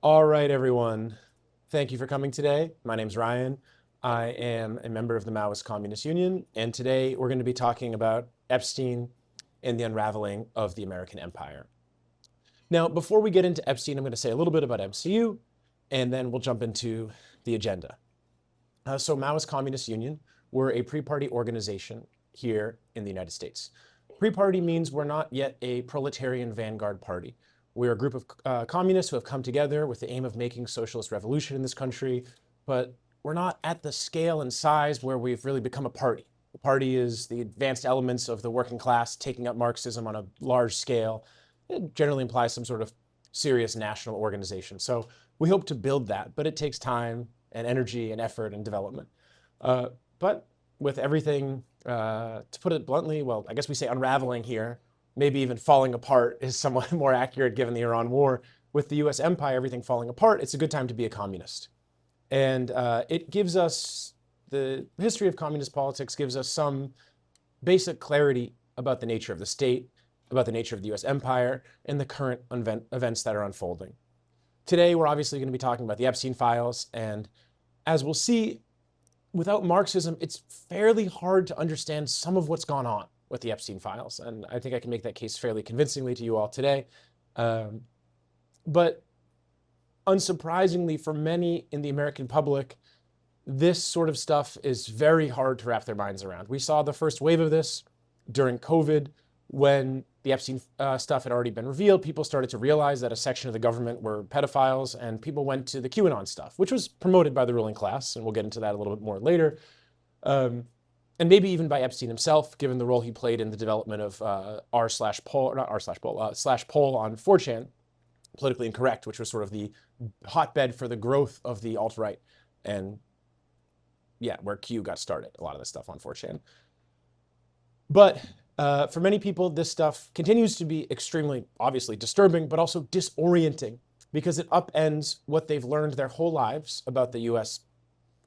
All right, everyone. Thank you for coming today. My name's Ryan. I am a member of the Maoist Communist Union, and today we're going to be talking about Epstein and the unraveling of the American empire. Now, before we get into Epstein, I'm going to say a little bit about MCU, and then we'll jump into the agenda. So Maoist Communist Union, we're a pre-party organization here in the United States. Pre-party means we're not yet a proletarian vanguard party. We're a group of communists who have come together with the aim of making socialist revolution in this country, but we're not at the scale and size where we've really become a party. The party is the advanced elements of the working class taking up Marxism on a large scale. It generally implies some sort of serious national organization. So we hope to build that, but it takes time and energy and effort and development. But with everything, to put it bluntly, well, I guess we say unraveling here, maybe even falling apart is somewhat more accurate given the Iran war. With the US empire, everything falling apart, it's a good time to be a communist. And it gives us, the history of communist politics gives us some basic clarity about the nature of the state, about the nature of the US empire, and the current events that are unfolding. Today, we're obviously going to be talking about the Epstein files, and as we'll see, without Marxism, it's fairly hard to understand some of what's gone on with the Epstein files, and I think I can make that case fairly convincingly to you all today. But unsurprisingly, for many in the American public, this sort of stuff is very hard to wrap their minds around. We saw the first wave of this during COVID when the Epstein stuff had already been revealed. People started to realize that a section of the government were pedophiles, and people went to the QAnon stuff, which was promoted by the ruling class, and we'll get into that a little bit more later. And maybe even by Epstein himself, given the role he played in the development of r/poll, not r/poll, slash poll on 4chan, politically incorrect, which was sort of the hotbed for the growth of the alt-right, and yeah, where Q got started, a lot of this stuff on 4chan. But for many people, this stuff continues to be extremely, obviously, disturbing, but also disorienting because it upends what they've learned their whole lives about the US,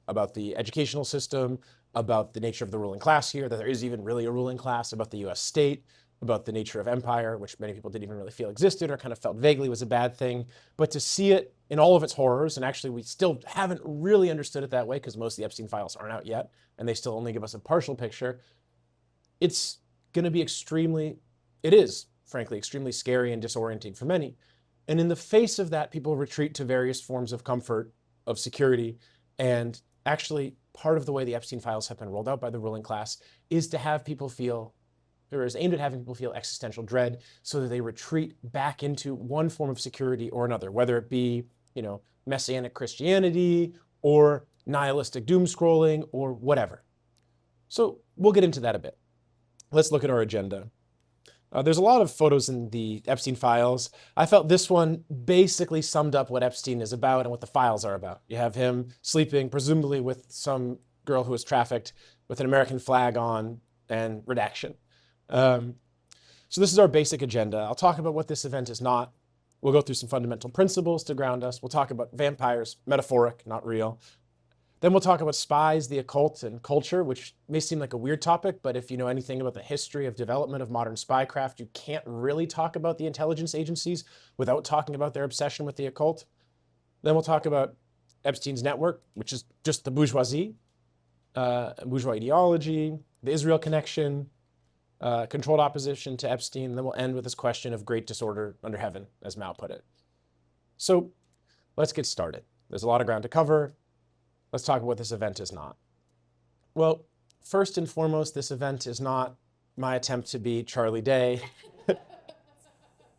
about the educational system, about the nature of the ruling class here, that there is even really a ruling class, about the US state, about the nature of empire, which many people didn't even really feel existed or kind of felt vaguely was a bad thing. But to see it in all of its horrors, and actually we still haven't really understood it that way because most of the Epstein files aren't out yet, and they still only give us a partial picture, it's going to be it is, frankly, extremely scary and disorienting for many. And in the face of that, people retreat to various forms of comfort, of security, and actually part of the way the Epstein files have been rolled out by the ruling class is to have people feel, or is aimed at having people feel existential dread so that they retreat back into one form of security or another, whether it be, Messianic Christianity or nihilistic doom scrolling or whatever. So we'll get into that a bit. Let's look at our agenda. There's a lot of photos in the Epstein files. I felt this one basically summed up what Epstein is about and what the files are about. You have him sleeping, presumably with some girl who was trafficked, with an American flag on and redaction. So this is our basic agenda. I'll talk about what this event is not. We'll go through some fundamental principles to ground us. We'll talk about vampires, metaphoric, not real. Then we'll talk about spies, the occult, and culture, which may seem like a weird topic, but if you know anything about the history of development of modern spycraft, you can't really talk about the intelligence agencies without talking about their obsession with the occult. Then we'll talk about Epstein's network, which is just the bourgeoisie, bourgeois ideology, the Israel connection, controlled opposition to Epstein, and then we'll end with this question of great disorder under heaven, as Mao put it. So let's get started. There's a lot of ground to cover. Let's talk about what this event is not. Well, first and foremost, this event is not my attempt to be Charlie Day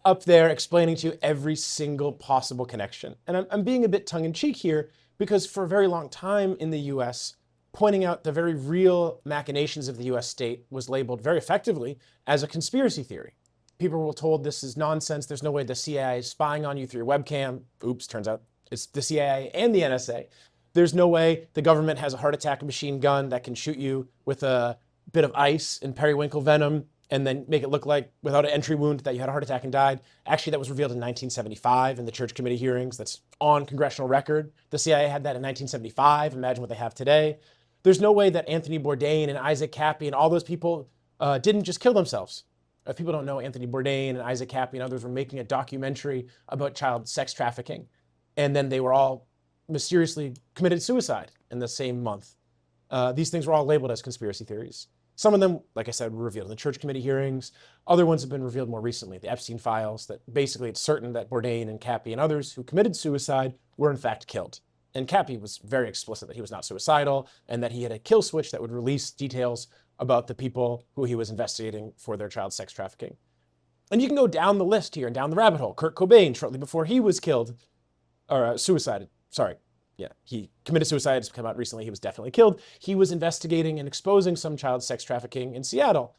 up there explaining to you every single possible connection. And I'm being a bit tongue-in-cheek here because for a very long time in the US, pointing out the very real machinations of the US state was labeled very effectively as a conspiracy theory. People were told this is nonsense. There's no way the CIA is spying on you through your webcam. Oops, turns out it's the CIA and the NSA. There's no way the government has a heart attack machine gun that can shoot you with a bit of ice and periwinkle venom and then make it look like without an entry wound that you had a heart attack and died. Actually, that was revealed in 1975 in the Church Committee hearings. That's on congressional record. The CIA had that in 1975. Imagine what they have today. There's no way that Anthony Bourdain and Isaac Kappy and all those people didn't just kill themselves. If people don't know, Anthony Bourdain and Isaac Kappy and others were making a documentary about child sex trafficking. and then they were all mysteriously committed suicide in the same month. These things were all labeled as conspiracy theories. Some of them, like I said, were revealed in the church committee hearings. Other ones have been revealed more recently, the Epstein files, that basically it's certain that Bourdain and Cappy and others who committed suicide were in fact killed. And Cappy was very explicit that he was not suicidal and that he had a kill switch that would release details about the people who he was investigating for their child sex trafficking. And you can go down the list here and down the rabbit hole. Kurt Cobain, shortly before he was killed, or suicided, sorry. Yeah, he committed suicide. It's come out recently. He was definitely killed. He was investigating and exposing some child sex trafficking in Seattle.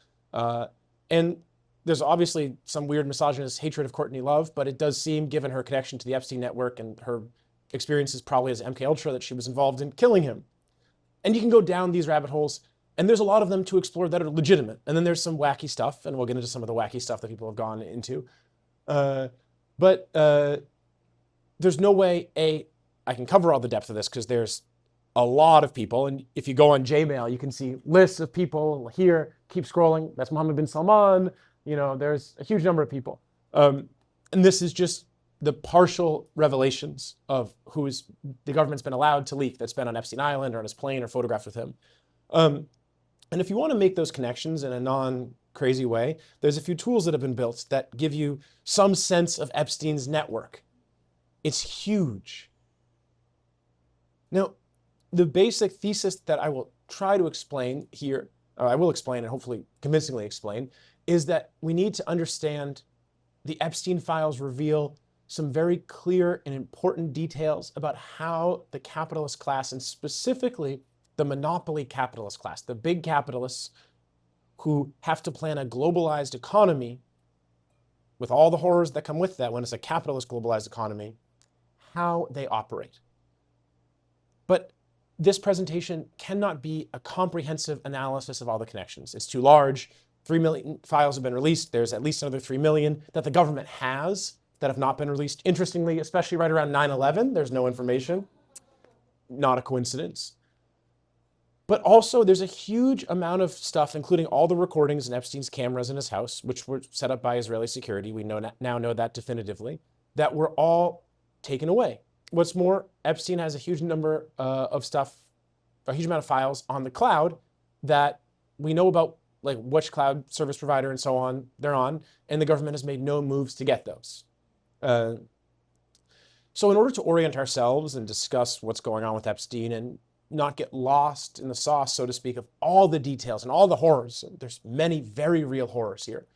And there's obviously some weird misogynist hatred of Courtney Love, but it does seem, given her connection to the Epstein network and her experiences probably as MKUltra, that she was involved in killing him. And you can go down these rabbit holes, and there's a lot of them to explore that are legitimate. And then there's some wacky stuff, and we'll get into some of the wacky stuff that people have gone into. But there's no way, I can cover all the depth of this because there's a lot of people. And if you go on Jmail, you can see lists of people here. Keep scrolling. That's Mohammed bin Salman. There's a huge number of people. And this is just the partial revelations of who the government's been allowed to leak that's been on Epstein Island or on his plane or photographed with him. And if you want to make those connections in a non-crazy way, there's a few tools that have been built that give you some sense of Epstein's network. It's huge. Now, the basic thesis that I will try to explain here, or I will explain and hopefully convincingly explain, is that we need to understand the Epstein files reveal some very clear and important details about how the capitalist class, and specifically the monopoly capitalist class, the big capitalists who have to plan a globalized economy with all the horrors that come with that when it's a capitalist globalized economy, how they operate. But this presentation cannot be a comprehensive analysis of all the connections. It's too large. 3 million files have been released. There's at least another 3 million that the government has that have not been released. Interestingly, especially right around 9/11, there's no information. Not a coincidence. But also there's a huge amount of stuff, including all the recordings in Epstein's cameras in his house, which were set up by Israeli security. We now know that definitively, that were all taken away. What's more, Epstein has a huge number of stuff, a huge amount of files on the cloud that we know about, like which cloud service provider and so on they're on, and the government has made no moves to get those. So in order to orient ourselves and discuss what's going on with Epstein and not get lost in the sauce, so to speak, of all the details and all the horrors, there's many very real horrors here,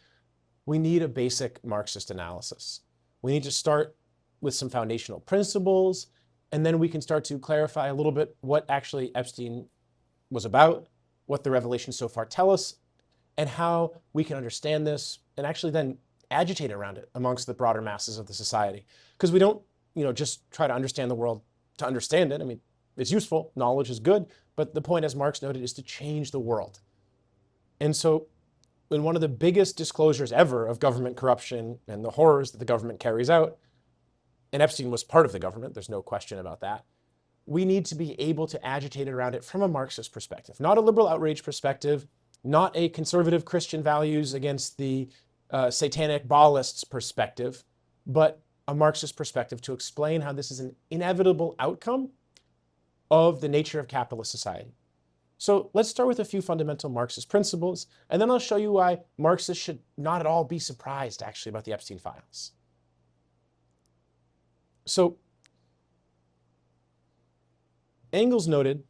we need a basic Marxist analysis. We need to start with some foundational principles, and then we can start to clarify a little bit what actually Epstein was about, what the revelations so far tell us, and how we can understand this and actually then agitate around it amongst the broader masses of the society. Because we don't, just try to understand the world to understand it. I mean, it's useful, knowledge is good, but the point, as Marx noted, is to change the world. And so in one of the biggest disclosures ever of government corruption and the horrors that the government carries out, and Epstein was part of the government, there's no question about that, we need to be able to agitate around it from a Marxist perspective, not a liberal outrage perspective, not a conservative Christian values against the satanic Baalists perspective, but a Marxist perspective to explain how this is an inevitable outcome of the nature of capitalist society. So let's start with a few fundamental Marxist principles, and then I'll show you why Marxists should not at all be surprised, actually, about the Epstein files. So Engels noted,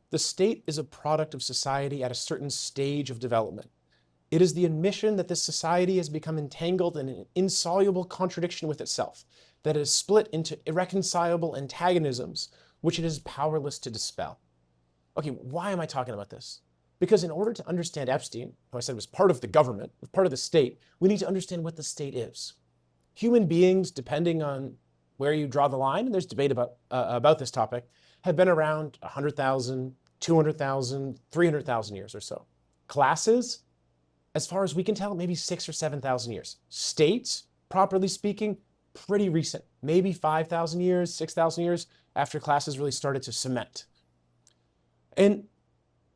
the state is a product of society at a certain stage of development. It is the admission that this society has become entangled in an insoluble contradiction with itself, that it is split into irreconcilable antagonisms, which it is powerless to dispel. Okay, why am I talking about this? Because in order to understand Epstein, who I said was part of the government, part of the state, we need to understand what the state is. Human beings, depending on where you draw the line, and there's debate about this topic, have been around 100,000, 200,000, 300,000 years or so. Classes, as far as we can tell, maybe 6,000 or 7,000 years. States, properly speaking, pretty recent, maybe 5,000 years, 6,000 years after classes really started to cement. And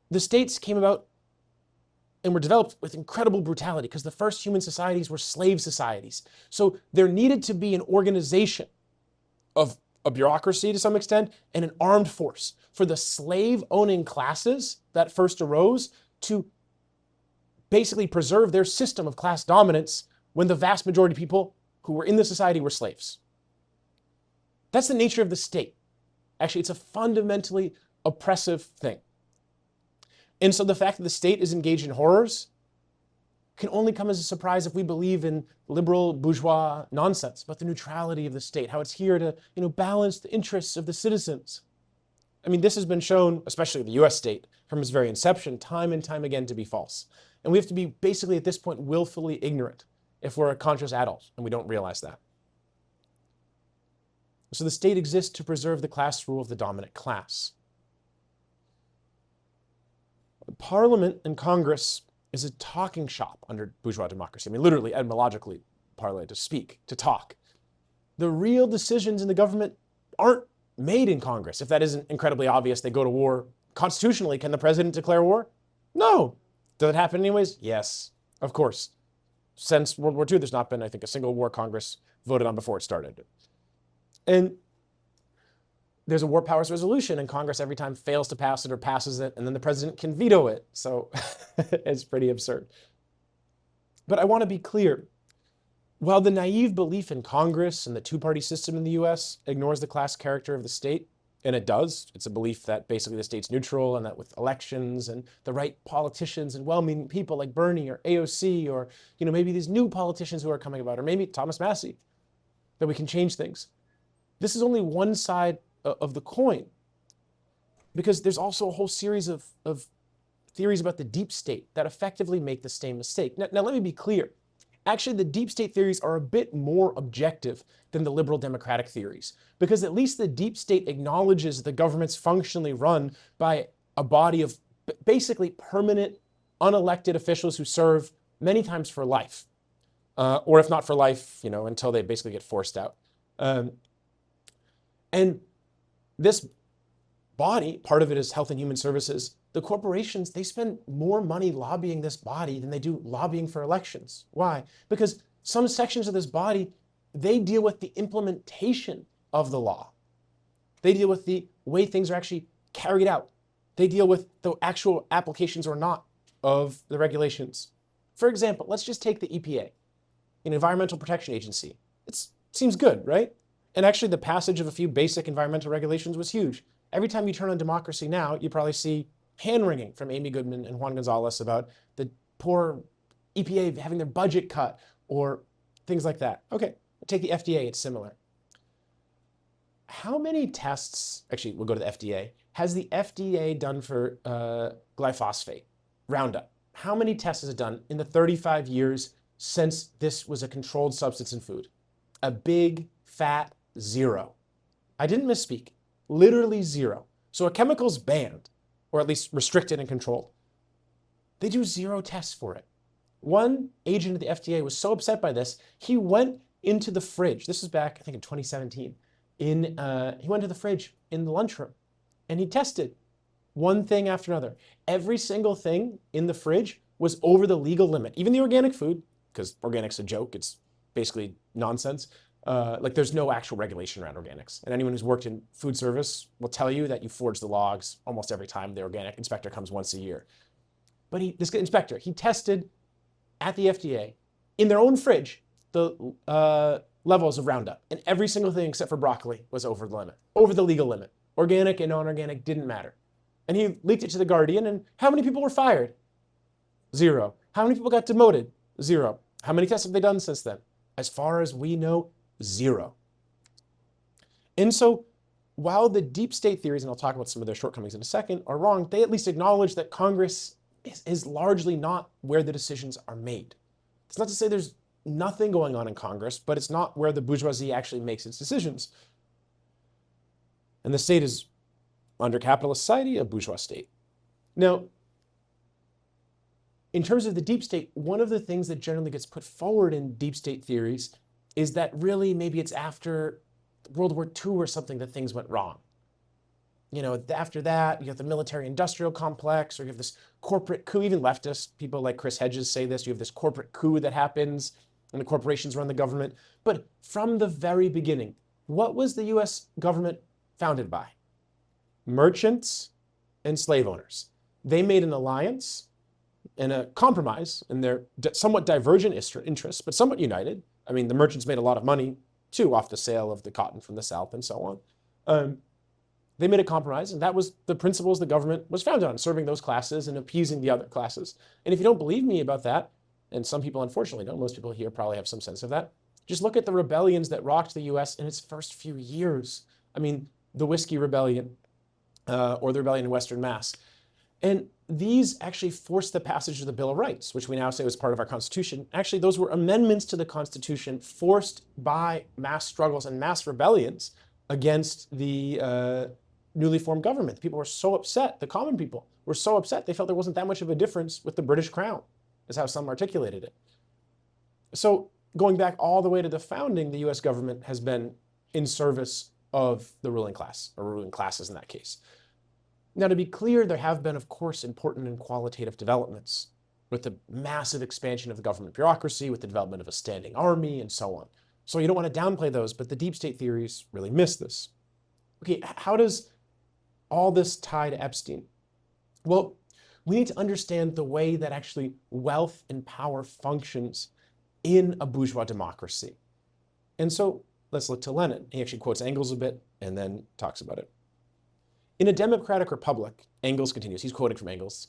the states came about and were developed with incredible brutality because the first human societies were slave societies. So there needed to be an organization of a bureaucracy to some extent, and an armed force for the slave-owning classes that first arose to basically preserve their system of class dominance when the vast majority of people who were in the society were slaves. That's the nature of the state. Actually, it's a fundamentally oppressive thing. And so the fact that the state is engaged in horrors can only come as a surprise if we believe in liberal bourgeois nonsense about the neutrality of the state, how it's here to, balance the interests of the citizens. I mean, this has been shown, especially the US state, from its very inception, time and time again to be false. And we have to be basically at this point willfully ignorant if we're a conscious adult and we don't realize that. So the state exists to preserve the class rule of the dominant class. Parliament and Congress is a talking shop under bourgeois democracy. I mean, literally, etymologically, parler, to speak, to talk. The real decisions in the government aren't made in Congress. If that isn't incredibly obvious, they go to war. Constitutionally, can the president declare war? No. Does it happen anyways? Yes, of course. Since World War II, there's not been, I think, a single war Congress voted on before it started. And there's a war powers resolution, and Congress every time fails to pass it or passes it, and then the president can veto it. So it's pretty absurd. But I want to be clear. While the naive belief in Congress and the two-party system in the US ignores the class character of the state, and it does, it's a belief that basically the state's neutral and that with elections and the right politicians and well-meaning people like Bernie or AOC or maybe these new politicians who are coming about, or maybe Thomas Massey, that we can change things. This is only one side of the coin, because there's also a whole series of theories about the deep state that effectively make the same mistake. Now let me be clear. Actually, the deep state theories are a bit more objective than the liberal democratic theories, because at least the deep state acknowledges the government's functionally run by a body of basically permanent, unelected officials who serve many times for life, or if not for life, until they basically get forced out. And this body, part of it is Health and Human Services, the corporations, they spend more money lobbying this body than they do lobbying for elections. Why? Because some sections of this body, they deal with the implementation of the law. They deal with the way things are actually carried out. They deal with the actual applications or not of the regulations. For example, let's just take the EPA, an Environmental Protection Agency. It seems good, right? And actually the passage of a few basic environmental regulations was huge. Every time you turn on Democracy Now!, you probably see hand-wringing from Amy Goodman and Juan Gonzalez about the poor EPA having their budget cut or things like that. Okay, take the FDA, it's similar. How many tests, actually we'll go to the FDA, has the FDA done for glyphosate, Roundup? How many tests has it done in the 35 years since this was a controlled substance in food? A big, fat zero. I didn't misspeak, literally zero. So a chemical's banned, or at least restricted and controlled. They do zero tests for it. One agent of the FDA was so upset by this, he went into the fridge. This is back, I think, in 2017. He went to the fridge in the lunchroom, and he tested one thing after another. Every single thing in the fridge was over the legal limit. Even the organic food, because organic's a joke, it's basically nonsense. There's no actual regulation around organics. And anyone who's worked in food service will tell you that you forge the logs almost every time the organic inspector comes once a year. But this inspector, he tested at the FDA in their own fridge the levels of Roundup. And every single thing except for broccoli was over the limit, over the legal limit. Organic and non-organic didn't matter. And he leaked it to The Guardian, and how many people were fired? Zero. How many people got demoted? Zero. How many tests have they done since then? As far as we know, zero. And so while the deep state theories, and I'll talk about some of their shortcomings in a second, are wrong, they at least acknowledge that Congress is largely not where the decisions are made. It's not to say there's nothing going on in Congress, but it's not where the bourgeoisie actually makes its decisions. And the state is, under capitalist society, a bourgeois state. Now, in terms of the deep state, one of the things that generally gets put forward in deep state theories is that really maybe it's after World War II or something that things went wrong. After that, you have the military-industrial complex, or you have this corporate coup. Even leftists, people like Chris Hedges say this, you have this corporate coup that happens, and the corporations run the government. But from the very beginning, What was the US government founded by? Merchants and slave owners. They made an alliance and a compromise in their somewhat divergent interests, but somewhat united. I mean, the merchants made a lot of money too off the sale of the cotton from the South and so on. They made a compromise, and that was the principles the government was founded on, serving those classes and appeasing the other classes. And if you don't believe me about that, and some people unfortunately don't, most people here probably have some sense of that, just look at the rebellions that rocked the US in its first few years. I mean, the Whiskey Rebellion, or the rebellion in Western Mass. And these actually forced the passage of the Bill of Rights, which we now say was part of our Constitution. Actually, those were amendments to the Constitution forced by mass struggles and mass rebellions against the newly formed government. People were so upset, the common people were so upset, they felt there wasn't that much of a difference with the British Crown, is how some articulated it. So going back all the way to the founding, the US government has been in service of the ruling class, or ruling classes in that case. Now, to be clear, there have been, of course, important and qualitative developments with the massive expansion of the government bureaucracy, with the development of a standing army, and so on. So you don't want to downplay those, but the deep state theories really miss this. Okay, how does all this tie to Epstein? Well, we need to understand the way that actually wealth and power functions in a bourgeois democracy. And so let's look to Lenin. He actually quotes Engels a bit and then talks about it. In a democratic republic, Engels continues, he's quoting from Engels,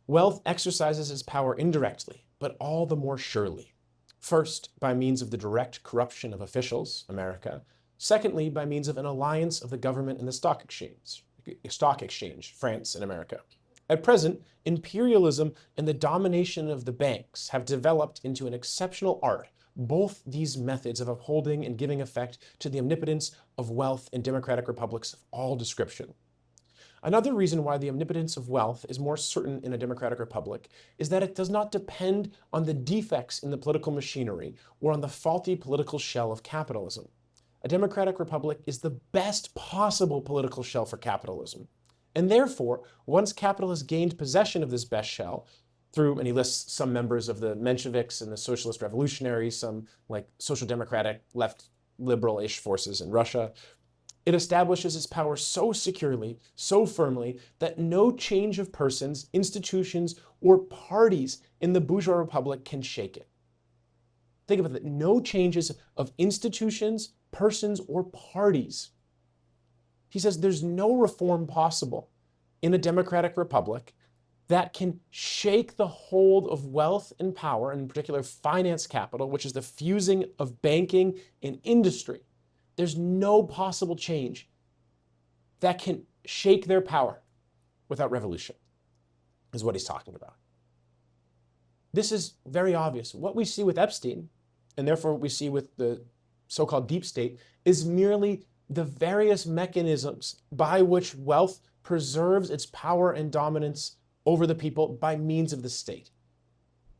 wealth exercises its power indirectly, but all the more surely. First, by means of the direct corruption of officials, America. Secondly, by means of an alliance of the government and the stock exchange, France and America. At present, imperialism and the domination of the banks have developed into an exceptional art, both these methods of upholding and giving effect to the omnipotence of wealth in democratic republics of all description. Another reason why the omnipotence of wealth is more certain in a democratic republic is that it does not depend on the defects in the political machinery or on the faulty political shell of capitalism. A democratic republic is the best possible political shell for capitalism. And therefore, once capital has gained possession of this best shell, through, and he lists some members of the Mensheviks and the socialist revolutionaries, some like social democratic, left liberal-ish forces in Russia, it establishes its power so securely, so firmly, that no change of persons, institutions, or parties in the bourgeois republic can shake it. Think about that. No changes of institutions, persons, or parties. He says there's no reform possible in a democratic republic that can shake the hold of wealth and power, and in particular finance capital, which is the fusing of banking and industry. There's no possible change that can shake their power without revolution, is what he's talking about. This is very obvious. What we see with Epstein, and therefore what we see with the so-called deep state, is merely the various mechanisms by which wealth preserves its power and dominance over the people by means of the state.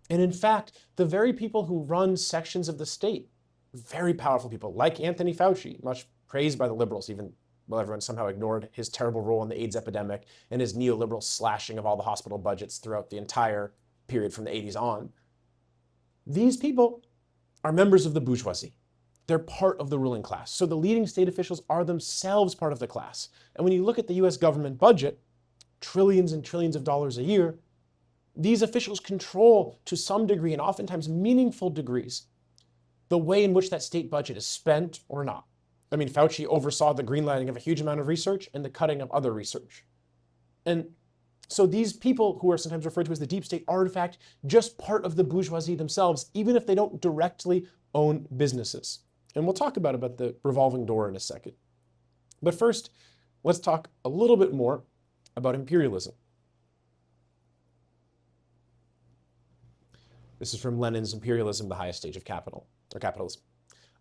And in fact, the very people who run sections of the state, very powerful people like Anthony Fauci, much praised by the liberals, even though everyone somehow ignored his terrible role in the AIDS epidemic and his neoliberal slashing of all the hospital budgets throughout the entire period from the 80s on. These people are members of the bourgeoisie. They're part of the ruling class. So the leading state officials are themselves part of the class. And when you look at the US government budget, trillions and trillions of dollars a year, these officials control to some degree, and oftentimes meaningful degrees, the way in which that state budget is spent or not. I mean, Fauci oversaw the greenlighting of a huge amount of research and the cutting of other research. And so these people who are sometimes referred to as the deep state are in fact just part of the bourgeoisie themselves, even if they don't directly own businesses. And we'll talk about the revolving door in a second. But first, let's talk a little bit more about imperialism. This is from Lenin's Imperialism, the Highest Stage of Capital, or Capitalism.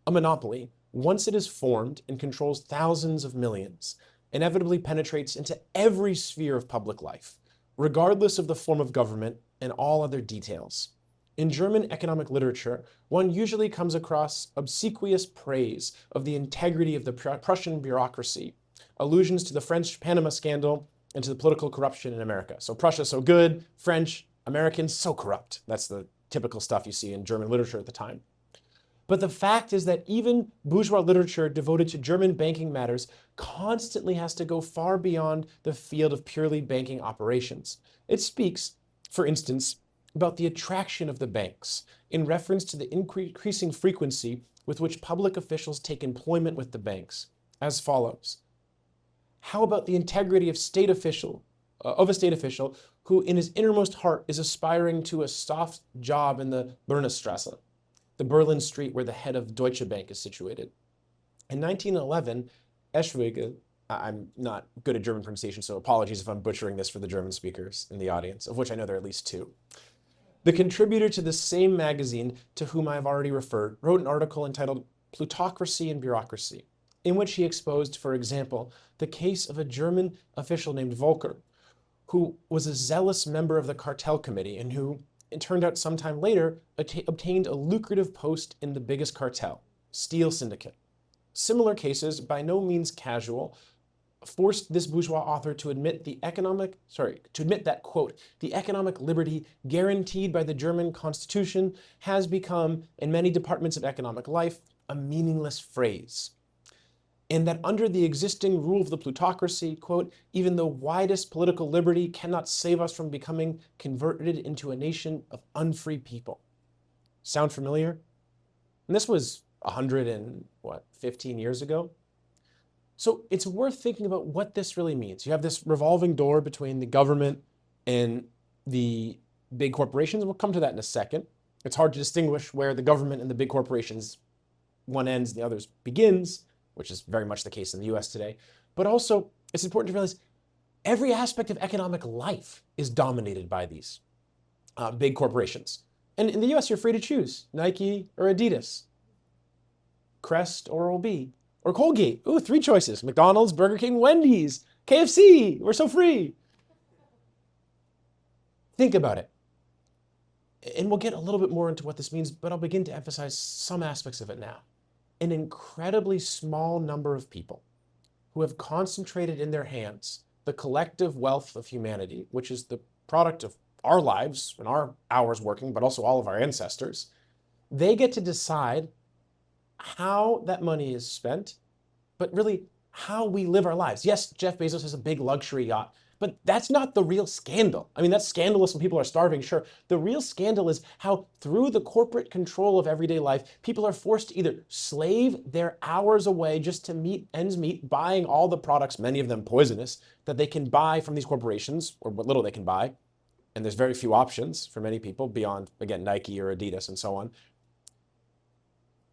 A monopoly, once it is formed and controls thousands of millions, inevitably penetrates into every sphere of public life, regardless of the form of government and all other details. In German economic literature, one usually comes across obsequious praise of the integrity of the Prussian bureaucracy, allusions to the French Panama scandal, and to the political corruption in America. So Prussia so good, French, Americans so corrupt. That's the typical stuff you see in German literature at the time. But the fact is that even bourgeois literature devoted to German banking matters constantly has to go far beyond the field of purely banking operations. It speaks, for instance, about the attraction of the banks in reference to the increasing frequency with which public officials take employment with the banks, as follows. How about the integrity of a state official who in his innermost heart is aspiring to a soft job in the Bernstrasse, the Berlin street where the head of Deutsche Bank is situated? In 1911, Eschwege, I'm not good at German pronunciation, so apologies if I'm butchering this for the German speakers in the audience, of which I know there are at least two. The contributor to the same magazine to whom I have already referred wrote an article entitled Plutocracy and Bureaucracy, in which he exposed, for example, the case of a German official named Volcker, who was a zealous member of the cartel committee and who, it turned out sometime later, obtained a lucrative post in the biggest cartel, Steel Syndicate. Similar cases, by no means casual, forced this bourgeois author to admit that, quote, the economic liberty guaranteed by the German Constitution has become, in many departments of economic life, a meaningless phrase. And that under the existing rule of the plutocracy, quote, even the widest political liberty cannot save us from becoming converted into a nation of unfree people. Sound familiar? And this was 15 years ago? So it's worth thinking about what this really means. You have this revolving door between the government and the big corporations. We'll come to that in a second. It's hard to distinguish where the government and the big corporations, one ends and the other begins, which is very much the case in the US today. But also, it's important to realize every aspect of economic life is dominated by these big corporations. And in the US, you're free to choose Nike or Adidas, Crest or Oral-B, or Colgate. Ooh, 3 choices. McDonald's, Burger King, Wendy's, KFC. We're so free. Think about it. And we'll get a little bit more into what this means, but I'll begin to emphasize some aspects of it now. An incredibly small number of people who have concentrated in their hands the collective wealth of humanity, which is the product of our lives and our hours working, but also all of our ancestors, they get to decide how that money is spent, but really how we live our lives. Yes, Jeff Bezos has a big luxury yacht, but that's not the real scandal. I mean, that's scandalous when people are starving, sure. The real scandal is how through the corporate control of everyday life, people are forced to either slave their hours away just to meet ends meet, buying all the products, many of them poisonous, that they can buy from these corporations, or what little they can buy. And there's very few options for many people beyond, again, Nike or Adidas and so on.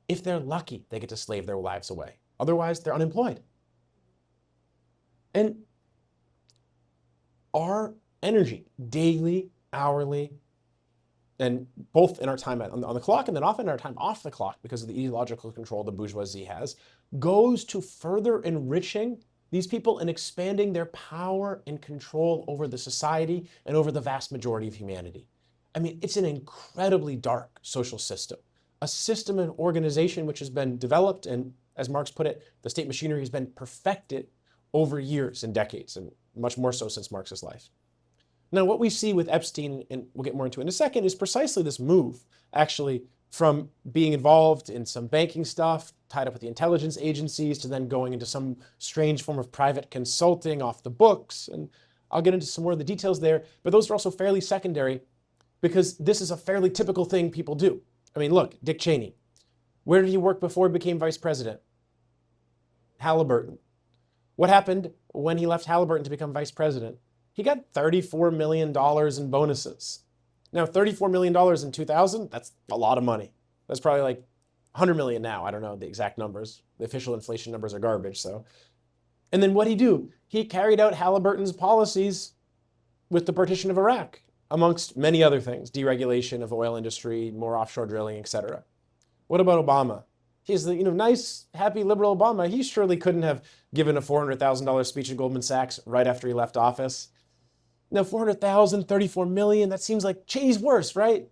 If they're lucky, they get to slave their lives away. Otherwise, they're unemployed. And our energy, daily, hourly, and both in our time on the clock and then often in our time off the clock because of the ideological control the bourgeoisie has, goes to further enriching these people and expanding their power and control over the society and over the vast majority of humanity. I mean, it's an incredibly dark social system. A system and organization which has been developed and, as Marx put it, the state machinery has been perfected over years and decades, and much more so since Marx's life. Now, what we see with Epstein, and we'll get more into it in a second, is precisely this move, actually, from being involved in some banking stuff, tied up with the intelligence agencies, to then going into some strange form of private consulting off the books. And I'll get into some more of the details there, but those are also fairly secondary because this is a fairly typical thing people do. I mean, look, Dick Cheney. Where did he work before he became vice president? Halliburton. What happened when he left Halliburton to become vice president? He got $34 million in bonuses. Now, $34 million in 2000, that's a lot of money. That's probably like 100 million now. I don't know the exact numbers. The official inflation numbers are garbage, so. And then what'd he do? He carried out Halliburton's policies with the partition of Iraq, amongst many other things, deregulation of oil industry, more offshore drilling, etc. What about Obama? He's the nice, happy, liberal Obama. He surely couldn't have given a $400,000 speech at Goldman Sachs right after he left office. Now, 400,000, 34 million, that seems like Cheney's worse, right?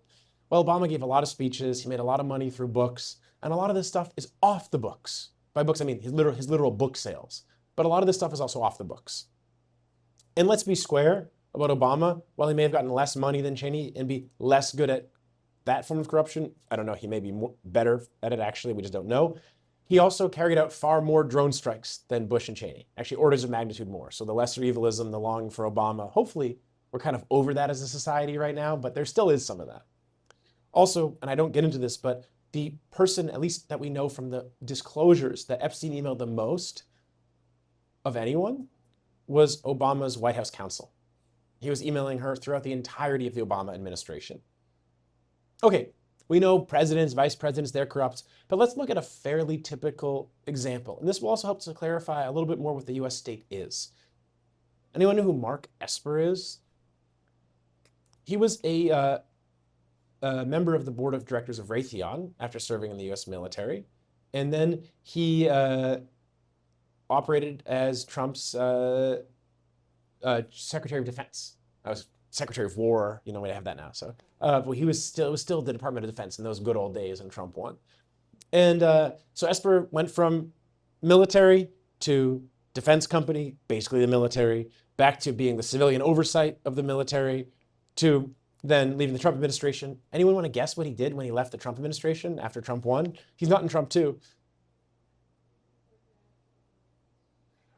Well, Obama gave a lot of speeches. He made a lot of money through books. And a lot of this stuff is off the books. By books, I mean his literal book sales. But a lot of this stuff is also off the books. And let's be square about Obama. While he may have gotten less money than Cheney and be less good at that form of corruption. I don't know. He may be better at it, actually. We just don't know. He also carried out far more drone strikes than Bush and Cheney, actually orders of magnitude more. So the lesser evilism, the longing for Obama, hopefully we're kind of over that as a society right now, but there still is some of that. Also, and I don't get into this, but the person, at least that we know from the disclosures, that Epstein emailed the most of anyone was Obama's White House counsel. He was emailing her throughout the entirety of the Obama administration. Okay, we know presidents, vice presidents, they're corrupt, but let's look at a fairly typical example. And this will also help to clarify a little bit more what the US state is. Anyone know who Mark Esper is? He was a member of the board of directors of Raytheon after serving in the US military. And then he operated as Trump's Secretary of Defense. I was Secretary of War, you know, we have that now. So, but he was still, it was still the Department of Defense in those good old days when Trump won. And so Esper went from military to defense company, basically the military, back to being the civilian oversight of the military, to then leaving the Trump administration. Anyone want to guess what he did when he left the Trump administration after Trump won? He's not in Trump 2.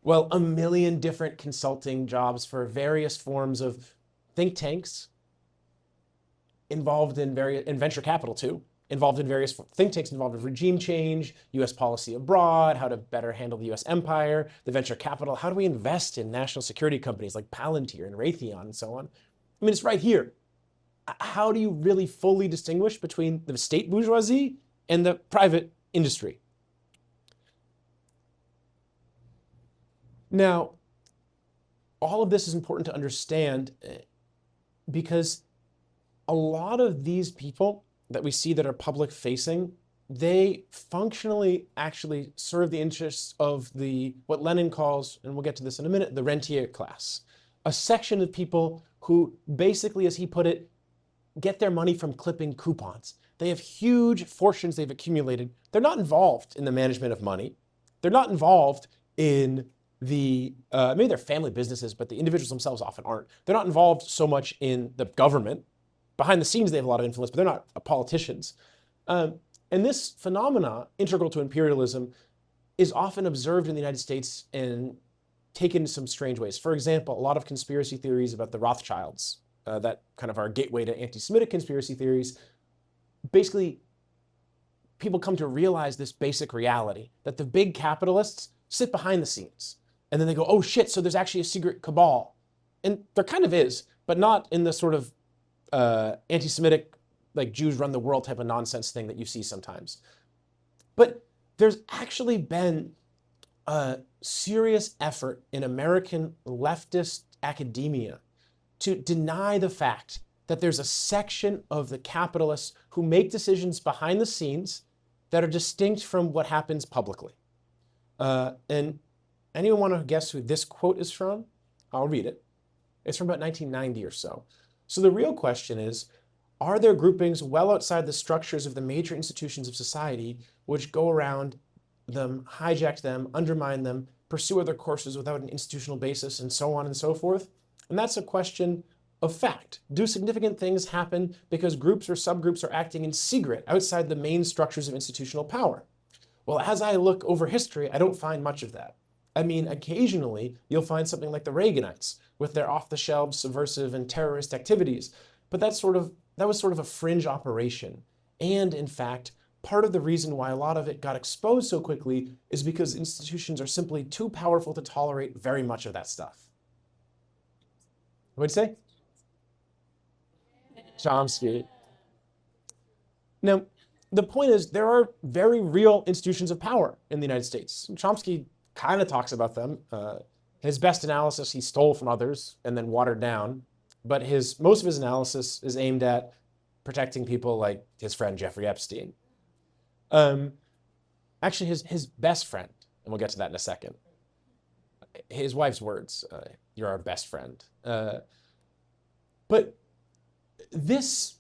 Well, a million different consulting jobs for various forms of think tanks involved in venture capital too, involved in various think tanks involved in regime change, US policy abroad, how to better handle the US empire, the venture capital, how do we invest in national security companies like Palantir and Raytheon and so on. I mean, it's right here. How do you really fully distinguish between the state bourgeoisie and the private industry? Now, all of this is important to understand because a lot of these people that we see that are public facing, they functionally actually serve the interests of the, what Lenin calls, and we'll get to this in a minute, the rentier class. A section of people who basically, as he put it, get their money from clipping coupons. They have huge fortunes they've accumulated. They're not involved in the management of money. They're not involved in the, maybe they're family businesses, but the individuals themselves often aren't. They're not involved so much in the government. Behind the scenes, they have a lot of influence, but they're not politicians. And this phenomena, integral to imperialism, is often observed in the United States and taken in some strange ways. For example, a lot of conspiracy theories about the Rothschilds, that kind of our gateway to anti-Semitic conspiracy theories, basically, people come to realize this basic reality, that the big capitalists sit behind the scenes. And then they go, oh shit, so there's actually a secret cabal. And there kind of is, but not in the sort of anti-Semitic, like Jews run the world type of nonsense thing that you see sometimes. But there's actually been a serious effort in American leftist academia to deny the fact that there's a section of the capitalists who make decisions behind the scenes that are distinct from what happens publicly. And anyone want to guess who this quote is from? I'll read it. It's from about 1990 or so. So the real question is, are there groupings well outside the structures of the major institutions of society which go around them, hijack them, undermine them, pursue other courses without an institutional basis, and so on and so forth? And that's a question of fact. Do significant things happen because groups or subgroups are acting in secret outside the main structures of institutional power? Well, as I look over history, I don't find much of that. I mean, occasionally you'll find something like the Reaganites with their off-the-shelf subversive and terrorist activities, but that was sort of a fringe operation. And in fact, part of the reason why a lot of it got exposed so quickly is because institutions are simply too powerful to tolerate very much of that stuff. What'd you say? Chomsky. Now, the point is there are very real institutions of power in the United States. Chomsky kind of talks about them. His best analysis he stole from others and then watered down, but most of his analysis is aimed at protecting people like his friend Jeffrey Epstein. Actually, his best friend, and we'll get to that in a second, his wife's words, you're our best friend. But this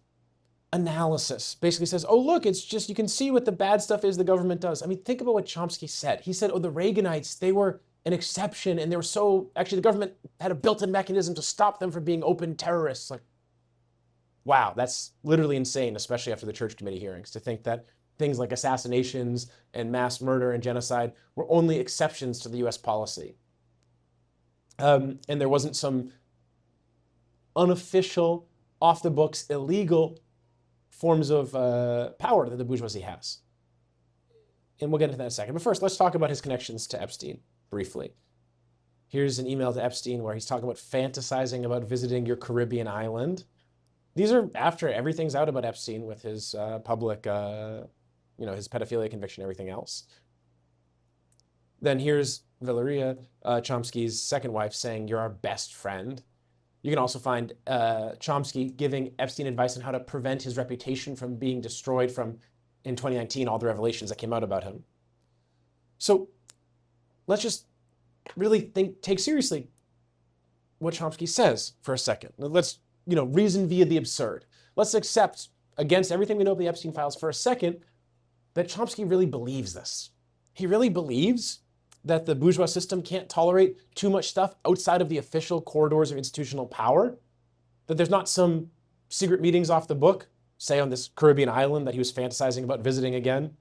analysis basically says, oh, look, it's just, you can see what the bad stuff is the government does. I mean, think about what Chomsky said. He said, oh, the Reaganites, they were an exception, and they were so, actually the government had a built-in mechanism to stop them from being open terrorists. Like, wow, that's literally insane, especially after the Church Committee hearings, to think that things like assassinations and mass murder and genocide were only exceptions to the US policy. And there wasn't some unofficial, off the books, illegal forms of power that the bourgeoisie has. And we'll get into that in a second. But first, let's talk about his connections to Epstein briefly. Here's an email to Epstein where he's talking about fantasizing about visiting your Caribbean island. These are after everything's out about Epstein with his public, his pedophilia conviction, everything else. Then here's Valeria, Chomsky's second wife, saying, "You're our best friend." You can also find Chomsky giving Epstein advice on how to prevent his reputation from being destroyed from, in 2019, all the revelations that came out about him. So let's just really take seriously what Chomsky says for a second. Let's, reason via the absurd. Let's accept, against everything we know of the Epstein files for a second, that Chomsky really believes this. He really believes that the bourgeois system can't tolerate too much stuff outside of the official corridors of institutional power, that there's not some secret meetings off the book, say on this Caribbean island that he was fantasizing about visiting again.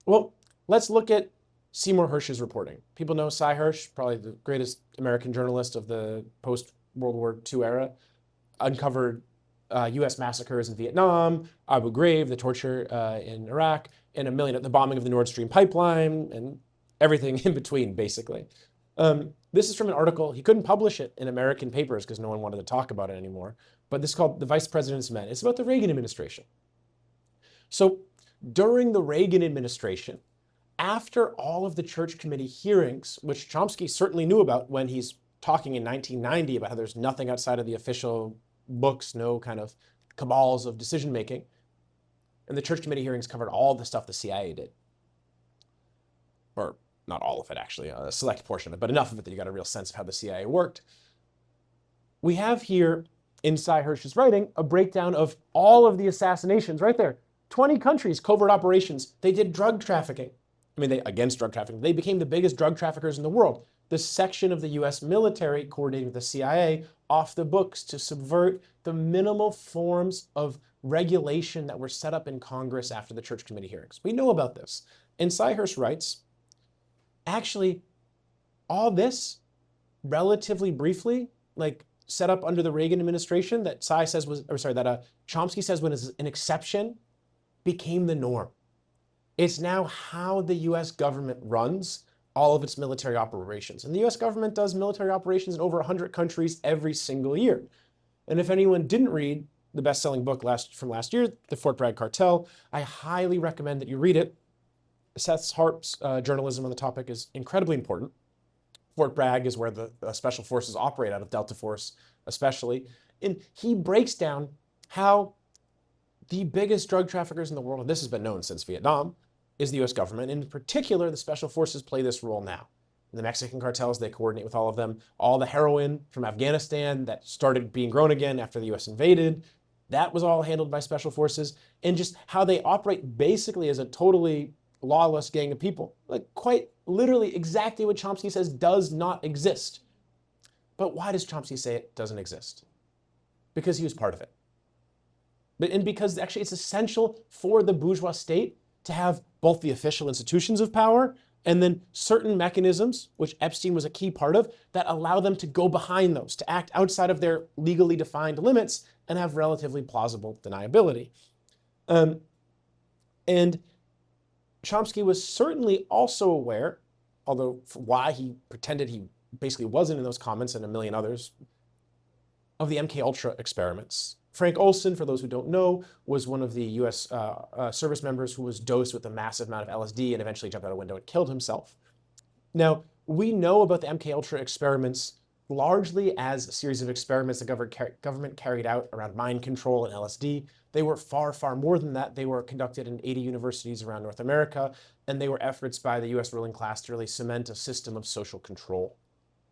Well, let's look at Seymour Hersh's reporting. People know Cy Hersh, probably the greatest American journalist of the post-World War II era, uncovered US massacres in Vietnam, Abu Ghraib, the torture in Iraq, and the bombing of the Nord Stream pipeline, and everything in between, basically. This is from an article. He couldn't publish it in American papers because no one wanted to talk about it anymore. But this is called The Vice President's Men. It's about the Reagan administration. So during the Reagan administration, after all of the Church Committee hearings, which Chomsky certainly knew about when he's talking in 1990 about how there's nothing outside of the official books, no kind of cabals of decision-making, and the Church Committee hearings covered all the stuff the CIA did. Or not all of it, actually, a select portion of it, but enough of it that you got a real sense of how the CIA worked. We have here, in Cy Hersh's writing, a breakdown of all of the assassinations right there. 20 countries, covert operations. They did drug trafficking. Against drug trafficking. They became the biggest drug traffickers in the world. The section of the US military coordinating with the CIA off the books to subvert the minimal forms of regulation that were set up in Congress after the Church Committee hearings. We know about this. And Cy Hersh writes, actually, all this, relatively briefly, set up under the Reagan administration that Chomsky says was an exception, became the norm. It's now how the US government runs all of its military operations. And the US government does military operations in over 100 countries every single year. And if anyone didn't read the best-selling book from last year, The Fort Bragg Cartel, I highly recommend that you read it. Seth Harp's journalism on the topic is incredibly important. Fort Bragg is where the special forces operate out of, Delta Force especially. And he breaks down how the biggest drug traffickers in the world, and this has been known since Vietnam, is the US government. In particular, the special forces play this role now. The Mexican cartels, they coordinate with all of them. All the heroin from Afghanistan that started being grown again after the US invaded, that was all handled by special forces. And just how they operate basically as a totally lawless gang of people. Quite literally exactly what Chomsky says does not exist. But why does Chomsky say it doesn't exist? Because he was part of it. And because actually it's essential for the bourgeois state to have both the official institutions of power and then certain mechanisms, which Epstein was a key part of, that allow them to go behind those, to act outside of their legally defined limits and have relatively plausible deniability. And Chomsky was certainly also aware, although for why he pretended he basically wasn't in those comments and a million others, of the MK Ultra experiments. Frank Olson, for those who don't know, was one of the US service members who was dosed with a massive amount of LSD and eventually jumped out a window and killed himself. Now, we know about the MK Ultra experiments largely as a series of experiments the government carried out around mind control and LSD. They were far, far more than that. They were conducted in 80 universities around North America, and they were efforts by the US ruling class to really cement a system of social control.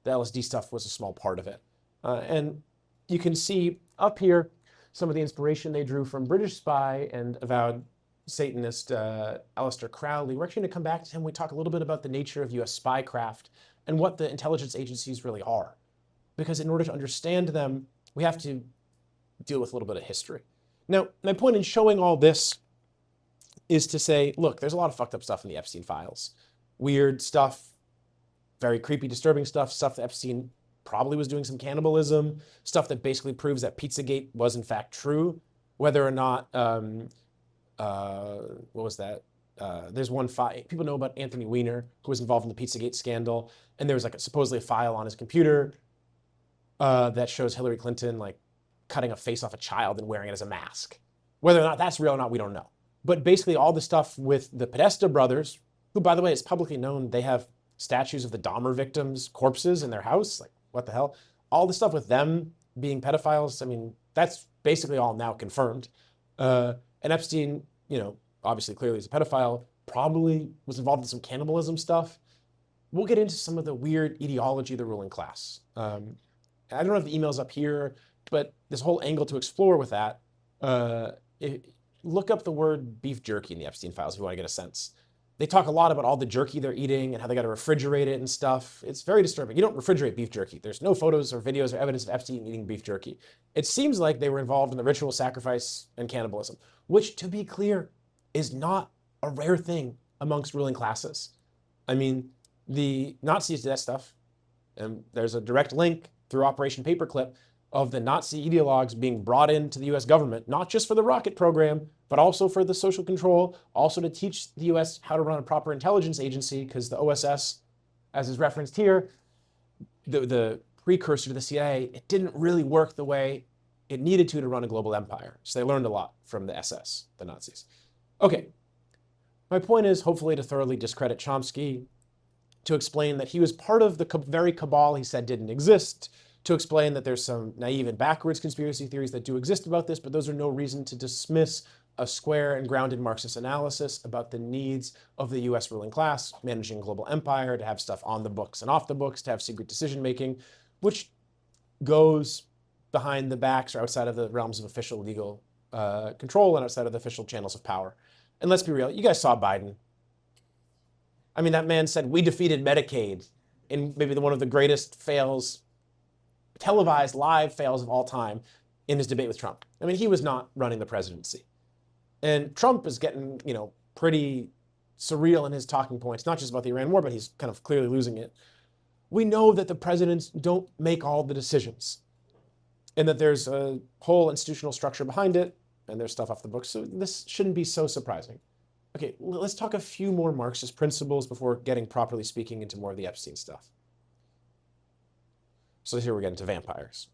The LSD stuff was a small part of it. And you can see up here some of the inspiration they drew from British spy and avowed Satanist Aleister Crowley. We're actually going to come back to him when we talk a little bit about the nature of US spycraft and what the intelligence agencies really are. Because in order to understand them, we have to deal with a little bit of history. Now, my point in showing all this is to say, look, there's a lot of fucked up stuff in the Epstein files. Weird stuff, very creepy, disturbing stuff that Epstein probably was doing some cannibalism, stuff that basically proves that Pizzagate was in fact true. Whether or not, what was that? There's one file, people know about Anthony Weiner, who was involved in the Pizzagate scandal, and there was like supposedly a file on his computer that shows Hillary Clinton like cutting a face off a child and wearing it as a mask. Whether or not that's real or not, we don't know. But basically all the stuff with the Podesta brothers, who by the way, is publicly known, they have statues of the Dahmer victims' corpses in their house. Like, what the hell? All the stuff with them being pedophiles, I mean, that's basically all now confirmed. And Epstein, you know, obviously clearly is a pedophile, probably was involved in some cannibalism stuff. We'll get into some of the weird ideology of the ruling class. I don't have the emails up here, but this whole angle to explore with that, look up the word beef jerky in the Epstein files if you want to get a sense. They talk a lot about all the jerky they're eating and how they got to refrigerate it and stuff. It's very disturbing. You don't refrigerate beef jerky. There's no photos or videos or evidence of Epstein eating beef jerky. It seems like they were involved in the ritual sacrifice and cannibalism, which, to be clear, is not a rare thing amongst ruling classes. I mean, the Nazis did that stuff, and there's a direct link through Operation Paperclip of the Nazi ideologues being brought into the US government, not just for the rocket program, but also for the social control, also to teach the US how to run a proper intelligence agency, because the OSS, as is referenced here, the precursor to the CIA, it didn't really work the way it needed to run a global empire. So they learned a lot from the SS, the Nazis. Okay, my point is hopefully to thoroughly discredit Chomsky, to explain that he was part of the very cabal he said didn't exist, to explain that there's some naive and backwards conspiracy theories that do exist about this, but those are no reason to dismiss a square and grounded Marxist analysis about the needs of the US ruling class, managing a global empire, to have stuff on the books and off the books, to have secret decision-making, which goes behind the backs or outside of the realms of official legal control and outside of the official channels of power. And let's be real, you guys saw Biden. I mean, that man said, we defeated Medicaid in maybe one of the greatest fails, televised live fails of all time in his debate with Trump. I mean, he was not running the presidency. And Trump is getting, you know, pretty surreal in his talking points, not just about the Iran war, but he's kind of clearly losing it. We know that the presidents don't make all the decisions and that there's a whole institutional structure behind it and there's stuff off the books. So this shouldn't be so surprising. Okay, let's talk a few more Marxist principles before getting properly speaking into more of the Epstein stuff. So here we're getting to vampires.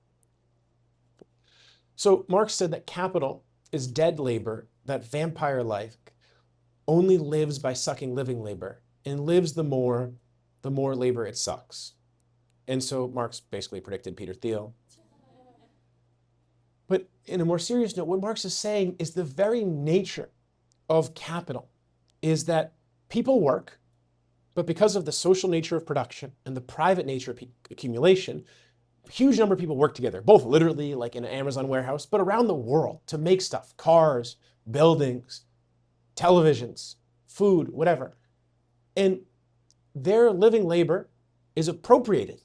So Marx said that capital is dead labor, that vampire life only lives by sucking living labor and lives the more labor it sucks. And so Marx basically predicted Peter Thiel. But in a more serious note, what Marx is saying is the very nature of capital is that people work, but because of the social nature of production and the private nature of accumulation, a huge number of people work together, both literally like in an Amazon warehouse, but around the world to make stuff, cars, buildings, televisions, food, whatever. And their living labor is appropriated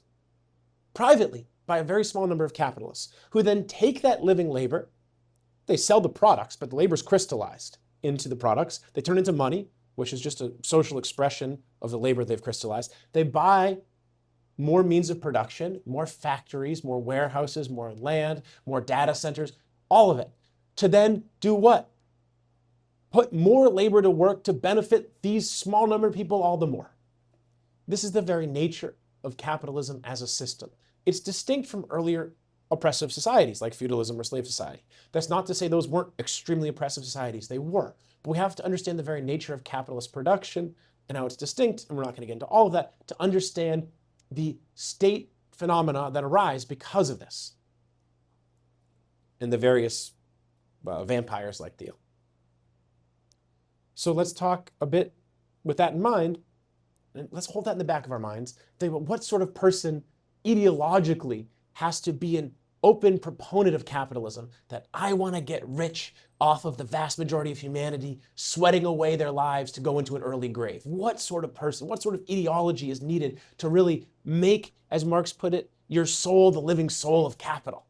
privately by a very small number of capitalists who then take that living labor, they sell the products, but the labor is crystallized into the products. They turn into money, which is just a social expression of the labor they've crystallized. They buy more means of production, more factories, more warehouses, more land, more data centers, all of it. To then do what? Put more labor to work to benefit these small number of people all the more. This is the very nature of capitalism as a system. It's distinct from earlier oppressive societies like feudalism or slave society. That's not to say those weren't extremely oppressive societies. They were. But we have to understand the very nature of capitalist production and how it's distinct, and we're not going to get into all of that, to understand the state phenomena that arise because of this and the various vampires like Thiel. So let's talk a bit with that in mind, and let's hold that in the back of our minds. Think about what sort of person ideologically has to be an open proponent of capitalism, that I want to get rich off of the vast majority of humanity sweating away their lives to go into an early grave. What sort of person, what sort of ideology is needed to really make, as Marx put it, your soul the living soul of capital?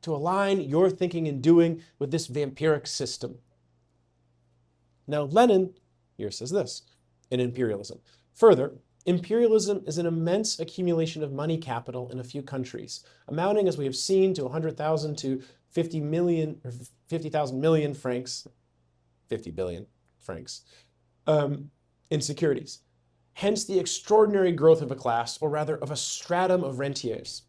to align your thinking and doing with this vampiric system. Now, Lenin here says this in Imperialism. Further, imperialism is an immense accumulation of money capital in a few countries, amounting, as we have seen, to 100,000 to 50 million, or 50,000 million francs, 50 billion francs, in securities. Hence the extraordinary growth of a class, or rather of a stratum of rentiers,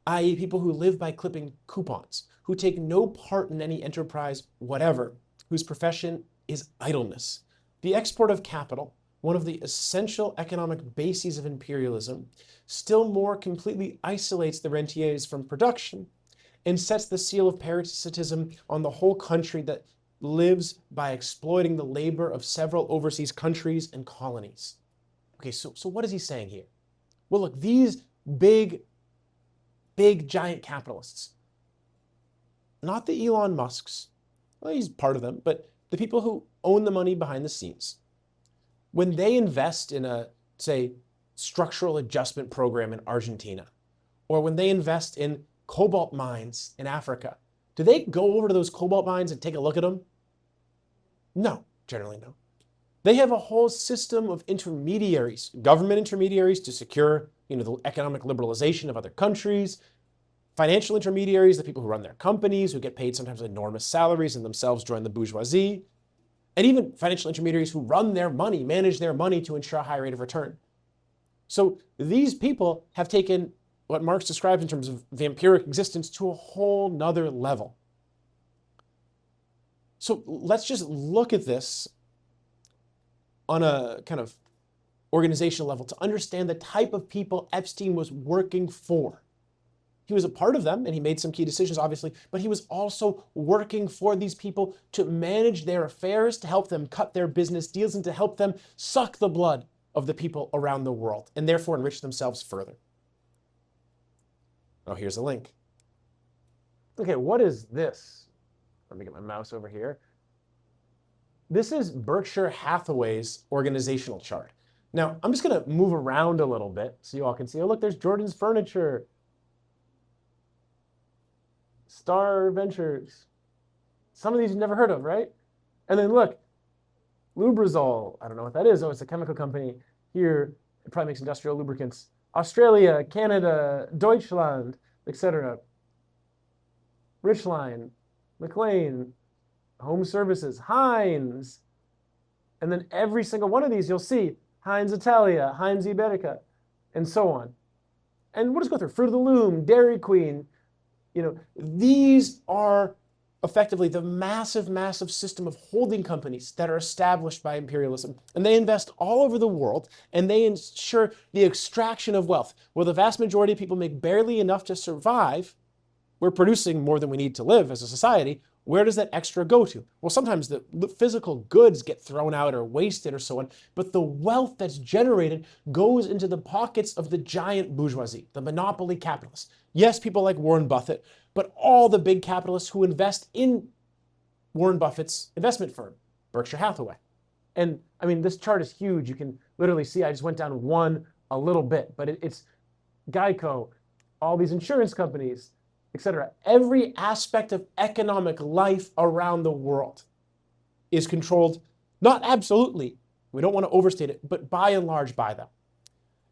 i.e. people who live by clipping coupons, who take no part in any enterprise whatever, whose profession is idleness. The export of capital, one of the essential economic bases of imperialism, still more completely isolates the rentiers from production and sets the seal of parasitism on the whole country that lives by exploiting the labor of several overseas countries and colonies. Okay, so what is he saying here? Well, look, these big giant capitalists, not the Elon Musks, well, he's part of them, but the people who own the money behind the scenes, when they invest in a, say, structural adjustment program in Argentina, or when they invest in cobalt mines in Africa, do they go over to those cobalt mines and take a look at them? No, generally no. They have a whole system of intermediaries, government intermediaries to secure, the economic liberalization of other countries, financial intermediaries, the people who run their companies, who get paid sometimes enormous salaries and themselves join the bourgeoisie, and even financial intermediaries who run their money, manage their money to ensure a high rate of return. So these people have taken what Marx describes in terms of vampiric existence to a whole nother level. So let's just look at this on a kind of organizational level to understand the type of people Epstein was working for. He was a part of them and he made some key decisions, obviously, but he was also working for these people to manage their affairs, to help them cut their business deals, and to help them suck the blood of the people around the world and therefore enrich themselves further. Oh, here's a link. Okay, what is this? Let me get my mouse over here. This is Berkshire Hathaway's organizational chart. Now, I'm just going to move around a little bit so you all can see. Oh, look, there's Jordan's Furniture, Star Ventures. Some of these you've never heard of, right? And then look, Lubrizol. I don't know what that is. Oh, it's a chemical company. Here, it probably makes industrial lubricants. Australia, Canada, Deutschland, etc. Richline, McLean, Home Services, Heinz. And then every single one of these you'll see Heinz Italia, Heinz Iberica, and so on. And we'll just go through Fruit of the Loom, Dairy Queen. These are effectively the massive system of holding companies that are established by imperialism. And they invest all over the world, and they ensure the extraction of wealth. Where the vast majority of people make barely enough to survive, we're producing more than we need to live as a society. Where does that extra go to? Well, sometimes the physical goods get thrown out or wasted or so on, but the wealth that's generated goes into the pockets of the giant bourgeoisie, the monopoly capitalists. Yes, people like Warren Buffett, but all the big capitalists who invest in Warren Buffett's investment firm, Berkshire Hathaway. And I mean, this chart is huge. You can literally see, I just went down one a little bit, but it's Geico, all these insurance companies, etc. Every aspect of economic life around the world is controlled, not absolutely, we don't want to overstate it, but by and large by them.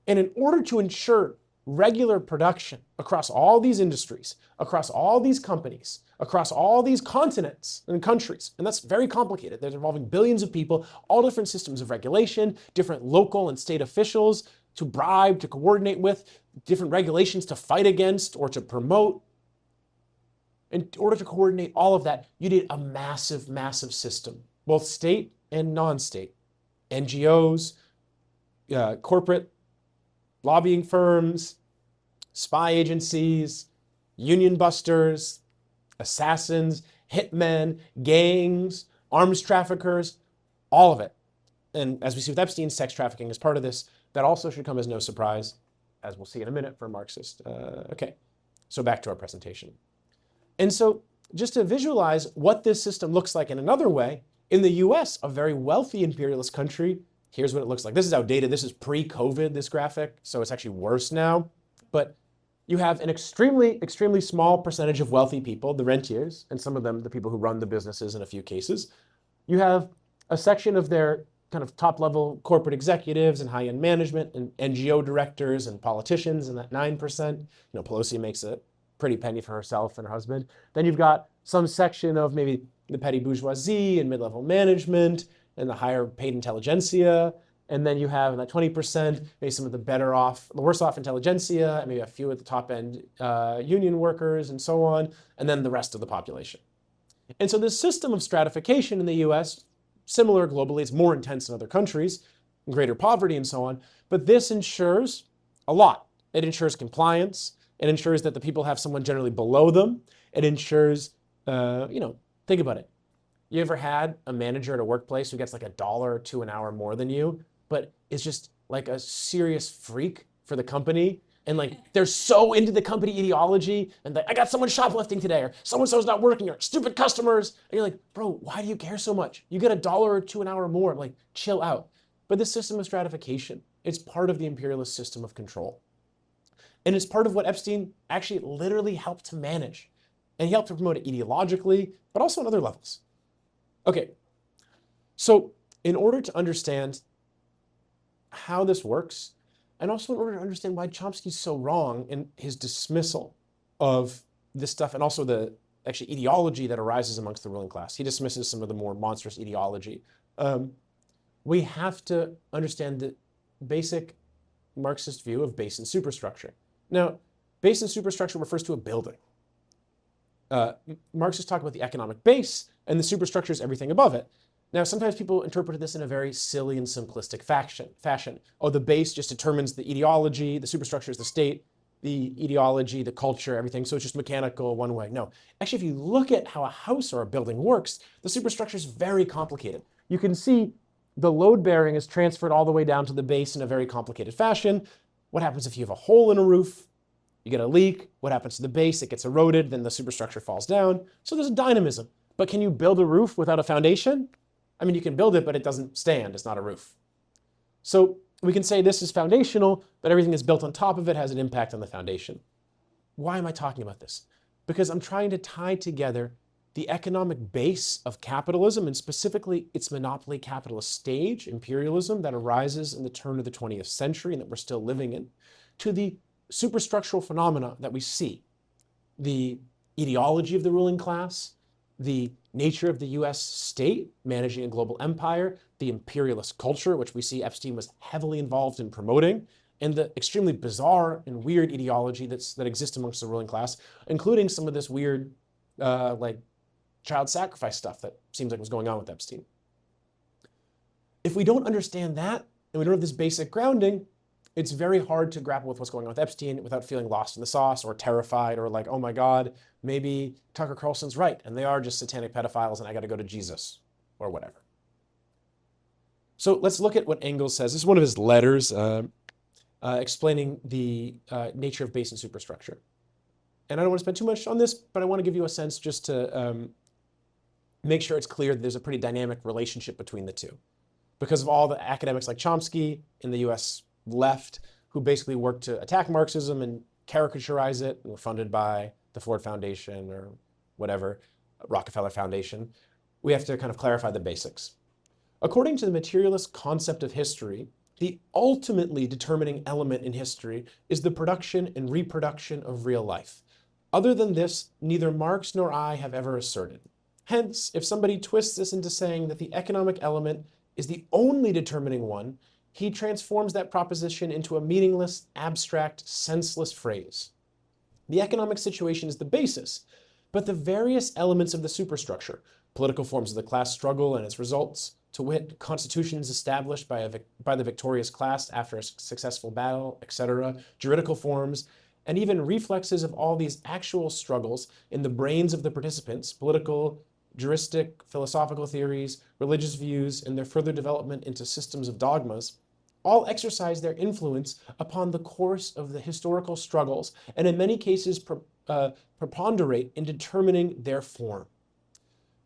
And in order to ensure regular production across all these industries, across all these companies, across all these continents and countries, and that's very complicated. They're involving billions of people, all different systems of regulation, different local and state officials to bribe, to coordinate with, different regulations to fight against or to promote. In order to coordinate all of that, you need a massive system, both state and non-state, NGOs, corporate lobbying firms, spy agencies, union busters, assassins, hitmen, gangs, arms traffickers, all of it. And as we see with Epstein, sex trafficking is part of this. That also should come as no surprise, as we'll see in a minute for Marxist. Okay, so back to our presentation. And so just to visualize what this system looks like in another way, in the US, a very wealthy imperialist country, here's what it looks like. This is outdated. This is pre-COVID, this graphic, so it's actually worse now. But You have an extremely small percentage of wealthy people, the rentiers, and some of them, the people who run the businesses in a few cases. You have a section of their kind of top level corporate executives and high-end management and NGO directors and politicians and that 9%. Pelosi makes a pretty penny for herself and her husband. Then you've got some section of maybe the petty bourgeoisie and mid-level management and the higher paid intelligentsia. And then you have that 20%, maybe some of the worse off intelligentsia, and maybe a few at the top end union workers and so on, and then the rest of the population. And so this system of stratification in the US, similar globally, it's more intense in other countries, greater poverty and so on, but this ensures a lot. It ensures compliance. It ensures that the people have someone generally below them. It ensures, think about it. You ever had a manager at a workplace who gets like $1 or $2 an hour more than you, but is just like a serious freak for the company? And like, they're so into the company ideology and like, I got someone shoplifting today, or so-and-so's not working, or stupid customers. And you're like, bro, why do you care so much? You get $1 or $2 an hour more, like chill out. But this system of stratification, it's part of the imperialist system of control. And it's part of what Epstein actually literally helped to manage. And he helped to promote it ideologically, but also on other levels. Okay, so in order to understand how this works, and also in order to understand why Chomsky's so wrong in his dismissal of this stuff, and also the actually ideology that arises amongst the ruling class. He dismisses some of the more monstrous ideology. We have to understand the basic Marxist view of base and superstructure. Now, base and superstructure refers to a building. Marxists talk about the economic base, and the superstructure is everything above it. Now, sometimes people interpret this in a very silly and simplistic fashion. Oh, the base just determines the ideology, the superstructure is the state, the ideology, the culture, everything, so it's just mechanical one way. No, actually, if you look at how a house or a building works, the superstructure is very complicated. You can see the load bearing is transferred all the way down to the base in a very complicated fashion. What happens if you have a hole in a roof? You get a leak. What happens to the base? It gets eroded, then the superstructure falls down. So there's a dynamism. But can you build a roof without a foundation? I mean, you can build it, but it doesn't stand. It's not a roof. So we can say this is foundational, but everything that's built on top of it has an impact on the foundation. Why am I talking about this? Because I'm trying to tie together the economic base of capitalism, and specifically its monopoly capitalist stage, imperialism, that arises in the turn of the 20th century and that we're still living in, to the superstructural phenomena that we see. The ideology of the ruling class, the nature of the US state managing a global empire, the imperialist culture, which we see Epstein was heavily involved in promoting, and the extremely bizarre and weird ideology that exists amongst the ruling class, including some of this weird, like child sacrifice stuff that seems like was going on with Epstein. If we don't understand that, and we don't have this basic grounding, it's very hard to grapple with what's going on with Epstein without feeling lost in the sauce or terrified or like, oh my God, maybe Tucker Carlson's right and they are just satanic pedophiles and I got to go to Jesus or whatever. So let's look at what Engels says. This is one of his letters explaining the nature of base and superstructure. And I don't want to spend too much on this, but I want to give you a sense just to make sure it's clear that there's a pretty dynamic relationship between the two. Because of all the academics like Chomsky in the US left, who basically worked to attack Marxism and caricaturize it, and were funded by the Ford Foundation or whatever, Rockefeller Foundation, we have to kind of clarify the basics. According to the materialist concept of history, the ultimately determining element in history is the production and reproduction of real life. Other than this, neither Marx nor I have ever asserted. Hence, if somebody twists this into saying that the economic element is the only determining one, he transforms that proposition into a meaningless, abstract, senseless phrase. The economic situation is the basis, but the various elements of the superstructure, political forms of the class struggle and its results, to wit, constitutions established by the victorious class after a successful battle, etc., juridical forms, and even reflexes of all these actual struggles in the brains of the participants, political, juristic, philosophical theories, religious views, and their further development into systems of dogmas, all exercise their influence upon the course of the historical struggles, and in many cases preponderate in determining their form.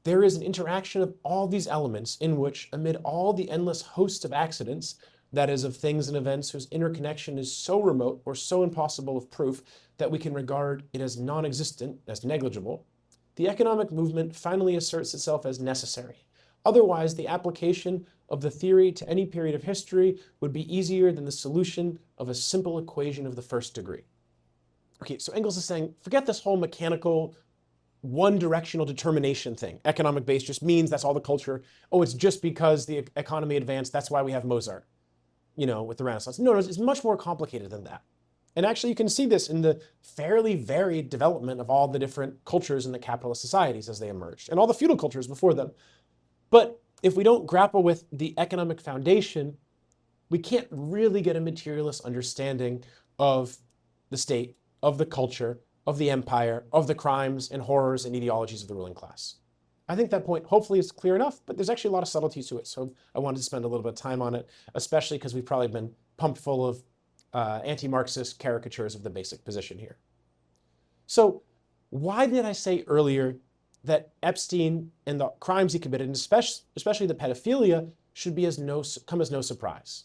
There is an interaction of all these elements in which, amid all the endless host of accidents, that is, of things and events whose interconnection is so remote or so impossible of proof that we can regard it as non-existent, as negligible, the economic movement finally asserts itself as necessary. Otherwise, the application of the theory to any period of history would be easier than the solution of a simple equation of the first degree. Okay, so Engels is saying, forget this whole mechanical, one-directional determination thing. Economic base just means that's all the culture. Oh, it's just because the economy advanced, that's why we have Mozart, with the Renaissance. No, it's much more complicated than that. And actually, you can see this in the fairly varied development of all the different cultures in the capitalist societies as they emerged, and all the feudal cultures before them. But if we don't grapple with the economic foundation, we can't really get a materialist understanding of the state, of the culture, of the empire, of the crimes and horrors and ideologies of the ruling class. I think that point hopefully is clear enough, but there's actually a lot of subtleties to it. So I wanted to spend a little bit of time on it, especially because we've probably been pumped full of anti-Marxist caricatures of the basic position here. So why did I say earlier that Epstein and the crimes he committed, and especially the pedophilia, should be come as no surprise?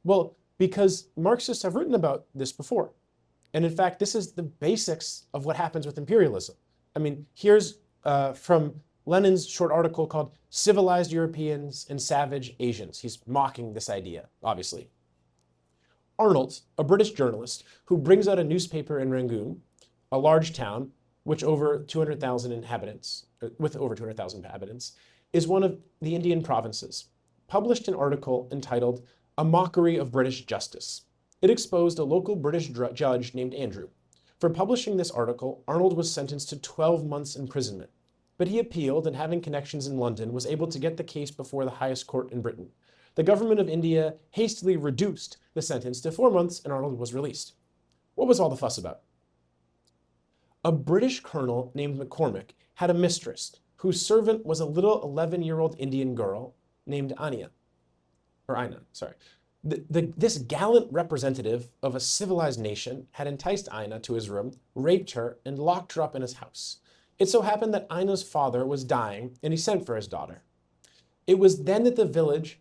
Well, because Marxists have written about this before. And in fact, this is the basics of what happens with imperialism. I mean, here's from Lenin's short article called Civilized Europeans and Savage Asians. He's mocking this idea, obviously. Arnold, a British journalist who brings out a newspaper in Rangoon, a large town with over 200,000 inhabitants, is one of the Indian provinces, published an article entitled A Mockery of British Justice. It exposed a local British judge named Andrew. For publishing this article, Arnold was sentenced to 12 months imprisonment, but he appealed and, having connections in London, was able to get the case before the highest court in Britain. The government of India hastily reduced the sentence to 4 months and Arnold was released. What was all the fuss about? A British colonel named McCormick had a mistress whose servant was a little 11-year-old Indian girl named Ina. This gallant representative of a civilized nation had enticed Ina to his room, raped her, and locked her up in his house. It so happened that Ina's father was dying, and he sent for his daughter. It was then that the village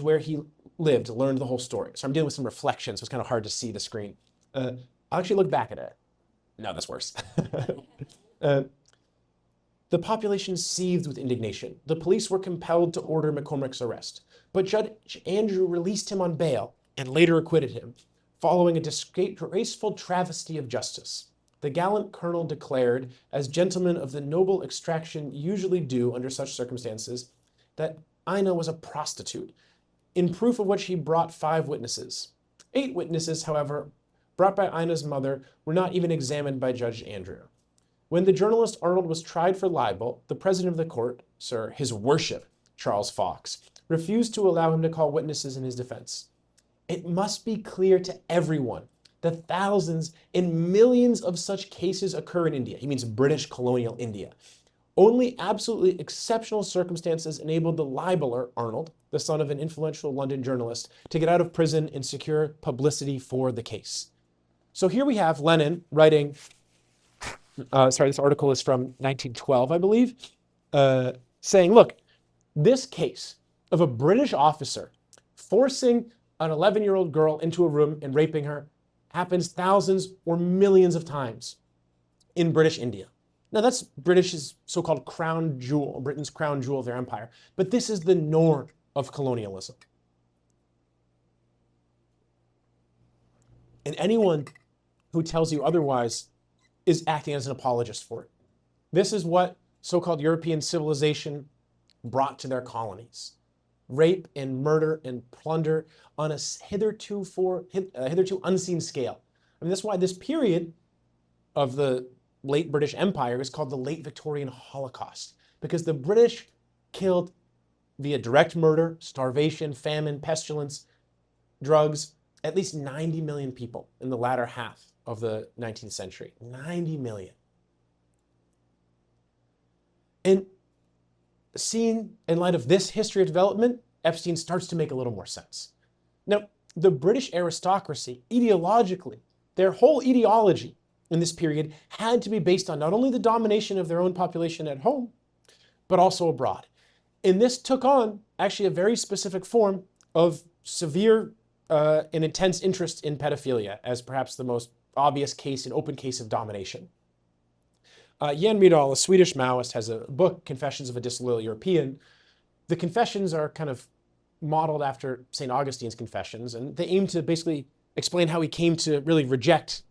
where he lived learned the whole story. So I'm dealing with some reflection, so it's kind of hard to see the screen. I'll actually look back at it. No, that's worse. The population seethed with indignation. The police were compelled to order McCormick's arrest, but Judge Andrew released him on bail and later acquitted him, following a disgraceful travesty of justice. The gallant colonel declared, as gentlemen of the noble extraction usually do under such circumstances, that Ina was a prostitute, in proof of which he brought 5 witnesses. 8 witnesses, however, brought by Ina's mother, were not even examined by Judge Andrew. When the journalist Arnold was tried for libel, the president of the court, Sir, His Worship, Charles Fox, refused to allow him to call witnesses in his defense. It must be clear to everyone that thousands and millions of such cases occur in India. He means British colonial India. Only absolutely exceptional circumstances enabled the libeler, Arnold, the son of an influential London journalist, to get out of prison and secure publicity for the case. So here we have Lenin writing, this article is from 1912, I believe, saying, look, this case of a British officer forcing an 11-year-old girl into a room and raping her happens thousands or millions of times in British India. Now that's British's so-called crown jewel, Britain's crown jewel of their empire. But this is the norm of colonialism. And anyone who tells you otherwise is acting as an apologist for it. This is what so-called European civilization brought to their colonies. Rape and murder and plunder on a hitherto unseen scale. I mean, that's why this period of the late British Empire is called the late Victorian Holocaust, because the British killed via direct murder, starvation, famine, pestilence, drugs, at least 90 million people in the latter half of the 19th century. 90 million. And seen in light of this history of development, Epstein starts to make a little more sense. Now, the British aristocracy, ideologically, their whole ideology in this period had to be based on not only the domination of their own population at home, but also abroad. And this took on actually a very specific form of severe and intense interest in pedophilia as perhaps the most obvious case, an open case of domination. Jan Myrdal, a Swedish Maoist, has a book, Confessions of a Disloyal European. The confessions are kind of modeled after St. Augustine's confessions, and they aim to basically explain how he came to really reject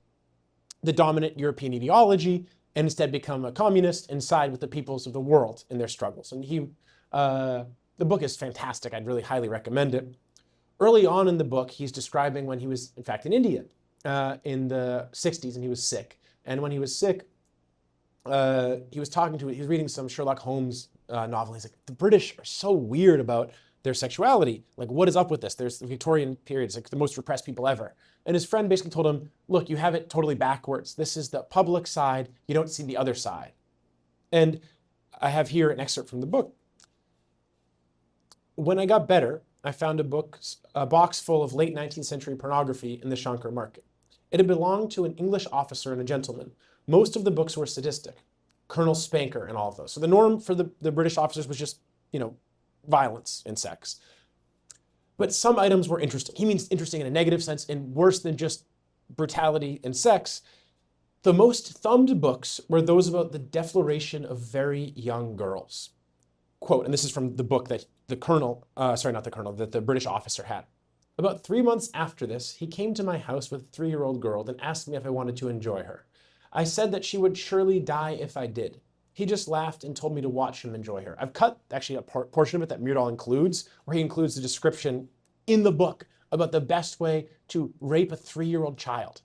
the dominant European ideology and instead become a communist and side with the peoples of the world in their struggles. And the book is fantastic. I'd really highly recommend it. Early on in the book, he's describing when he was, in fact, in India in the 60s, and he was sick. And when he was sick, he was reading some Sherlock Holmes novel. He's like, the British are so weird about their sexuality. Like, what is up with this? There's the Victorian period. It's like the most repressed people ever. And his friend basically told him, look, you have it totally backwards. This is the public side. You don't see the other side. And I have here an excerpt from the book. When I got better, I found a box full of late 19th century pornography in the Shankar market. It had belonged to an English officer and a gentleman. Most of the books were sadistic. Colonel Spanker and all of those. So the norm for the British officers was just, violence and sex. But some items were interesting. He means interesting in a negative sense and worse than just brutality and sex. The most thumbed books were those about the defloration of very young girls. Quote, and this is from the book that that the British officer had. About 3 months after this, he came to my house with a 3-year-old girl and asked me if I wanted to enjoy her. I said that she would surely die if I did. He just laughed and told me to watch him enjoy her. I've cut actually a portion of it that Myrdal includes, where he includes the description in the book about the best way to rape a 3-year-old child.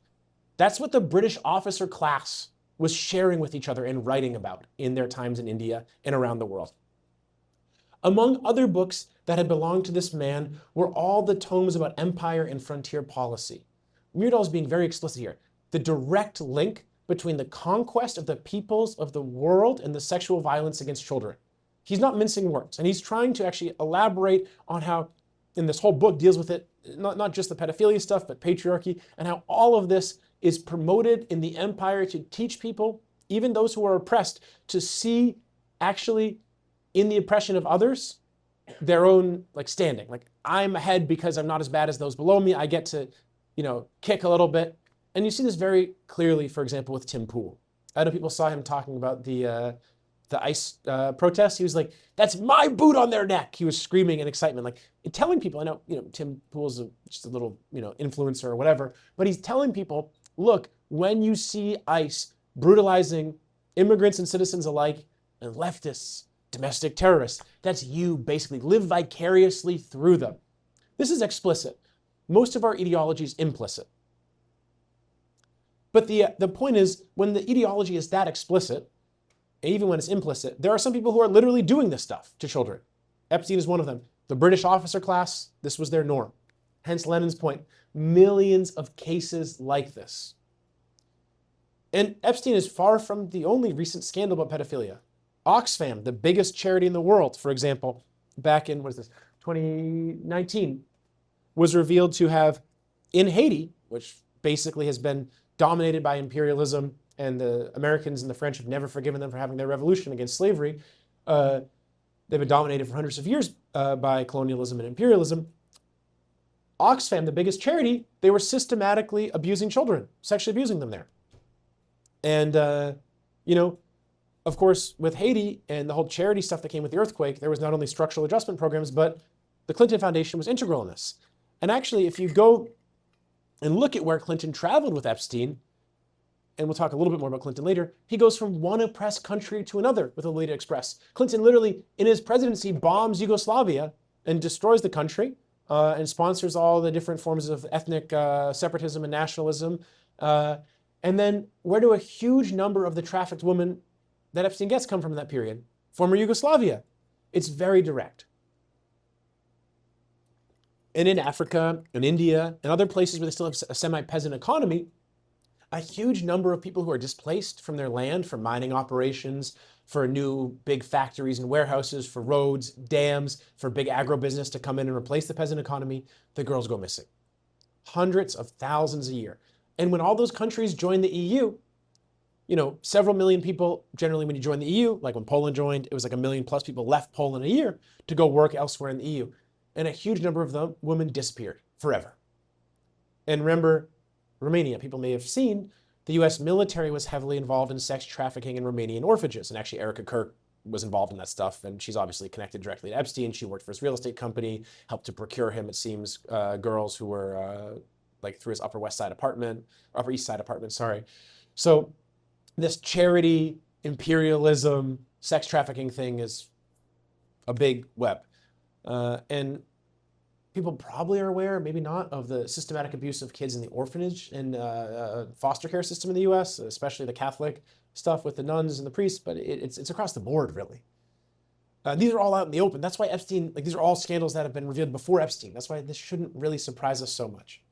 That's what the British officer class was sharing with each other and writing about in their times in India and around the world. Among other books that had belonged to this man were all the tomes about empire and frontier policy. Myrdal is being very explicit here. The direct link between the conquest of the peoples of the world and the sexual violence against children. He's not mincing words, and he's trying to actually elaborate on how, in this whole book, deals with it, not just the pedophilia stuff, but patriarchy, and how all of this is promoted in the empire to teach people, even those who are oppressed, to see actually in the oppression of others their own standing. Like, I'm ahead because I'm not as bad as those below me. I get to, kick a little bit. And you see this very clearly, for example, with Tim Pool. I know people saw him talking about the ICE protests. He was like, "That's my boot on their neck." He was screaming in excitement, like telling people. I know, Tim Pool's just a little, influencer or whatever, but he's telling people, look, when you see ICE brutalizing immigrants and citizens alike, and leftists, domestic terrorists, that's you basically. Live vicariously through them. This is explicit. Most of our ideology is implicit. But the point is, when the ideology is that explicit, even when it's implicit, there are some people who are literally doing this stuff to children. Epstein is one of them. The British officer class, this was their norm. Hence Lenin's point, millions of cases like this. And Epstein is far from the only recent scandal about pedophilia. Oxfam, the biggest charity in the world, for example, back in, 2019, was revealed to have, in Haiti, which basically has been dominated by imperialism, and the Americans and the French have never forgiven them for having their revolution against slavery. They've been dominated for hundreds of years by colonialism and imperialism. Oxfam, the biggest charity, they were systematically abusing children, sexually abusing them there. And, of course, with Haiti and the whole charity stuff that came with the earthquake, there was not only structural adjustment programs, but the Clinton Foundation was integral in this. And actually, if you go and look at where Clinton traveled with Epstein, and we'll talk a little bit more about Clinton later, he goes from one oppressed country to another with Lolita Express. Clinton literally, in his presidency, bombs Yugoslavia and destroys the country and sponsors all the different forms of ethnic separatism and nationalism. And then where do a huge number of the trafficked women that Epstein gets come from in that period? Former Yugoslavia. It's very direct. And in Africa, and India, and other places where they still have a semi-peasant economy, a huge number of people who are displaced from their land for mining operations, for new big factories and warehouses, for roads, dams, for big agribusiness to come in and replace the peasant economy, the girls go missing. Hundreds of thousands a year. And when all those countries join the EU, several million people, generally when you join the EU, like when Poland joined, it was like 1 million plus people left Poland a year to go work elsewhere in the EU. And a huge number of them, women disappeared forever. And remember, Romania, people may have seen, the US military was heavily involved in sex trafficking in Romanian orphanages. And actually Erica Kirk was involved in that stuff. And she's obviously connected directly to Epstein. She worked for his real estate company, helped to procure him, it seems, girls who were like through his Upper East Side apartment. Sorry. So this charity, imperialism, sex trafficking thing is a big web. And people probably are aware, maybe not, of the systematic abuse of kids in the orphanage and foster care system in the US, especially the Catholic stuff with the nuns and the priests, but it's across the board, really. These are all out in the open. That's why Epstein, these are all scandals that have been revealed before Epstein. That's why this shouldn't really surprise us so much.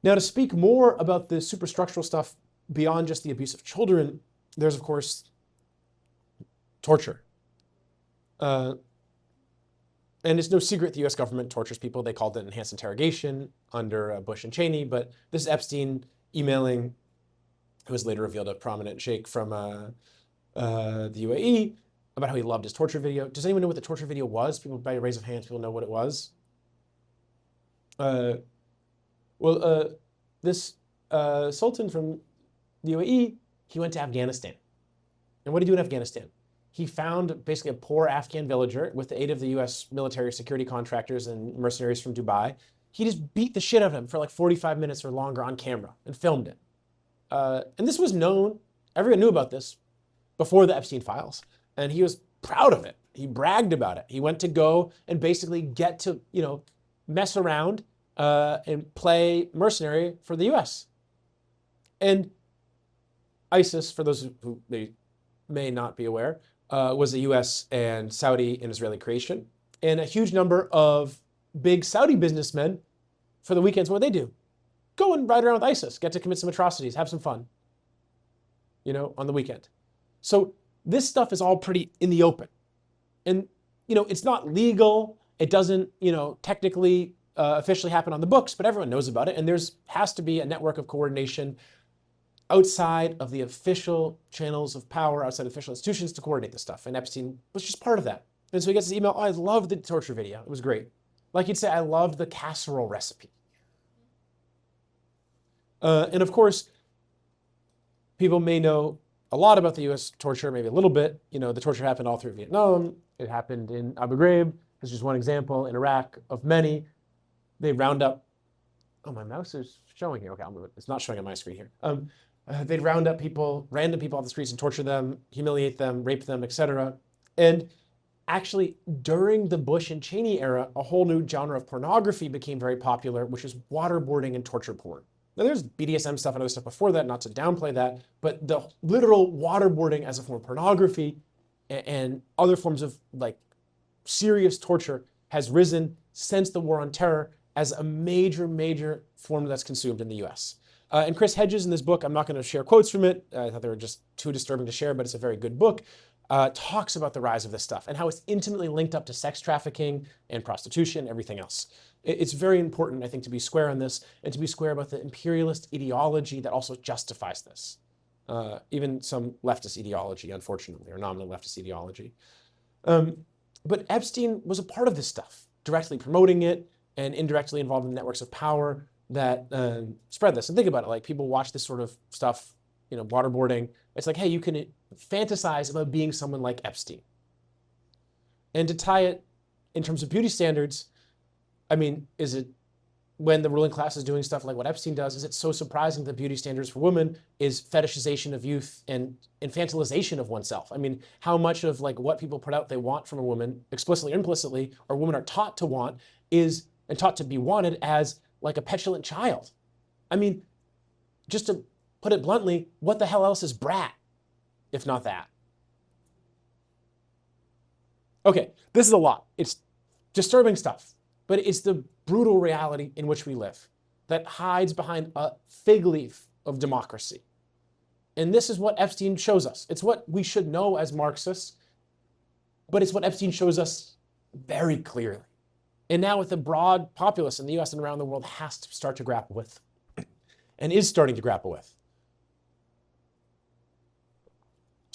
Now, to speak more about the superstructural stuff beyond just the abuse of children, there's, of course, torture. And it's no secret the US government tortures people. They called it enhanced interrogation under Bush and Cheney, but this is Epstein emailing, who was later revealed a prominent sheikh from the UAE, about how he loved his torture video. Does anyone know what the torture video was? People, by a raise of hands, people know what it was? This sultan from the UAE, he went to Afghanistan. And what did he do in Afghanistan? He found basically a poor Afghan villager with the aid of the US military security contractors and mercenaries from Dubai. He just beat the shit out of him for like 45 minutes or longer on camera and filmed it. And this was known, everyone knew about this before the Epstein files. And he was proud of it. He bragged about it. He went to go and basically get to, mess around and play mercenary for the US. And ISIS, for those who may not be aware, was a US and Saudi and Israeli creation. And a huge number of big Saudi businessmen, for the weekends, what do? Go and ride around with ISIS, get to commit some atrocities, have some fun, on the weekend. So this stuff is all pretty in the open. And, it's not legal. It doesn't, technically officially happen on the books, but everyone knows about it. And has to be a network of coordination outside of the official channels of power, outside of official institutions to coordinate this stuff. And Epstein was just part of that. And so he gets this email, I loved the torture video. It was great. Like he'd say, I loved the casserole recipe. And of course, people may know a lot about the US torture, maybe a little bit. The torture happened all through Vietnam. It happened in Abu Ghraib. This is just one example. In Iraq, of many. They round up, my mouse is showing here. Okay, I'll move it. It's not showing on my screen here. They'd round up random people off the streets and torture them, humiliate them, rape them, etc. And actually, during the Bush and Cheney era, a whole new genre of pornography became very popular, which is waterboarding and torture porn. Now, there's BDSM stuff and other stuff before that, not to downplay that, but the literal waterboarding as a form of pornography and other forms of serious torture has risen since the War on Terror as a major, major form that's consumed in the US. And Chris Hedges in this book, I'm not going to share quotes from it. I thought they were just too disturbing to share, but it's a very good book. Talks about the rise of this stuff and how it's intimately linked up to sex trafficking and prostitution and everything else. It's very important, I think, to be square on this and to be square about the imperialist ideology that also justifies this. Even some leftist ideology, unfortunately, or nominal leftist ideology. But Epstein was a part of this stuff, directly promoting it and indirectly involved in networks of power that spread this. And think about it, people watch this sort of stuff, waterboarding. It's like, hey, you can fantasize about being someone like Epstein. And to tie it in terms of beauty standards, is it when the ruling class is doing stuff like what Epstein does, is it so surprising that beauty standards for women is fetishization of youth and infantilization of oneself? How much of what people put out they want from a woman, explicitly or implicitly, or women are taught to want, and taught to be wanted as a petulant child. Just to put it bluntly, what the hell else is brat, if not that? Okay, this is a lot. It's disturbing stuff, but it's the brutal reality in which we live that hides behind a fig leaf of democracy. And this is what Epstein shows us. It's what we should know as Marxists, but it's what Epstein shows us very clearly. And now with the broad populace in the US and around the world has to start to grapple with, and is starting to grapple with.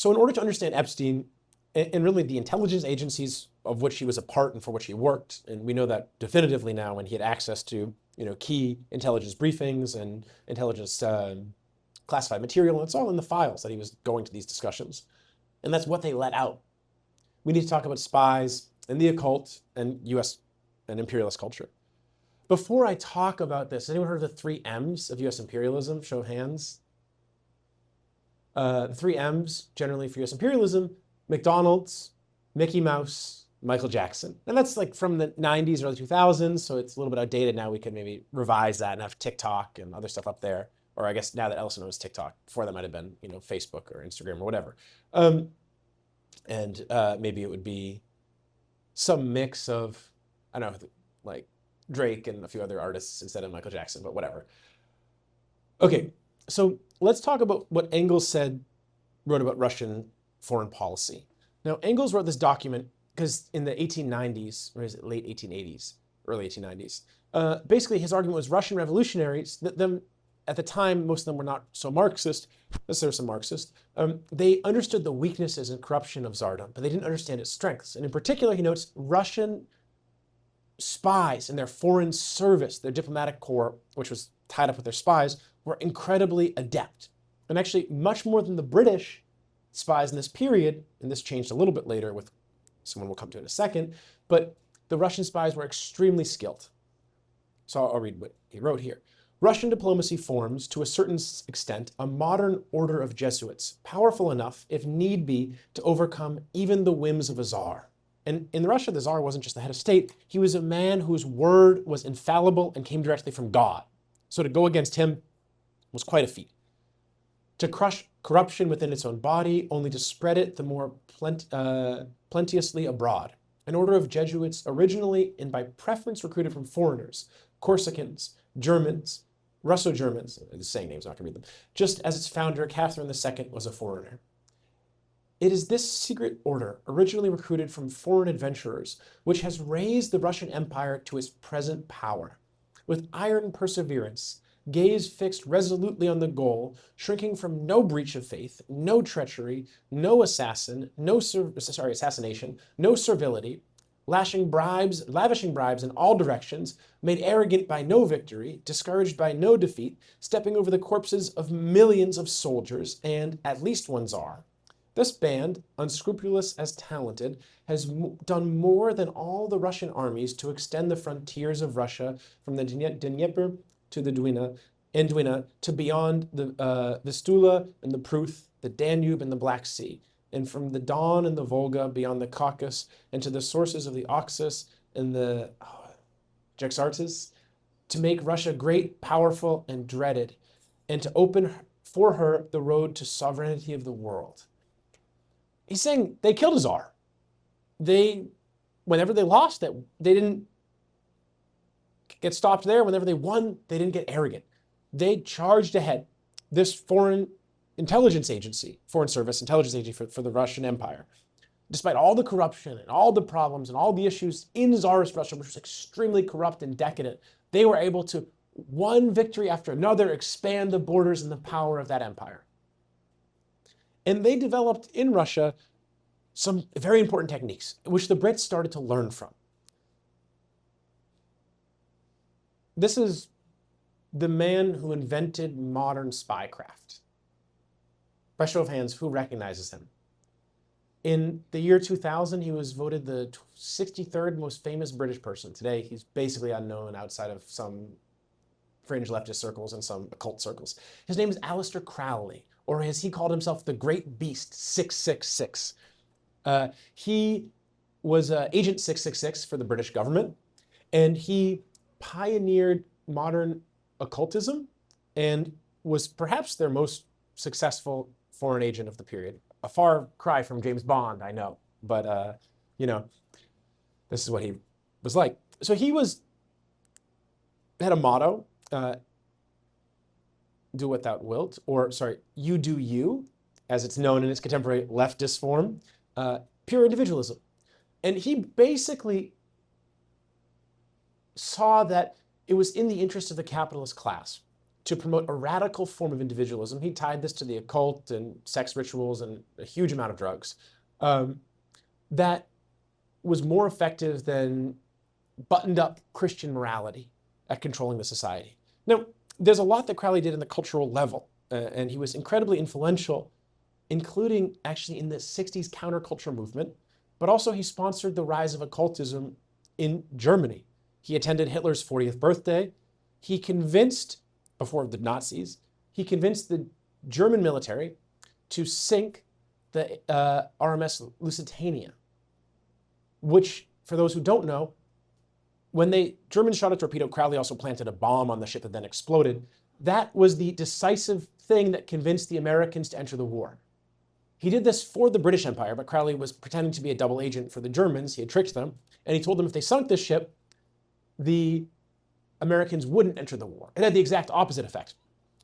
So in order to understand Epstein and really the intelligence agencies of which he was a part and for which he worked, and we know that definitively now when he had access to key intelligence briefings and intelligence classified material, and it's all in the files that he was going to these discussions. And that's what they let out. We need to talk about spies and the occult and US and imperialist culture. Before I talk about this, anyone heard of the 3 M's of US imperialism? Show of hands. The 3 M's generally for US imperialism: McDonald's, Mickey Mouse, Michael Jackson. And that's like from the 90s, early 2000s, so it's a little bit outdated now. We could maybe revise that and have TikTok and other stuff up there. Or I guess now that Ellison knows TikTok, before that might have been Facebook or Instagram or whatever. Maybe it would be some mix of, I don't know, like Drake and a few other artists instead of Michael Jackson, but whatever. Okay, so let's talk about what Engels wrote about Russian foreign policy. Now, Engels wrote this document because in the 1890s, or is it late 1880s, early 1890s, basically his argument was Russian revolutionaries, at the time, most of them were not so Marxist, yes, there were some Marxists. They understood the weaknesses and corruption of Tsardom, but they didn't understand its strengths. And in particular, he notes Russian spies and their foreign service, their diplomatic corps, which was tied up with their spies, were incredibly adept. And actually, much more than the British spies in this period, and this changed a little bit later with someone we'll come to in a second, but the Russian spies were extremely skilled. So I'll read what he wrote here. Russian diplomacy forms, to a certain extent, a modern order of Jesuits, powerful enough, if need be, to overcome even the whims of a czar. And in Russia, the czar wasn't just the head of state. He was a man whose word was infallible and came directly from God. So to go against him was quite a feat. To crush corruption within its own body, only to spread it the more plenteously abroad. An order of Jesuits originally and by preference recruited from foreigners, Corsicans, Germans, Russo-Germans, the same names, I'm not going to read them, just as its founder, Catherine II, was a foreigner. It is this secret order, originally recruited from foreign adventurers, which has raised the Russian Empire to its present power. With iron perseverance, gaze fixed resolutely on the goal, shrinking from no breach of faith, no treachery, no assassination, no servility, lavishing bribes in all directions, made arrogant by no victory, discouraged by no defeat, stepping over the corpses of millions of soldiers, and at least one czar. This band, unscrupulous as talented, has done more than all the Russian armies to extend the frontiers of Russia from the Dnieper to the Dwina to beyond the Vistula and the Pruth, the Danube and the Black Sea, and from the Don and the Volga beyond the Caucasus and to the sources of the Oxus and the Jaxartes, to make Russia great, powerful, and dreaded, and to open for her the road to sovereignty of the world. He's saying they killed a czar. Whenever they lost, they didn't get stopped there. Whenever they won, they didn't get arrogant. They charged ahead. This foreign intelligence agency, foreign service intelligence agency for the Russian Empire, despite all the corruption and all the problems and all the issues in Tsarist Russia, which was extremely corrupt and decadent, they were able to, one victory after another, expand the borders and the power of that empire. And they developed in Russia some very important techniques, which the Brits started to learn from. This is the man who invented modern spycraft. By show of hands, who recognizes him? In the year 2000, he was voted the 63rd most famous British person. Today, he's basically unknown outside of some fringe leftist circles and some occult circles. His name is Aleister Crowley, or as he called himself, the Great Beast 666. He was Agent 666 for the British government, and he pioneered modern occultism and was perhaps their most successful foreign agent of the period. A far cry from James Bond, I know, but this is what he was like. So he had a motto, do what thou wilt, or sorry, you do you, as it's known in its contemporary leftist form, pure individualism. And he basically saw that it was in the interest of the capitalist class to promote a radical form of individualism. He tied this to the occult and sex rituals and a huge amount of drugs. That was more effective than buttoned up Christian morality at controlling the society. Now, there's a lot that Crowley did in the cultural level, and he was incredibly influential, including actually in the 60s counterculture movement, but also he sponsored the rise of occultism in Germany. He attended Hitler's 40th birthday. He convinced, before the Nazis, he convinced the German military to sink the RMS Lusitania, which, for those who don't know, when the Germans shot a torpedo, Crowley also planted a bomb on the ship that then exploded. That was the decisive thing that convinced the Americans to enter the war. He did this for the British Empire, but Crowley was pretending to be a double agent for the Germans. He had tricked them, and he told them if they sunk this ship, the Americans wouldn't enter the war. It had the exact opposite effect.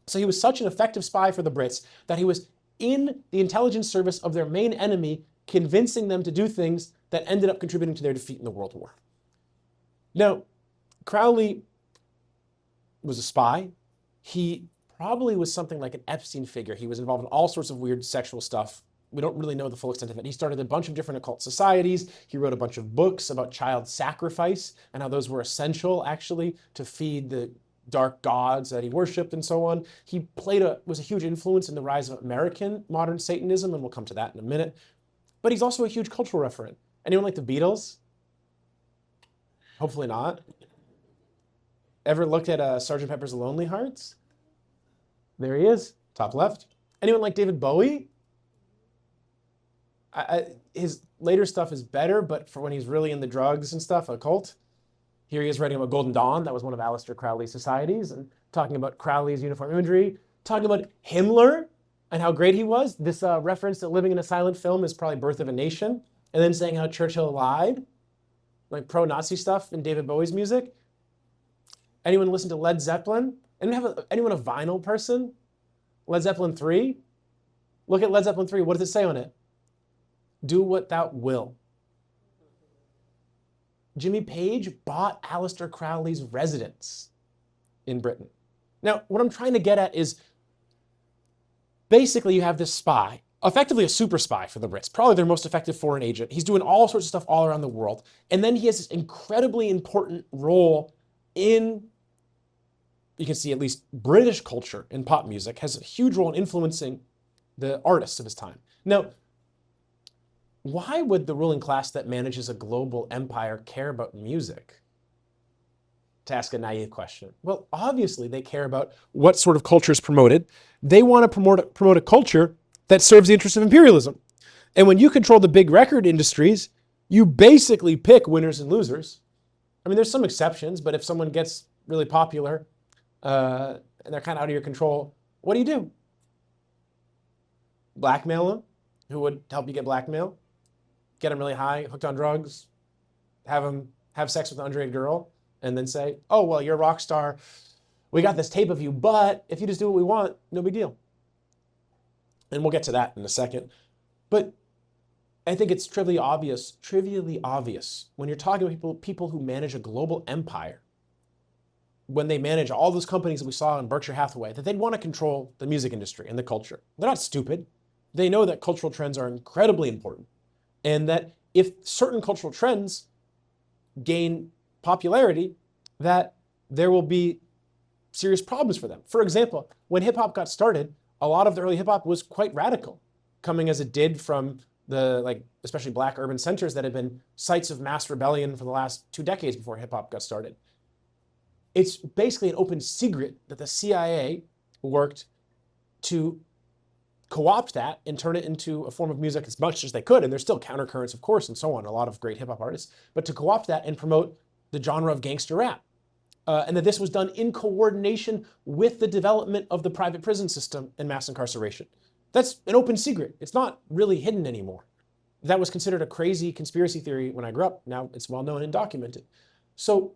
So he was such an effective spy for the Brits that he was in the intelligence service of their main enemy, convincing them to do things that ended up contributing to their defeat in the World War. Now, Crowley was a spy. He probably was something like an Epstein figure. He was involved in all sorts of weird sexual stuff. We don't really know the full extent of it. He started a bunch of different occult societies. He wrote a bunch of books about child sacrifice and how those were essential, actually, to feed the dark gods that he worshipped and so on. He was a huge influence in the rise of American modern Satanism, and we'll come to that in a minute. But he's also a huge cultural referent. Anyone like the Beatles? Hopefully not. Ever looked at Sgt. Pepper's Lonely Hearts? There he is, top left. Anyone like David Bowie? His later stuff is better, but for when he's really in the drugs and stuff, occult. Here he is writing about Golden Dawn. That was one of Aleister Crowley's societies, and talking about Crowley's uniform imagery, talking about Himmler and how great he was. This reference to living in a silent film is probably Birth of a Nation, and then saying how Churchill lied, like pro-Nazi stuff in David Bowie's music. Anyone listen to Led Zeppelin? Anyone a vinyl person? Led Zeppelin 3? Look at Led Zeppelin 3. What does it say on it? Do what thou will. Jimmy Page bought Aleister Crowley's residence in Britain. Now, what I'm trying to get at is basically you have this spy, effectively a super spy for the Brits, probably their most effective foreign agent. He's doing all sorts of stuff all around the world. And then he has this incredibly important role in, you can see at least British culture in pop music, has a huge role in influencing the artists of his time. Now, why would the ruling class that manages a global empire care about music? To ask a naive question. Well, obviously they care about what sort of culture is promoted. They want to promote a culture that serves the interests of imperialism. And when you control the big record industries, you basically pick winners and losers. I mean, there's some exceptions, but if someone gets really popular and they're kind of out of your control, what do? Blackmail them? Who would help you get blackmail? Get them really high, hooked on drugs, have them have sex with an underage girl, and then say, oh, well, you're a rock star. We got this tape of you, but if you just do what we want, no big deal. And we'll get to that in a second. But I think it's trivially obvious when you're talking about people who manage a global empire, when they manage all those companies that we saw in Berkshire Hathaway, that they'd want to control the music industry and the culture. They're not stupid. They know that cultural trends are incredibly important, and that if certain cultural trends gain popularity, that there will be serious problems for them. For example, when hip-hop got started, a lot of the early hip-hop was quite radical, coming as it did from the, especially black urban centers that had been sites of mass rebellion for the last 2 decades before hip-hop got started. It's basically an open secret that the CIA worked to co-opt that and turn it into a form of music as much as they could. And there's still countercurrents, of course, and so on, a lot of great hip-hop artists, but to co-opt that and promote the genre of gangster rap. And that this was done in coordination with the development of the private prison system and mass incarceration. That's an open secret. It's not really hidden anymore. That was considered a crazy conspiracy theory when I grew up. Now it's well known and documented. So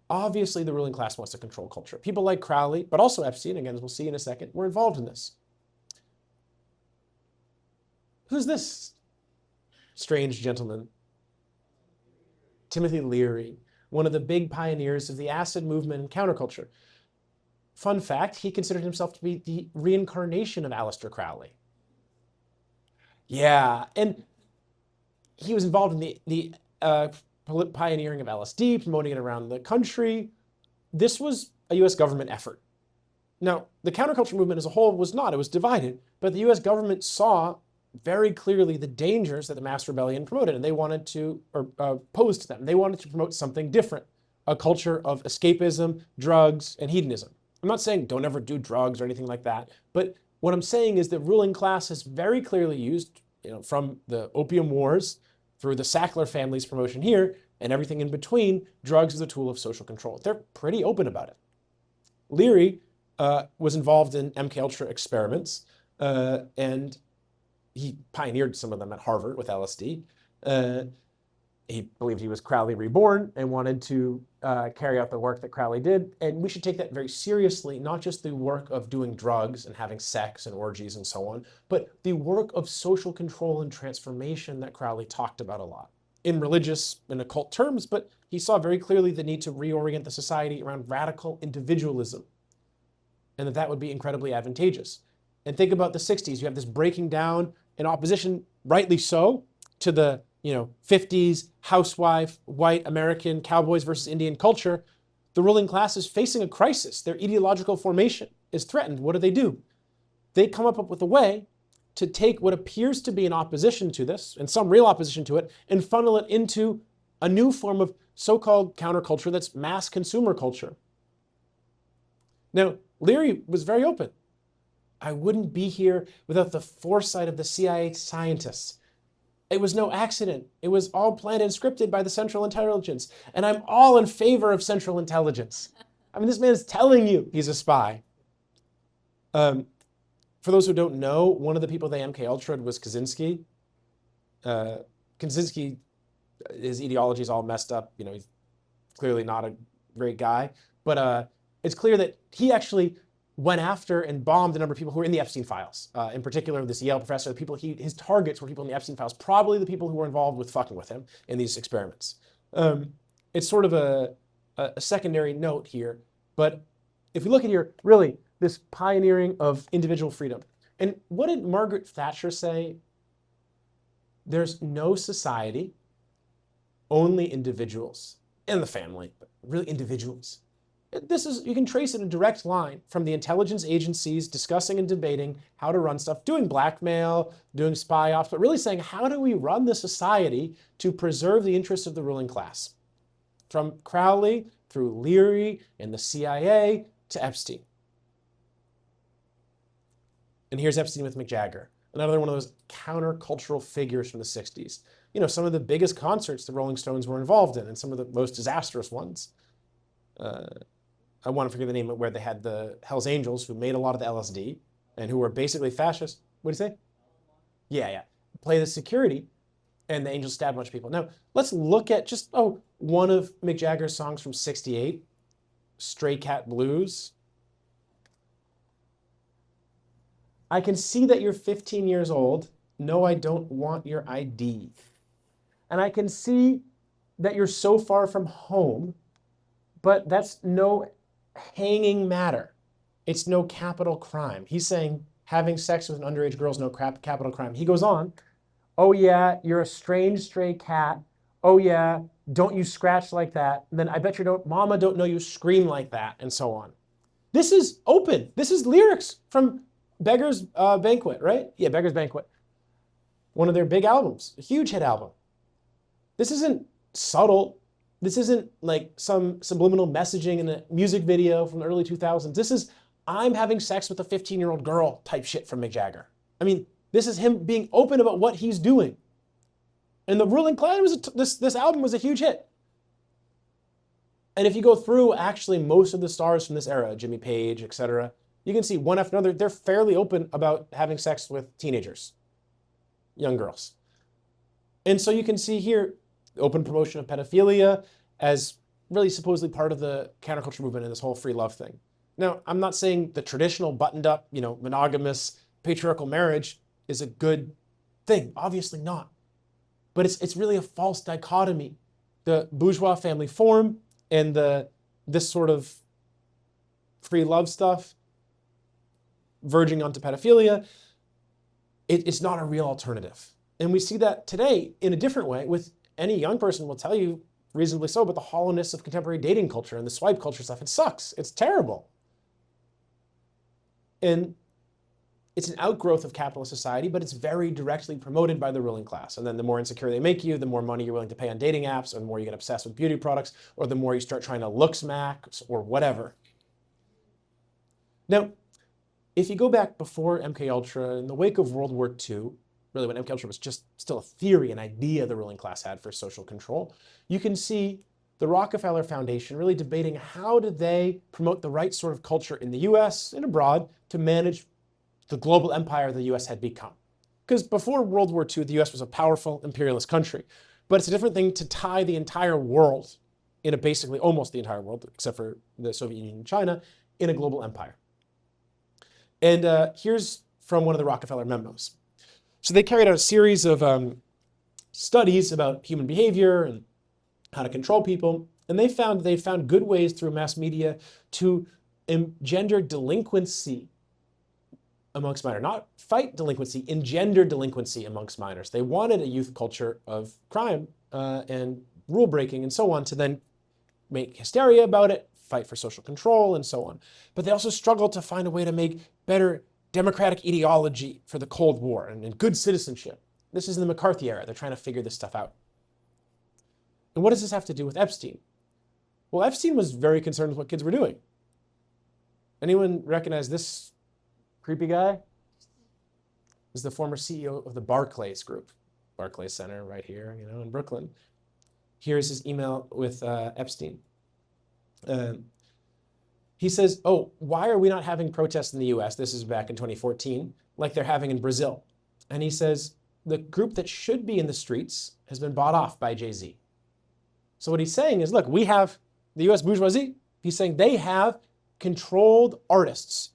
obviously the ruling class wants to control culture. People like Crowley, but also Epstein, again, as we'll see in a second, were involved in this. Who's this strange gentleman? Timothy Leary, one of the big pioneers of the acid movement and counterculture. fun fact, he considered himself to be the reincarnation of Aleister Crowley. Yeah, and he was involved in the pioneering of LSD, promoting it around the country. This was a US government effort. Now, the counterculture movement as a whole was not, it was divided, but the US government saw very clearly the dangers that the mass rebellion promoted, and they wanted to, or posed to them. They wanted to promote something different, a culture of escapism, drugs, and hedonism. I'm not saying don't ever do drugs or anything like that, but what I'm saying is the ruling class has very clearly used, from the Opium Wars through the Sackler family's promotion here and everything in between, drugs as a tool of social control. They're pretty open about it. Leary was involved in MKUltra experiments, and he pioneered some of them at Harvard with LSD. He believed he was Crowley reborn and wanted to carry out the work that Crowley did. And we should take that very seriously, not just the work of doing drugs and having sex and orgies and so on, but the work of social control and transformation that Crowley talked about a lot in religious and occult terms, but he saw very clearly the need to reorient the society around radical individualism, and that would be incredibly advantageous. And think about the 60s. You have this breaking down in opposition, rightly so, to the 50s housewife, white American cowboys versus Indian culture. The ruling class is facing a crisis. Their ideological formation is threatened. What do? They come up with a way to take what appears to be an opposition to this, and some real opposition to it, and funnel it into a new form of so-called counterculture that's mass consumer culture. Now, Leary was very open. I wouldn't be here without the foresight of the CIA scientists. It was no accident. It was all planned and scripted by the Central Intelligence. And I'm all in favor of Central Intelligence. I mean, this man is telling you he's a spy. For those who don't know, one of the people they MKUltra'd was Kaczynski. Kaczynski, his ideology is all messed up. He's clearly not a great guy. But it's clear that he actually went after and bombed a number of people who were in the Epstein files. In particular, this Yale professor, his targets were people in the Epstein files, probably the people who were involved with fucking with him in these experiments. It's sort of a secondary note here, but if we look at here, really, this pioneering of individual freedom. And what did Margaret Thatcher say? There's no society, only individuals, and the family, but really individuals. You can trace it in a direct line from the intelligence agencies discussing and debating how to run stuff, doing blackmail, doing spy ops, but really saying, how do we run the society to preserve the interests of the ruling class? From Crowley, through Leary, and the CIA, to Epstein. And here's Epstein with Mick Jagger, another one of those countercultural figures from the 60s. Some of the biggest concerts the Rolling Stones were involved in, and some of the most disastrous ones. I want to forget the name of where they had the Hells Angels, who made a lot of the LSD and who were basically fascist. What do you say? Yeah. Play the security, and the Angels stabbed a bunch of people. Now, let's look at just one of Mick Jagger's songs from '68, Stray Cat Blues. I can see that you're 15 years old. No, I don't want your ID. And I can see that you're so far from home, but that's no hanging matter. It's no capital crime. He's saying having sex with an underage girl is no capital crime. He goes on, oh yeah, you're a strange stray cat. Oh yeah, don't you scratch like that. And then I bet mama don't know you scream like that, and so on. This is open. This is lyrics from Beggar's Banquet, right? Yeah, Beggar's Banquet. One of their big albums, a huge hit album. This isn't subtle. This isn't like some subliminal messaging in a music video from the early 2000s. This is, I'm having sex with a 15-year-old girl type shit from Mick Jagger. I mean, this is him being open about what he's doing. And the ruling class, this album was a huge hit. And if you go through actually most of the stars from this era, Jimmy Page, etc., you can see one after another, they're fairly open about having sex with teenagers, young girls. And so you can see here, open promotion of pedophilia as really supposedly part of the counterculture movement and this whole free love thing. Now, I'm not saying the traditional buttoned up, monogamous patriarchal marriage is a good thing. Obviously not. But it's really a false dichotomy. The bourgeois family form and this sort of free love stuff, verging onto pedophilia, it's not a real alternative. And we see that today in a different way with any young person will tell you, reasonably so, but the hollowness of contemporary dating culture and the swipe culture stuff, it sucks. It's terrible. And it's an outgrowth of capitalist society, but it's very directly promoted by the ruling class. And then the more insecure they make you, the more money you're willing to pay on dating apps, or the more you get obsessed with beauty products, or the more you start trying to look smacks or whatever. Now, if you go back before MKUltra, in the wake of World War II, really when MKUltra was just still a theory, an idea the ruling class had for social control, you can see the Rockefeller Foundation really debating how do they promote the right sort of culture in the US and abroad to manage the global empire the US had become. Because before World War II, the US was a powerful imperialist country. But it's a different thing to tie the entire world, in a basically almost the entire world, except for the Soviet Union and China, in a global empire. And here's from one of the Rockefeller memos. So they carried out a series of studies about human behavior and how to control people. And they found good ways through mass media to engender delinquency amongst minors, not fight delinquency, engender delinquency amongst minors. They wanted a youth culture of crime and rule breaking and so on to then make hysteria about it, fight for social control and so on. But they also struggled to find a way to make better democratic ideology for the Cold War and good citizenship. This is in the McCarthy era. They're trying to figure this stuff out. And what does this have to do with Epstein? Well, Epstein was very concerned with what kids were doing. Anyone recognize this creepy guy? This is the former CEO of the Barclays Group, Barclays Center right here, in Brooklyn. Here's his email with Epstein. He says, oh, why are we not having protests in the US? This is back in 2014, like they're having in Brazil. And he says, the group that should be in the streets has been bought off by Jay-Z. So what he's saying is, look, we have the US bourgeoisie. He's saying they have controlled artists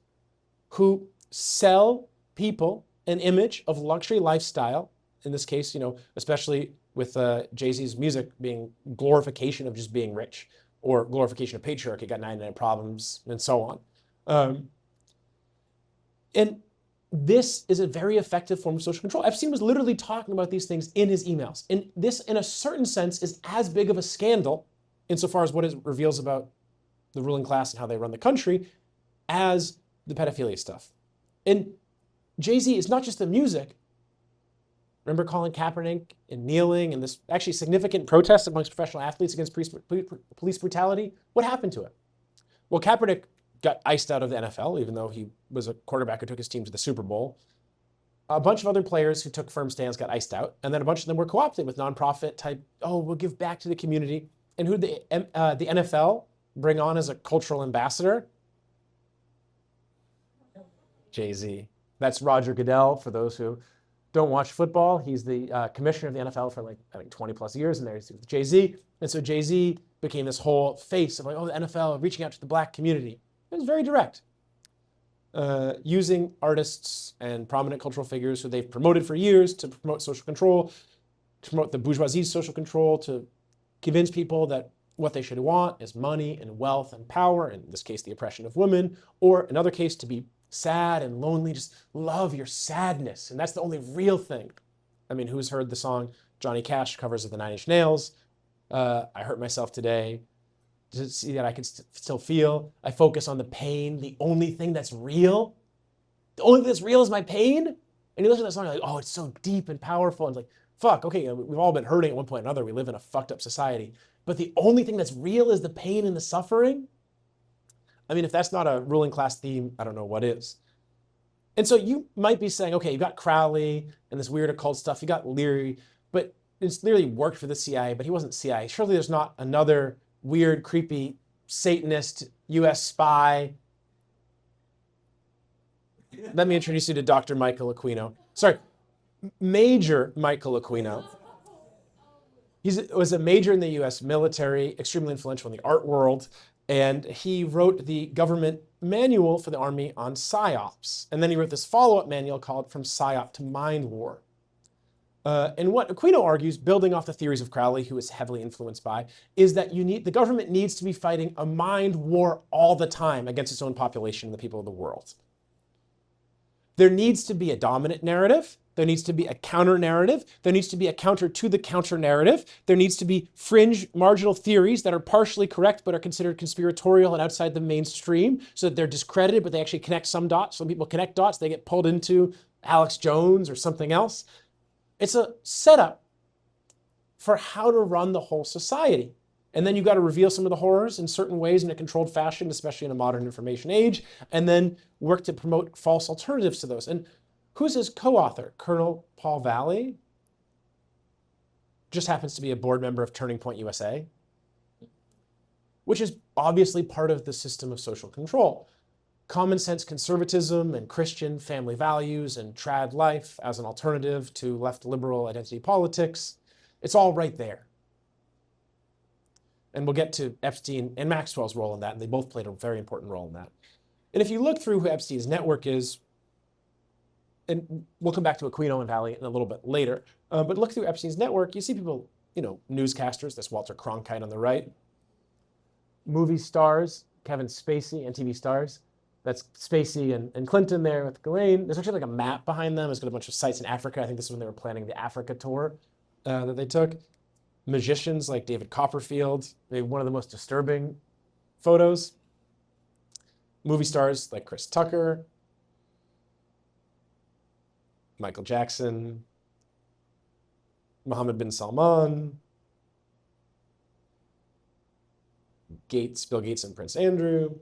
who sell people an image of luxury lifestyle. In this case, especially with Jay-Z's music being glorification of just being rich, or glorification of patriarchy, got 99 problems, and so on. And this is a very effective form of social control. Epstein was literally talking about these things in his emails. And this, in a certain sense, is as big of a scandal, insofar as what it reveals about the ruling class and how they run the country, as the pedophilia stuff. And Jay-Z is not just the music. Remember Colin Kaepernick and kneeling and this actually significant protest amongst professional athletes against police brutality? What happened to it? Well, Kaepernick got iced out of the NFL, even though he was a quarterback who took his team to the Super Bowl. A bunch of other players who took firm stands got iced out, and then a bunch of them were co-opted with nonprofit type, oh, we'll give back to the community. And who did the NFL bring on as a cultural ambassador? Jay-Z. That's Roger Goodell, for those who don't watch football. He's the commissioner of the NFL for 20 plus years, and there's Jay-Z. And so Jay-Z became this whole face of the NFL reaching out to the black community. It was very direct. Using artists and prominent cultural figures who they've promoted for years to promote social control, to promote the bourgeoisie's social control, to convince people that what they should want is money and wealth and power, in this case, the oppression of women, or in another case, to be sad and lonely, just love your sadness. And that's the only real thing. I mean, who's heard the song Johnny Cash covers of the Nine Inch Nails? I hurt myself today. To see that I can still feel. I focus on the pain. The only thing that's real, the only thing that's real is my pain. And you listen to that song, you're like, oh, it's so deep and powerful. And it's like, fuck, okay, we've all been hurting at one point or another. We live in a fucked up society. But the only thing that's real is the pain and the suffering. I mean, if that's not a ruling class theme, I don't know what is. And so you might be saying, okay, you got Crowley and this weird occult stuff. You got Leary, but it's Leary worked for the CIA, but he wasn't CIA. Surely there's not another weird, creepy, Satanist, US spy. Let me introduce you to Dr. Michael Aquino. Sorry, Major Michael Aquino. He was a major in the US military, extremely influential in the art world, and he wrote the government manual for the Army on PSYOPs. And then he wrote this follow-up manual called From PSYOP to Mind War. And what Aquino argues, building off the theories of Crowley, who is heavily influenced by, is that the government needs to be fighting a mind war all the time against its own population and the people of the world. There needs to be a dominant narrative. There needs to be a counter narrative. There needs to be a counter to the counter narrative. There needs to be fringe marginal theories that are partially correct but are considered conspiratorial and outside the mainstream so that they're discredited, but they actually connect some dots. Some people connect dots. They get pulled into Alex Jones or something else. It's a setup for how to run the whole society. And then you've got to reveal some of the horrors in certain ways in a controlled fashion, especially in a modern information age, and then work to promote false alternatives to those. And who's his co-author? Colonel Paul Valley just happens to be a board member of Turning Point USA, which is obviously part of the system of social control. Common sense conservatism and Christian family values and trad life as an alternative to left liberal identity politics. It's all right there. And we'll get to Epstein and Maxwell's role in that, and they both played a very important role in that. And if you look through who Epstein's network is, and we'll come back to Aquino and Valley in a little bit later, but look through Epstein's network, you see people, newscasters, that's Walter Cronkite on the right, movie stars, Kevin Spacey and TV stars, that's Spacey and Clinton there with Ghislaine. There's actually like a map behind them. It's got a bunch of sites in Africa. I think this is when they were planning the Africa tour that they took. Magicians like David Copperfield, maybe one of the most disturbing photos. Movie stars like Chris Tucker, Michael Jackson, Mohammed bin Salman, Bill Gates and Prince Andrew,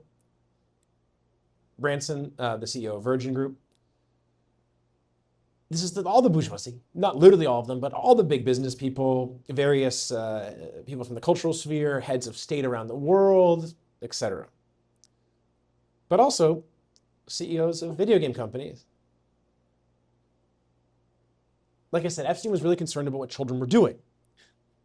Branson, the CEO of Virgin Group. This is all the bourgeoisie, not literally all of them, but all the big business people, various people from the cultural sphere, heads of state around the world, etc. But also CEOs of video game companies. Like I said, Epstein was really concerned about what children were doing.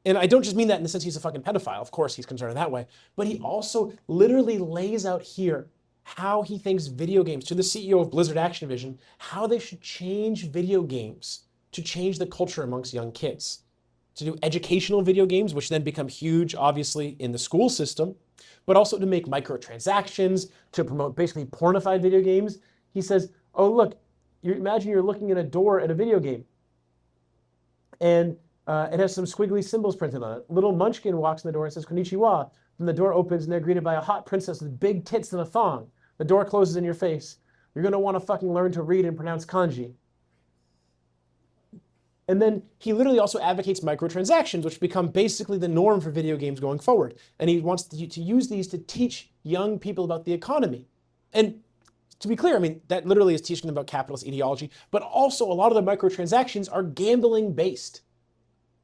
And I don't just mean that in the sense he's a fucking pedophile. Of course, he's concerned in that way. But he also literally lays out here how he thinks video games, to the CEO of Blizzard Activision, how they should change video games to change the culture amongst young kids. To do educational video games, which then become huge, obviously, in the school system, but also to make microtransactions, to promote basically pornified video games. He says, oh, look, imagine you're looking at a door at a video game, and it has some squiggly symbols printed on it. Little munchkin walks in the door and says, Konnichiwa. Then the door opens and they're greeted by a hot princess with big tits and a thong. The door closes in your face. You're going to want to fucking learn to read and pronounce kanji. And then he literally also advocates microtransactions, which become basically the norm for video games going forward. And he wants to use these to teach young people about the economy. And to be clear, I mean, that literally is teaching them about capitalist ideology, but also a lot of the microtransactions are gambling based.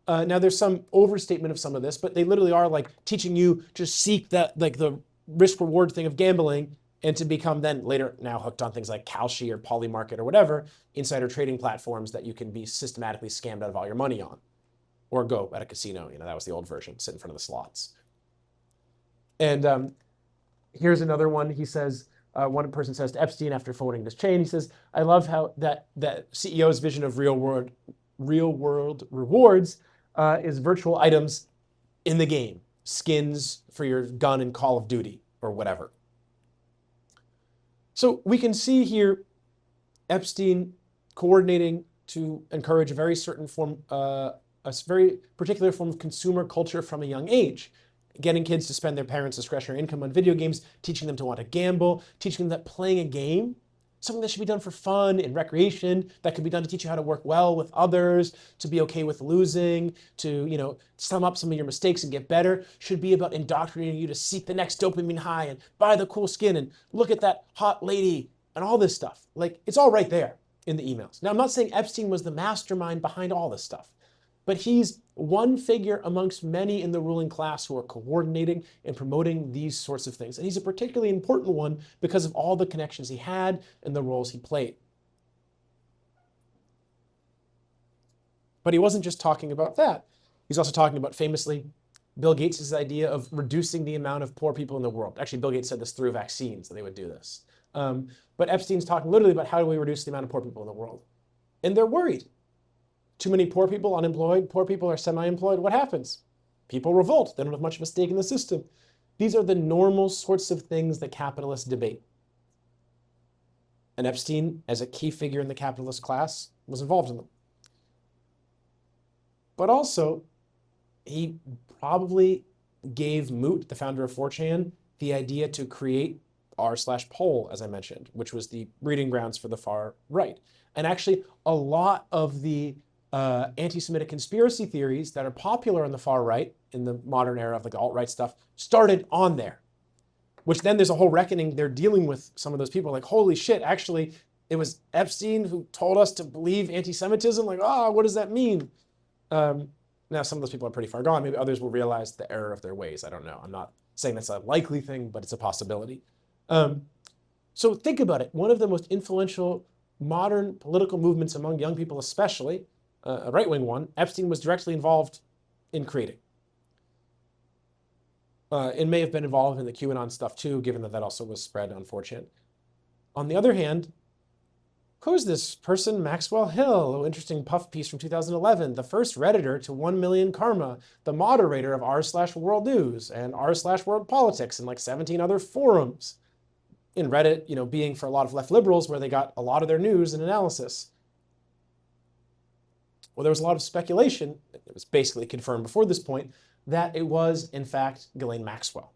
Now there's some overstatement of some of this, but they literally are like teaching you to seek that, like the risk reward thing of gambling, and to become then later now hooked on things like Kalshi or Polymarket or whatever, insider trading platforms that you can be systematically scammed out of all your money on. Or go at a casino, that was the old version, sit in front of the slots. And here's another one. He says, one person says to Epstein after forwarding this chain, he says, I love how that CEO's vision of real world rewards is virtual items in the game, skins for your gun in Call of Duty or whatever. So we can see here Epstein coordinating to encourage a very certain form, a very particular form of consumer culture from a young age. Getting kids to spend their parents' discretionary income on video games, teaching them to want to gamble, teaching them that playing a game, something that should be done for fun and recreation, that could be done to teach you how to work well with others, to be okay with losing, to, sum up some of your mistakes and get better, should be about indoctrinating you to seek the next dopamine high and buy the cool skin and look at that hot lady and all this stuff. Like, it's all right there in the emails. Now, I'm not saying Epstein was the mastermind behind all this stuff, but he's one figure amongst many in the ruling class who are coordinating and promoting these sorts of things. And he's a particularly important one because of all the connections he had and the roles he played. But he wasn't just talking about that. He's also talking about, famously, Bill Gates' idea of reducing the amount of poor people in the world. Actually, Bill Gates said this through vaccines, that they would do this. But Epstein's talking literally about how do we reduce the amount of poor people in the world. And they're worried. Too many poor people, unemployed, poor people are semi-employed. What happens? People revolt. They don't have much of a stake in the system. These are the normal sorts of things that capitalists debate. And Epstein, as a key figure in the capitalist class, was involved in them. But also, he probably gave Moot, the founder of 4chan, the idea to create r/poll, as I mentioned, which was the breeding grounds for the far right. And actually, a lot of the anti-Semitic conspiracy theories that are popular on the far right in the modern era of like alt-right stuff started on there. Which then there's a whole reckoning. They're dealing with some of those people like, holy shit, actually, it was Epstein who told us to believe anti-Semitism. Like, what does that mean? Now, some of those people are pretty far gone. Maybe others will realize the error of their ways. I don't know. I'm not saying that's a likely thing, but it's a possibility. So think about it. One of the most influential modern political movements among young people, especially a right-wing one, Epstein was directly involved in creating. It may have been involved in the QAnon stuff too, given that that also was spread on 4chan. On the other hand, who's this person? Maxwell Hill, an interesting puff piece from 2011, the first Redditor to 1 million karma, the moderator of r/World News and r/World Politics and like 17 other forums. In Reddit, being for a lot of left liberals where they got a lot of their news and analysis. Well, there was a lot of speculation, it was basically confirmed before this point, that it was, in fact, Ghislaine Maxwell.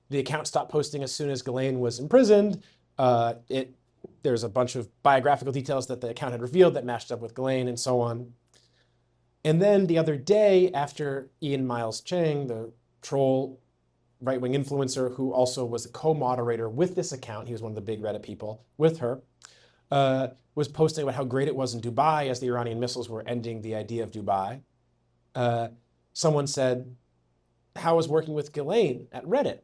The account stopped posting as soon as Ghislaine was imprisoned. There's a bunch of biographical details that the account had revealed that matched up with Ghislaine and so on. And then the other day, after Ian Miles Chang, the troll right-wing influencer who also was a co-moderator with this account, he was one of the big Reddit people with her, was posting about how great it was in Dubai as the Iranian missiles were ending the idea of Dubai. Someone said, how was working with Ghislaine at Reddit?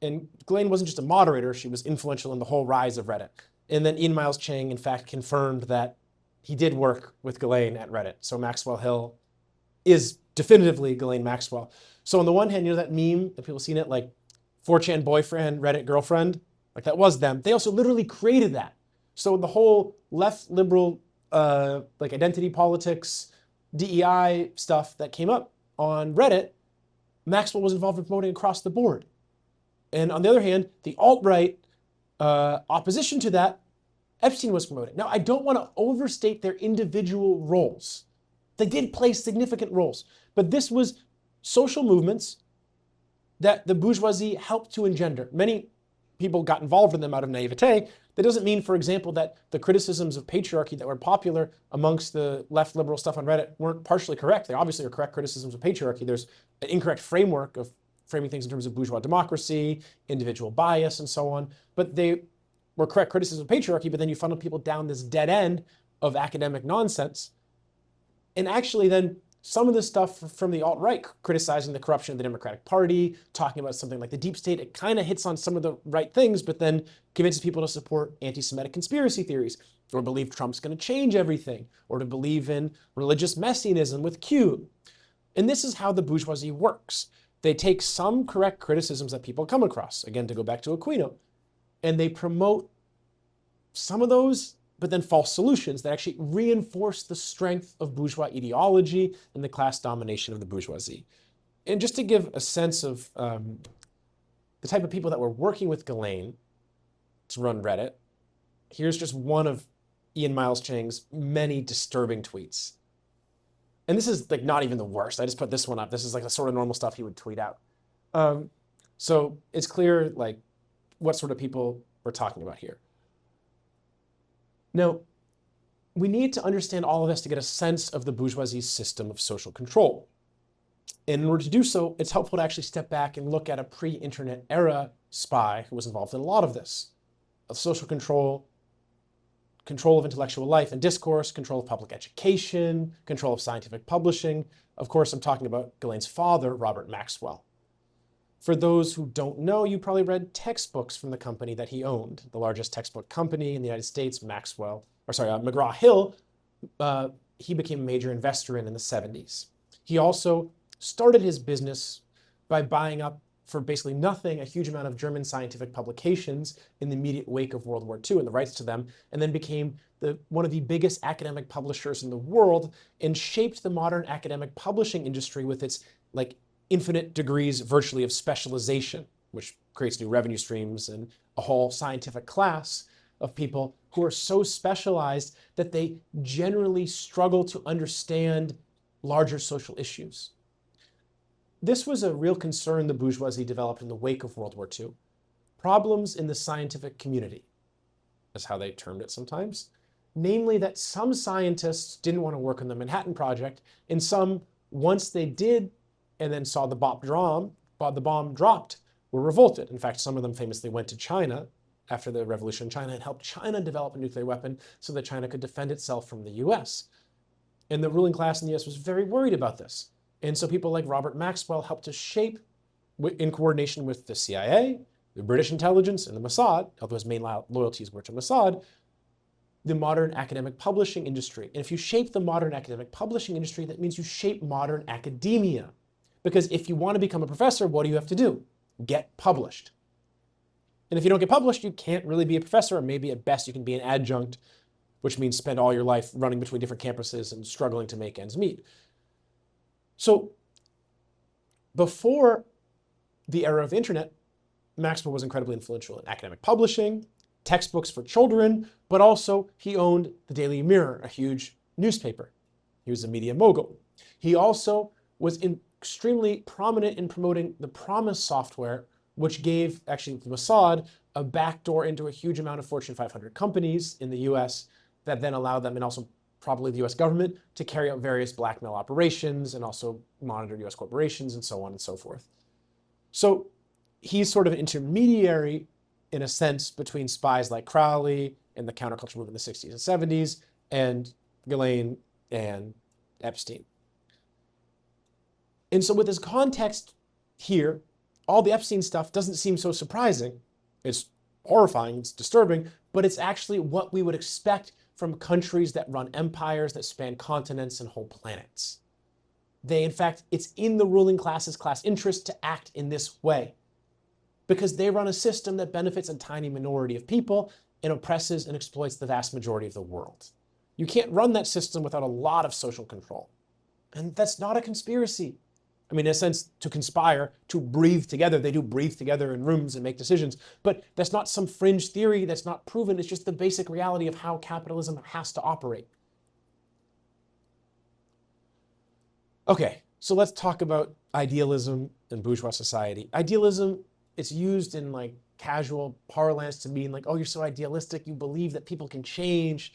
And Ghislaine wasn't just a moderator, she was influential in the whole rise of Reddit. And then Ian Miles Chang, in fact, confirmed that he did work with Ghislaine at Reddit. So Maxwell Hill is definitively Ghislaine Maxwell. So on the one hand, that meme that people seen it, like 4chan boyfriend, Reddit girlfriend, like that was them. They also literally created that. So the whole left liberal, like identity politics, DEI stuff that came up on Reddit, Maxwell was involved in promoting across the board. And on the other hand, the alt-right opposition to that, Epstein was promoting. Now, I don't want to overstate their individual roles. They did play significant roles, but this was social movements that the bourgeoisie helped to engender. Many people got involved in them out of naivete. That doesn't mean, for example, that the criticisms of patriarchy that were popular amongst the left liberal stuff on Reddit weren't partially correct. They obviously are correct criticisms of patriarchy. There's an incorrect framework of framing things in terms of bourgeois democracy, individual bias, and so on. But they were correct criticisms of patriarchy, but then you funnel people down this dead end of academic nonsense. And actually then some of the stuff from the alt-right criticizing the corruption of the Democratic Party, talking about something like the deep state, it kind of hits on some of the right things, but then convinces people to support anti-Semitic conspiracy theories, or believe Trump's going to change everything, or to believe in religious messianism with Q. And this is how the bourgeoisie works. They take some correct criticisms that people come across, again, to go back to Aquino, and they promote some of those, but then false solutions that actually reinforce the strength of bourgeois ideology and the class domination of the bourgeoisie. And just to give a sense of the type of people that were working with Ghislaine to run Reddit, here's just one of Ian Miles Chang's many disturbing tweets. And this is like not even the worst. I just put this one up. This is like the sort of normal stuff he would tweet out. So it's clear like what sort of people we're talking about here. Now, we need to understand all of this to get a sense of the bourgeoisie's system of social control. And in order to do so, it's helpful to actually step back and look at a pre-internet era spy who was involved in a lot of this. Of social control, control of intellectual life and discourse, control of public education, control of scientific publishing. Of course, I'm talking about Ghislaine's father, Robert Maxwell. For those who don't know, you probably read textbooks from the company that he owned, the largest textbook company in the United States, McGraw-Hill. He became a major investor in the 70s. He also started his business by buying up for basically nothing a huge amount of German scientific publications in the immediate wake of World War II and the rights to them, and then became one of the biggest academic publishers in the world and shaped the modern academic publishing industry with its like infinite degrees virtually of specialization, which creates new revenue streams and a whole scientific class of people who are so specialized that they generally struggle to understand larger social issues. This was a real concern the bourgeoisie developed in the wake of World War II. Problems in the scientific community, is how they termed it sometimes. Namely that some scientists didn't want to work on the Manhattan Project, and some, once they did and then saw the bomb dropped, were revolted. In fact, some of them famously went to China after the revolution in China and helped China develop a nuclear weapon so that China could defend itself from the US. And the ruling class in the US was very worried about this. And so people like Robert Maxwell helped to shape, in coordination with the CIA, the British intelligence, and the Mossad, although his main loyalties were to Mossad, the modern academic publishing industry. And if you shape the modern academic publishing industry, that means you shape modern academia. Because if you want to become a professor, what do you have to do? Get published. And if you don't get published, you can't really be a professor, or maybe at best you can be an adjunct, which means spend all your life running between different campuses and struggling to make ends meet. So before the era of the internet, Maxwell was incredibly influential in academic publishing, textbooks for children, but also he owned the Daily Mirror, a huge newspaper. He was a media mogul. He also was extremely prominent in promoting the Promise software, which gave actually the Mossad a backdoor into a huge amount of Fortune 500 companies in the US that then allowed them, and also probably the US government, to carry out various blackmail operations and also monitor US corporations and so on and so forth. So he's sort of an intermediary in a sense between spies like Crowley and the counterculture movement in the 60s and 70s and Ghislaine and Epstein. And so with this context here, all the Epstein stuff doesn't seem so surprising. It's horrifying, it's disturbing, but it's actually what we would expect from countries that run empires that span continents and whole planets. In fact, it's in the ruling class's class interest to act in this way because they run a system that benefits a tiny minority of people and oppresses and exploits the vast majority of the world. You can't run that system without a lot of social control. And that's not a conspiracy. I mean, in a sense, to conspire, to breathe together. They do breathe together in rooms and make decisions. But that's not some fringe theory that's not proven. It's just the basic reality of how capitalism has to operate. Okay, so let's talk about idealism in bourgeois society. Idealism, it's used in like casual parlance to mean like, oh, you're so idealistic, you believe that people can change.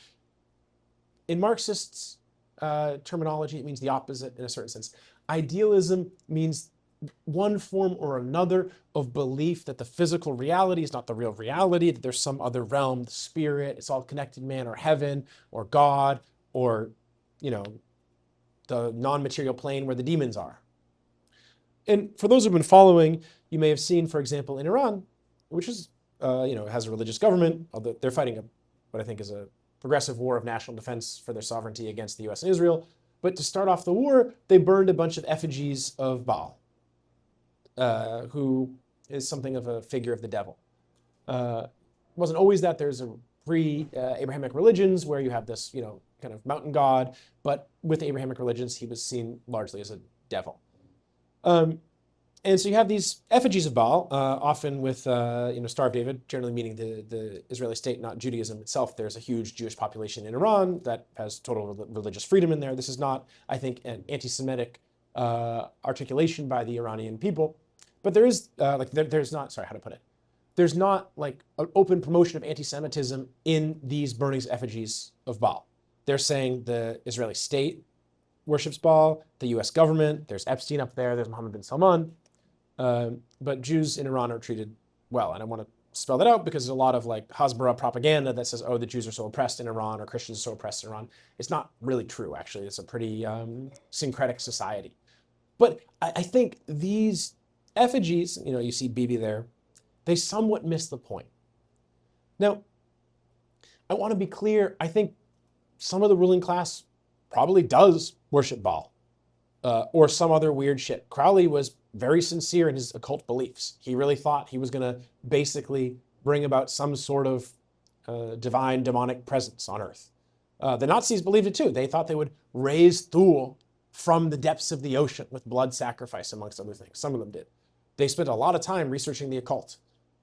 In Marxists' terminology, it means the opposite in a certain sense. Idealism means one form or another of belief that the physical reality is not the real reality, that there's some other realm, the spirit, it's all connected, man, or heaven, or God, or, the non-material plane where the demons are. And for those who've been following, you may have seen, for example, in Iran, which is, has a religious government, although they're fighting what I think is a progressive war of national defense for their sovereignty against the US and Israel. But to start off the war, they burned a bunch of effigies of Baal, who is something of a figure of the devil. It wasn't always that. There's a pre-Abrahamic religions where you have this, kind of mountain god, but with the Abrahamic religions, he was seen largely as a devil. And so you have these effigies of Baal, often with, Star of David, generally meaning the Israeli state, not Judaism itself. There's a huge Jewish population in Iran that has total religious freedom in there. This is not, I think, an anti-Semitic articulation by the Iranian people, but there is, there's not, sorry, how to put it? There's not like an open promotion of anti-Semitism in these burnings effigies of Baal. They're saying the Israeli state worships Baal, the US government, there's Epstein up there, there's Mohammed bin Salman. But Jews in Iran are treated well. And I want to spell that out because there's a lot of like Hasbara propaganda that says, oh, the Jews are so oppressed in Iran or Christians are so oppressed in Iran. It's not really true, actually. It's a pretty syncretic society. But I think these effigies, you see Bibi there, they somewhat miss the point. Now, I want to be clear. I think some of the ruling class probably does worship Baal or some other weird shit. Crowley was very sincere in his occult beliefs. He really thought he was going to basically bring about some sort of divine demonic presence on Earth. The Nazis believed it too. They thought they would raise Thule from the depths of the ocean with blood sacrifice, amongst other things. Some of them did. They spent a lot of time researching the occult.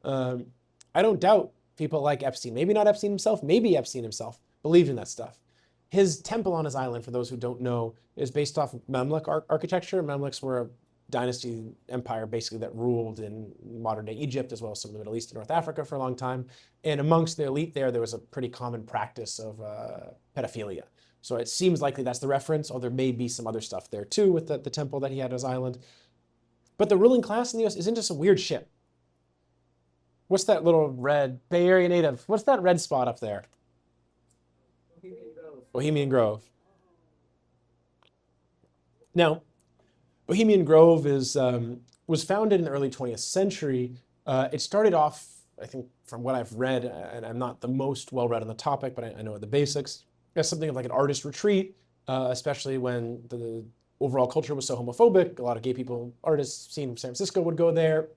I don't doubt people like Epstein, maybe not Epstein himself, maybe Epstein himself, believed in that stuff. His temple on his island, for those who don't know, is based off of Mamluk architecture. Mamluks were a dynasty empire basically that ruled in modern day Egypt as well as some of the Middle East and North Africa for a long time. And amongst the elite there was a pretty common practice of pedophilia. So it seems likely that's the reference, although there may be some other stuff there too with the temple that he had on his island. But the ruling class in the US is into some weird shit. What's that little red, Bay Area native, what's that red spot up there? Bohemian Grove. Now, Bohemian Grove was founded in the early 20th century. It started off, I think, from what I've read, and I'm not the most well-read on the topic, but I know the basics, as something of like an artist retreat, especially when the overall culture was so homophobic. A lot of gay people, artists seen in San Francisco would go there.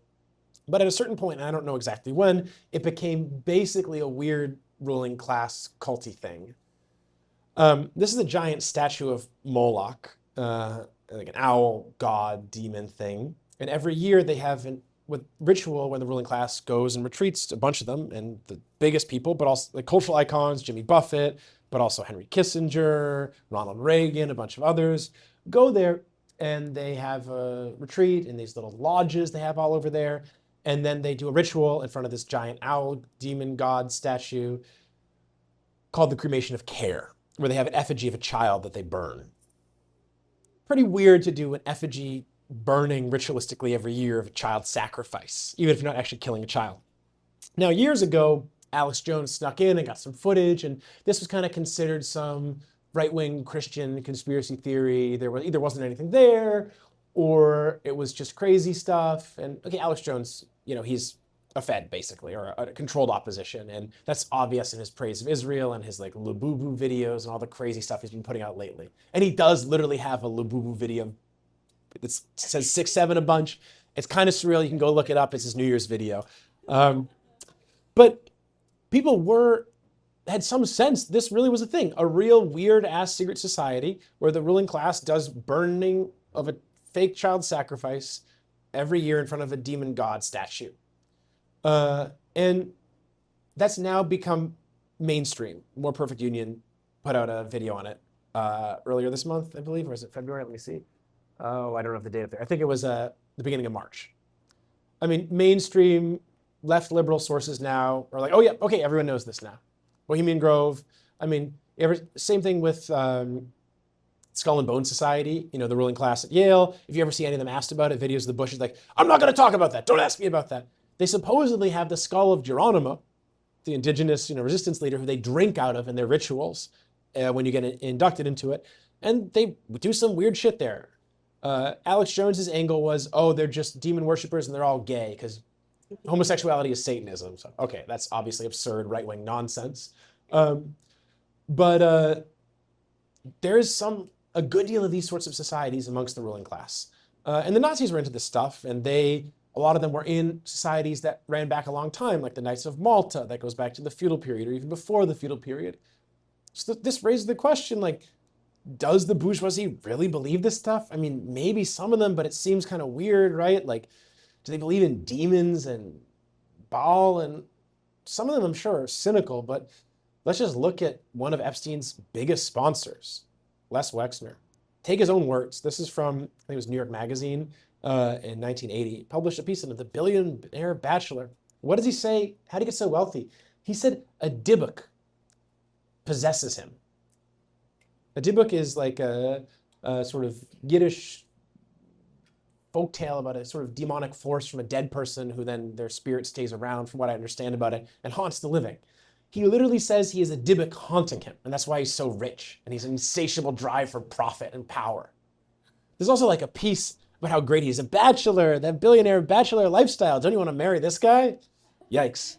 But at a certain point, and I don't know exactly when, it became basically a weird ruling class culty thing. This is a giant statue of Moloch, like an owl, god, demon thing. And every year they have with ritual when the ruling class goes and retreats, a bunch of them, and the biggest people, but also like cultural icons, Jimmy Buffett, but also Henry Kissinger, Ronald Reagan, a bunch of others, go there and they have a retreat in these little lodges they have all over there. And then they do a ritual in front of this giant owl demon god statue called the cremation of care, where they have an effigy of a child that they burn. Pretty weird to do an effigy burning ritualistically every year of a child sacrifice, even if you're not actually killing a child. Now, years ago, Alex Jones snuck in and got some footage, and this was kind of considered some right-wing Christian conspiracy theory. There either wasn't anything there, or it was just crazy stuff. And okay, Alex Jones, he's a Fed basically, or a controlled opposition. And that's obvious in his praise of Israel and his like Labubu videos and all the crazy stuff he's been putting out lately. And he does literally have a Labubu video that says 6'7" a bunch. It's kind of surreal. You can go look it up. It's his New Year's video. But people had some sense this really was a thing, a real weird ass secret society where the ruling class does burning of a fake child sacrifice every year in front of a demon god statue. And that's now become mainstream. More Perfect Union put out a video on it earlier this month, I believe, or is it February? Let me see. Oh, I don't know if the date up there. I think it was the beginning of March. I mean, mainstream left liberal sources now are like, oh yeah, okay, everyone knows this now. Bohemian Grove. I mean, same thing with Skull and Bone Society, the ruling class at Yale. If you ever see any of them asked about it, videos of the Bushes, like, I'm not going to talk about that. Don't ask me about that. They supposedly have the skull of Geronimo, the indigenous resistance leader who they drink out of in their rituals when you get inducted into it. And they do some weird shit there. Alex Jones's angle was, oh, they're just demon worshippers and they're all gay because homosexuality is Satanism. So, okay, that's obviously absurd right-wing nonsense. But there's a good deal of these sorts of societies amongst the ruling class. And the Nazis were into this stuff, and a lot of them were in societies that ran back a long time, like the Knights of Malta, that goes back to the feudal period, or even before the feudal period. So this raises the question, like, does the bourgeoisie really believe this stuff? I mean, maybe some of them, but it seems kind of weird, right? Like, do they believe in demons and Baal? And some of them, I'm sure, are cynical, but let's just look at one of Epstein's biggest sponsors, Les Wexner. Take his own words. This is from, I think it was New York Magazine in 1980. He published a piece on The Billionaire Bachelor. What does he say? How did he get so wealthy? He said a dybbuk possesses him. A dybbuk is like a sort of Yiddish folktale about a sort of demonic force from a dead person who then their spirit stays around, from what I understand about it, and haunts the living. He literally says he is a dybbuk haunting him, and that's why he's so rich, and he's an insatiable drive for profit and power. There's also like a piece about how great he is. A bachelor, that billionaire bachelor lifestyle. Don't you want to marry this guy? Yikes.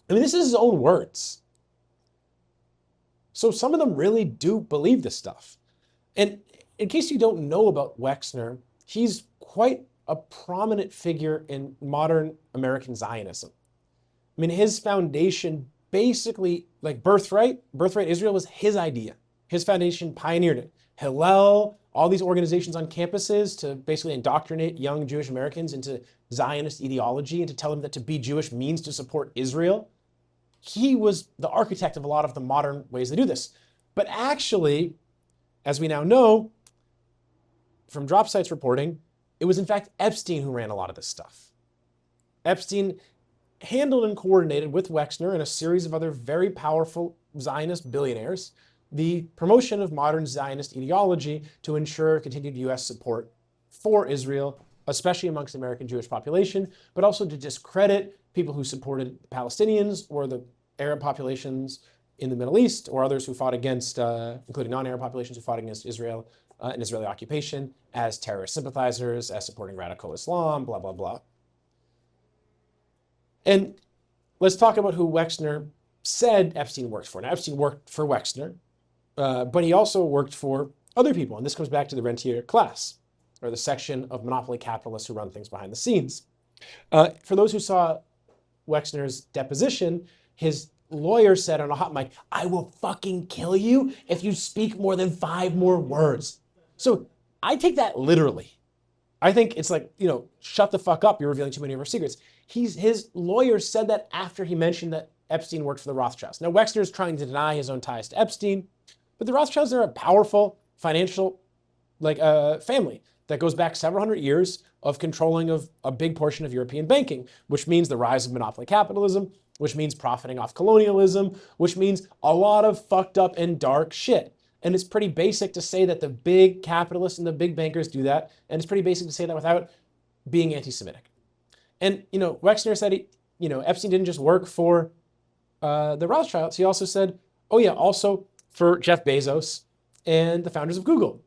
I mean, this is his own words. So some of them really do believe this stuff. And in case you don't know about Wexner, he's quite a prominent figure in modern American Zionism. I mean, his foundation basically, like Birthright Israel was his idea. His foundation pioneered it. Hillel, all these organizations on campuses to basically indoctrinate young Jewish Americans into Zionist ideology and to tell them that to be Jewish means to support Israel. He was the architect of a lot of the modern ways to do this. But actually, as we now know from Dropsite's reporting, it was in fact Epstein who ran a lot of this stuff. Epstein handled and coordinated with Wexner and a series of other very powerful Zionist billionaires the promotion of modern Zionist ideology to ensure continued US support for Israel, especially amongst the American Jewish population, but also to discredit people who supported the Palestinians or the Arab populations in the Middle East or others who fought against, including non-Arab populations who fought against Israel and Israeli occupation as terrorist sympathizers, as supporting radical Islam, blah, blah, blah. And let's talk about who Wexner said Epstein worked for. Now, Epstein worked for Wexner, but he also worked for other people. And this comes back to the rentier class, or the section of monopoly capitalists who run things behind the scenes. For those who saw Wexner's deposition, his lawyer said on a hot mic, "I will fucking kill you if you speak more than 5 more words." So I take that literally. I think it's like, shut the fuck up, you're revealing too many of our secrets. His lawyer said that after he mentioned that Epstein worked for the Rothschilds. Now, Wexner is trying to deny his own ties to Epstein, but the Rothschilds are a powerful financial family that goes back several hundred years of controlling of a big portion of European banking, which means the rise of monopoly capitalism, which means profiting off colonialism, which means a lot of fucked up and dark shit. And it's pretty basic to say that the big capitalists and the big bankers do that. And it's pretty basic to say that without being anti-Semitic. And, Wexner said, Epstein didn't just work for the Rothschilds. He also said, oh yeah, also for Jeff Bezos and the founders of Google.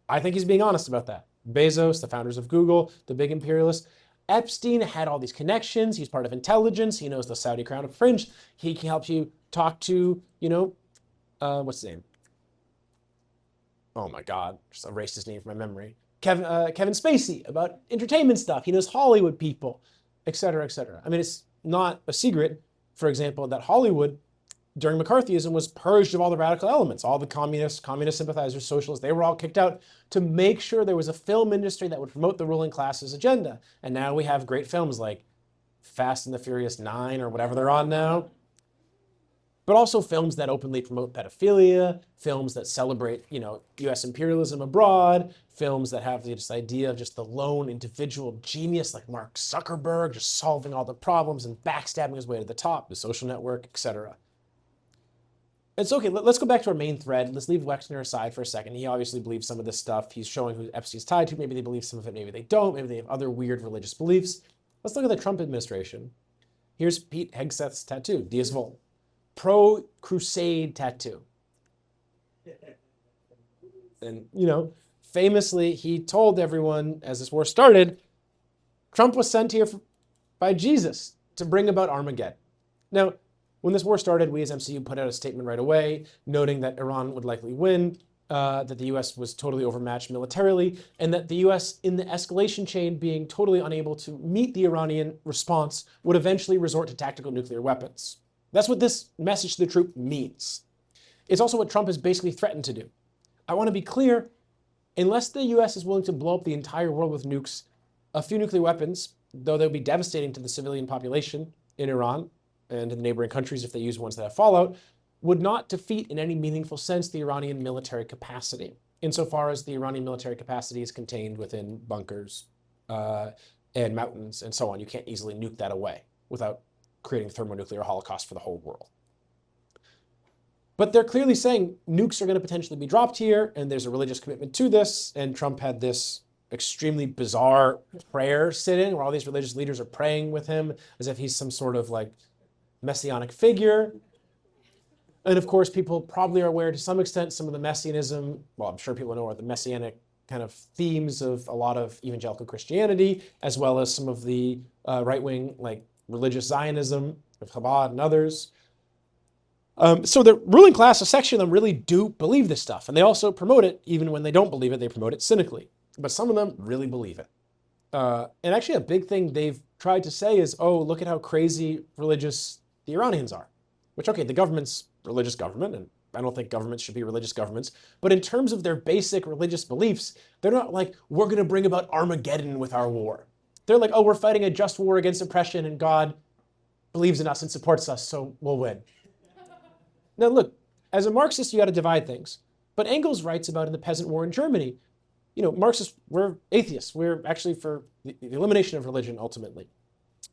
I think he's being honest about that. Bezos, the founders of Google, the big imperialists. Epstein had all these connections. He's part of intelligence. He knows the Saudi crown of prince. He can help you talk to, what's his name? Oh my God, just erased his name from my memory. Kevin Spacey about entertainment stuff. He knows Hollywood people, et cetera, et cetera. I mean, it's not a secret, for example, that Hollywood during McCarthyism was purged of all the radical elements. All the communist sympathizers, socialists, they were all kicked out to make sure there was a film industry that would promote the ruling class's agenda. And now we have great films like Fast and the Furious 9 or whatever they're on now. But also films that openly promote pedophilia, films that celebrate, US imperialism abroad, films that have this idea of just the lone individual genius like Mark Zuckerberg, just solving all the problems and backstabbing his way to the top, The Social Network, etc. It's okay, let's go back to our main thread. Let's leave Wexner aside for a second. He obviously believes some of this stuff. He's showing who Epstein's tied to. Maybe they believe some of it, maybe they don't. Maybe they have other weird religious beliefs. Let's look at the Trump administration. Here's Pete Hegseth's tattoo, Diaz Volt. Pro-crusade tattoo. And, famously, he told everyone as this war started, Trump was sent here by Jesus to bring about Armageddon. Now, when this war started, we as MCU put out a statement right away, noting that Iran would likely win, that the US was totally overmatched militarily, and that the US, in the escalation chain, being totally unable to meet the Iranian response, would eventually resort to tactical nuclear weapons. That's what this message to the troop means. It's also what Trump has basically threatened to do. I want to be clear, unless the US is willing to blow up the entire world with nukes, a few nuclear weapons, though they'll be devastating to the civilian population in Iran and in the neighboring countries if they use ones that have fallout, would not defeat in any meaningful sense the Iranian military capacity, insofar as the Iranian military capacity is contained within bunkers and mountains and so on. You can't easily nuke that away without creating a thermonuclear holocaust for the whole world. But they're clearly saying nukes are going to potentially be dropped here, and there's a religious commitment to this, and Trump had this extremely bizarre prayer sit-in where all these religious leaders are praying with him as if he's some sort of messianic figure. And of course, people probably are aware to some extent some of the messianism, well, I'm sure people know are the messianic kind of themes of a lot of evangelical Christianity, as well as some of the right-wing religious Zionism of Chabad and others. So the ruling class, a section of them really do believe this stuff. And they also promote it, even when they don't believe it, they promote it cynically. but some of them really believe it. And actually a big thing they've tried to say is, oh, look at how crazy religious the Iranians are. Which, okay, the government's religious government, and I don't think governments should be religious governments, but in terms of their basic religious beliefs, they're not like, we're going to bring about Armageddon with our war. They're like, oh, we're fighting a just war against oppression and God believes in us and supports us, so we'll win. Now look, as a Marxist, you got to divide things. But Engels writes about in the Peasant War in Germany, Marxists, we're atheists. We're actually for the elimination of religion ultimately.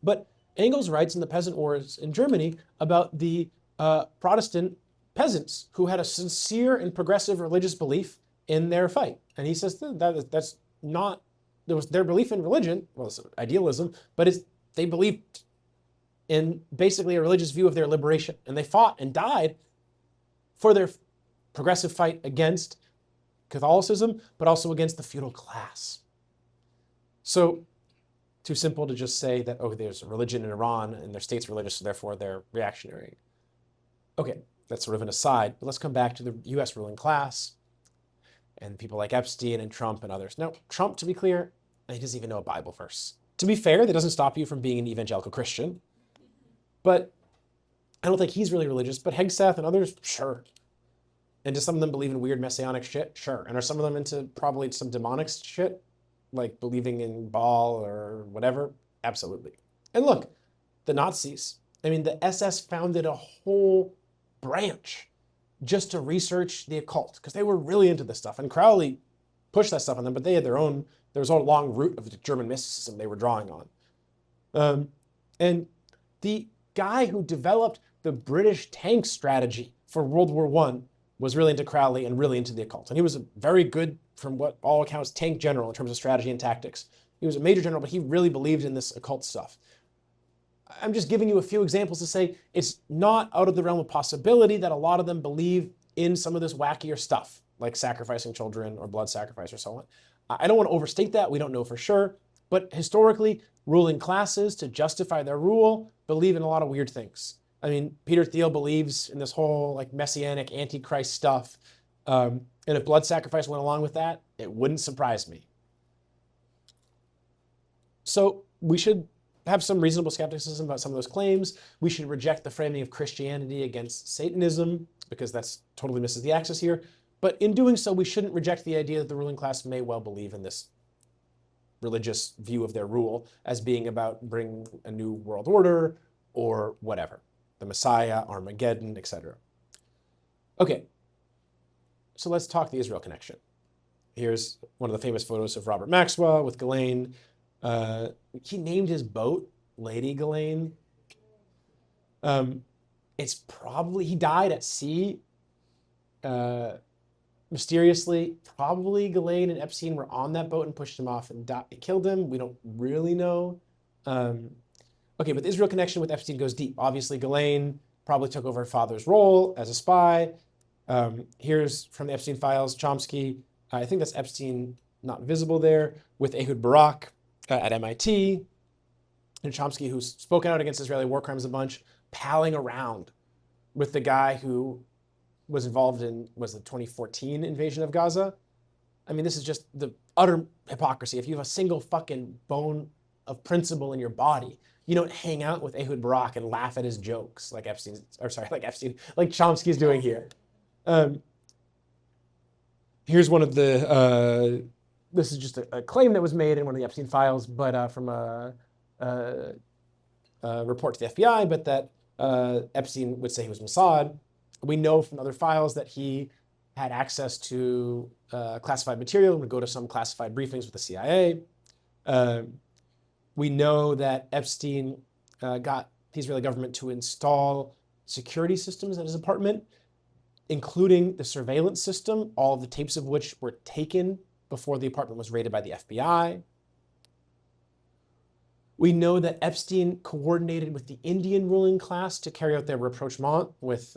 But Engels writes in the Peasant Wars in Germany about the Protestant peasants who had a sincere and progressive religious belief in their fight. And he says that's not, there was their belief in religion, well, it's idealism, but they believed in basically a religious view of their liberation. And they fought and died for their progressive fight against Catholicism, but also against the feudal class. So too simple to just say that, oh, there's a religion in Iran and their state's religious, so therefore they're reactionary. Okay, that's sort of an aside, but let's come back to the US ruling class and people like Epstein and Trump and others. Now, Trump, to be clear, he doesn't even know a Bible verse. To be fair, that doesn't stop you from being an evangelical Christian, but I don't think he's really religious, but Hegseth and others, sure. And do some of them believe in weird messianic shit? Sure. And are some of them into probably some demonic shit? Like believing in Baal or whatever? Absolutely. And look, the Nazis, the SS founded a whole branch just to research the occult because they were really into this stuff. And Crowley pushed that stuff on them, but they had there was a long root of the German mysticism they were drawing on. And the guy who developed the British tank strategy for World War I was really into Crowley and really into the occult. And he was a very good, from what all accounts, tank general in terms of strategy and tactics. He was a major general, but he really believed in this occult stuff. I'm just giving you a few examples to say it's not out of the realm of possibility that a lot of them believe in some of this wackier stuff, like sacrificing children or blood sacrifice or so on. I don't want to overstate that. We don't know for sure. But historically, ruling classes, to justify their rule, believe in a lot of weird things. Peter Thiel believes in this whole like messianic antichrist stuff. And if blood sacrifice went along with that, it wouldn't surprise me. So we should have some reasonable skepticism about some of those claims. We should reject the framing of Christianity against Satanism because that's totally misses the axis here. But in doing so, we shouldn't reject the idea that the ruling class may well believe in this religious view of their rule as being about bringing a new world order or whatever. The Messiah, Armageddon, etc. Okay, so let's talk the Israel connection. Here's one of the famous photos of Robert Maxwell with Ghislaine. He named his boat Lady Ghislaine. It's probably, he died at sea mysteriously. Probably Ghislaine and Epstein were on that boat and pushed him off and killed him. We don't really know. Okay, but the Israel connection with Epstein goes deep. Obviously, Ghislaine probably took over her father's role as a spy. Here's from the Epstein files, Chomsky. I think that's Epstein, not visible there, with Ehud Barak at MIT. And Chomsky, who's spoken out against Israeli war crimes a bunch, palling around with the guy who was involved in, was the 2014 invasion of Gaza? This is just the utter hypocrisy. If you have a single fucking bone of principle in your body, you don't hang out with Ehud Barak and laugh at his jokes like like Chomsky's doing here. Here's one of the, this is just a claim that was made in one of the Epstein files, but from a report to the FBI, but that Epstein would say he was Mossad. We know from other files that he had access to classified material and would go to some classified briefings with the CIA. We know that Epstein got the Israeli government to install security systems at his apartment, including the surveillance system, all of the tapes of which were taken before the apartment was raided by the FBI. We know that Epstein coordinated with the Indian ruling class to carry out their rapprochement with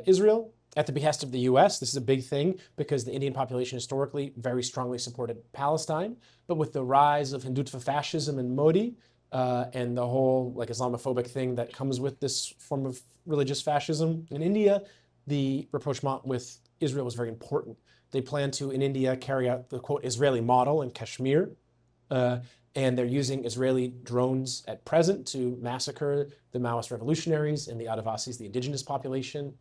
Israel at the behest of the US. This is a big thing because the Indian population historically very strongly supported Palestine. But with the rise of Hindutva fascism and Modi and the whole like Islamophobic thing that comes with this form of religious fascism in India, the rapprochement with Israel was very important. They plan to, in India, carry out the, quote, Israeli model in Kashmir. And they're using Israeli drones at present to massacre the Maoist revolutionaries and the Adivasis, the indigenous population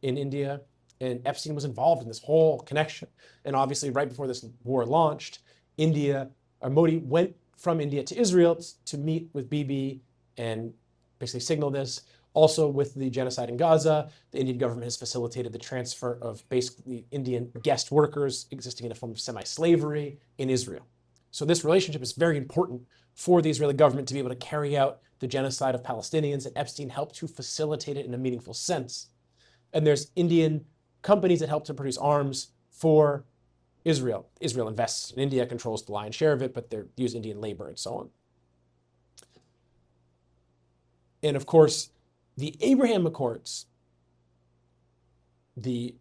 in India. And Epstein was involved in this whole connection. And obviously, right before this war launched, Modi went from India to Israel to meet with Bibi and basically signal this. Also, with the genocide in Gaza, the Indian government has facilitated the transfer of basically Indian guest workers existing in a form of semi-slavery in Israel. So this relationship is very important for the Israeli government to be able to carry out the genocide of Palestinians, and Epstein helped to facilitate it in a meaningful sense. And there's Indian companies that help to produce arms for Israel. Israel invests in India, controls the lion's share of it, but they use Indian labor and so on. And of course, the Abraham Accords, the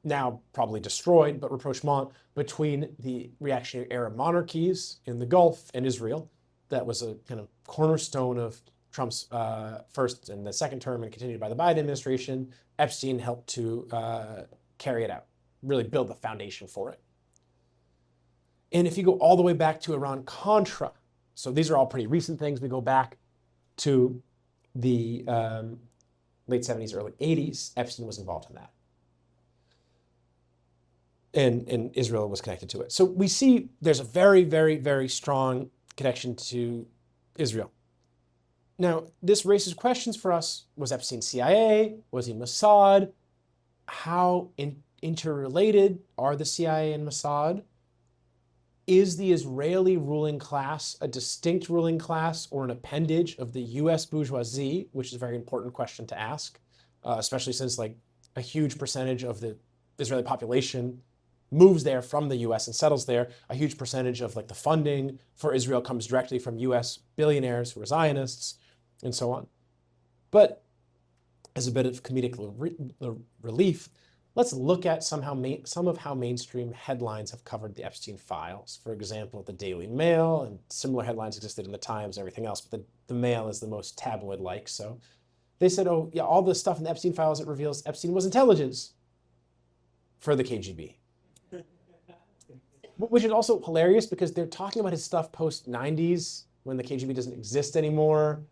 now probably destroyed, but rapprochement between the reactionary Arab monarchies in the Gulf and Israel, that was a kind of cornerstone of Trump's first and the second term and continued by the Biden administration. Epstein helped to carry it out, really build the foundation for it. And if you go all the way back to Iran-Contra, so these are all pretty recent things. We go back to the late 70s, early 80s, Epstein was involved in that. And Israel was connected to it. So we see there's a very, very, very strong connection to Israel. Now, this raises questions for us. Was Epstein CIA? Was he Mossad? How interrelated are the CIA and Mossad? Is the Israeli ruling class a distinct ruling class or an appendage of the US bourgeoisie, which is a very important question to ask, especially since like a huge percentage of the Israeli population moves there from the US and settles there. A huge percentage of like the funding for Israel comes directly from US billionaires who are Zionists and so on. But as a bit of comedic relief, let's look at some of how mainstream headlines have covered the Epstein files. For example, the Daily Mail, and similar headlines existed in the Times and everything else, but the Mail is the most tabloid-like. So they said, oh yeah, all the stuff in the Epstein files, it reveals Epstein was intelligence for the KGB. Which is also hilarious because they're talking about his stuff post-90s when the KGB doesn't exist anymore.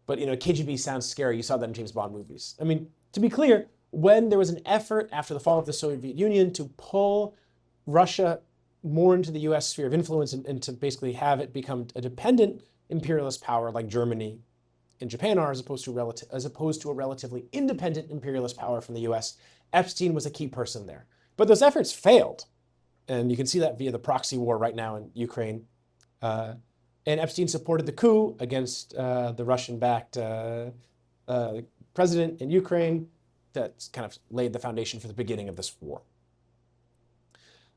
But you know, KGB sounds scary. You saw that in James Bond movies. I mean, to be clear, when there was an effort after the fall of the Soviet Union to pull Russia more into the US sphere of influence and to basically have it become a dependent imperialist power like Germany and Japan are, as opposed to a relatively independent imperialist power from the US, Epstein was a key person there. But those efforts failed. And you can see that via the proxy war right now in Ukraine. And Epstein supported the coup against the Russian-backed president in Ukraine that kind of laid the foundation for the beginning of this war.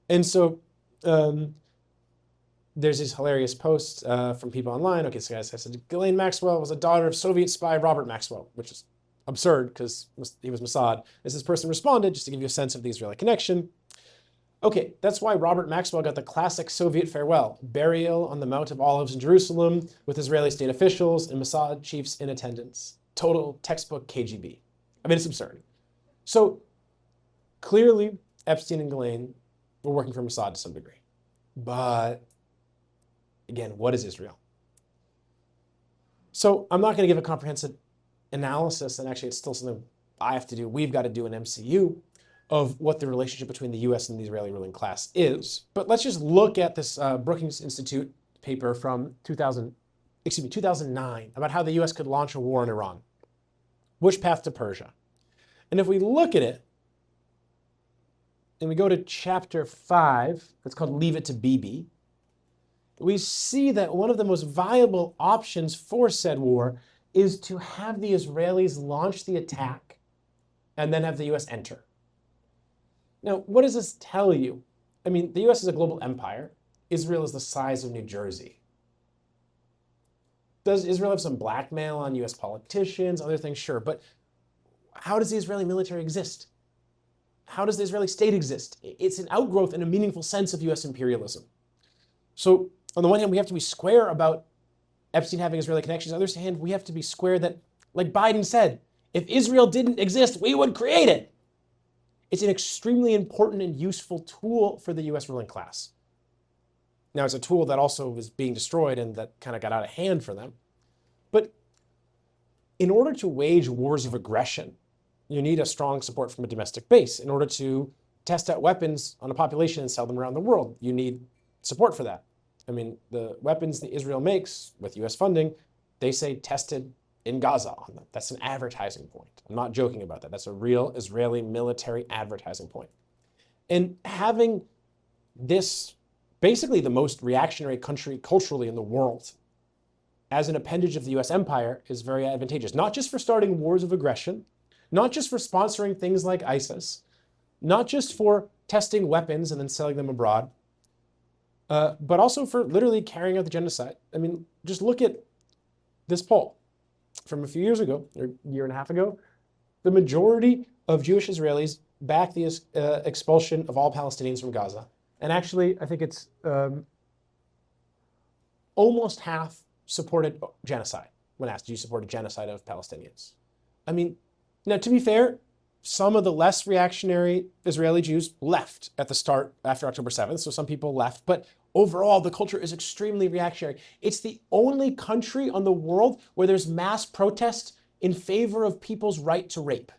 And so there's these hilarious posts from people online. Okay, so guys, I said Ghislaine Maxwell was a daughter of Soviet spy Robert Maxwell, which is absurd because he was Mossad. As this person responded, just to give you a sense of the Israeli connection. Okay, that's why Robert Maxwell got the classic Soviet farewell, burial on the Mount of Olives in Jerusalem with Israeli state officials and Mossad chiefs in attendance. Total textbook KGB. I mean, it's absurd. So clearly, Epstein and Ghislaine were working for Mossad to some degree. But again, what is Israel? So I'm not going to give a comprehensive analysis, and actually it's still something I have to do. We've got to do an MCU of what the relationship between the US and the Israeli ruling class is. But let's just look at this Brookings Institute paper from 2009 about how the US could launch a war in Iran. Which path to Persia? And if we look at it, and we go to chapter 5, it's called Leave It to Bibi, we see that one of the most viable options for said war is to have the Israelis launch the attack and then have the US enter. Now, what does this tell you? I mean, the US is a global empire. Israel is the size of New Jersey. Does Israel have some blackmail on US politicians, other things? Sure, but how does the Israeli military exist? How does the Israeli state exist? It's an outgrowth in a meaningful sense of US imperialism. So on the one hand, we have to be square about Epstein having Israeli connections. On the other hand, we have to be square that, like Biden said, if Israel didn't exist, we would create it. It's an extremely important and useful tool for the US ruling class. Now, it's a tool that also was being destroyed and that kind of got out of hand for them. But in order to wage wars of aggression, you need a strong support from a domestic base. In order to test out weapons on a population and sell them around the world, you need support for that. I mean, the weapons that Israel makes with US funding, they say tested in Gaza on them. That's an advertising point. I'm not joking about that. That's a real Israeli military advertising point. And having this, basically the most reactionary country culturally in the world, as an appendage of the US empire is very advantageous, not just for starting wars of aggression, not just for sponsoring things like ISIS, not just for testing weapons and then selling them abroad, but also for literally carrying out the genocide. I mean, just look at this poll from a few years ago, or a year and a half ago. The majority of Jewish Israelis back the expulsion of all Palestinians from Gaza. And actually, I think it's almost half supported genocide when asked, do you support a genocide of Palestinians? I mean, now to be fair, some of the less reactionary Israeli Jews left at the start after October 7th, so some people left, but overall the culture is extremely reactionary. It's the only country on the world where there's mass protest in favor of people's right to rape.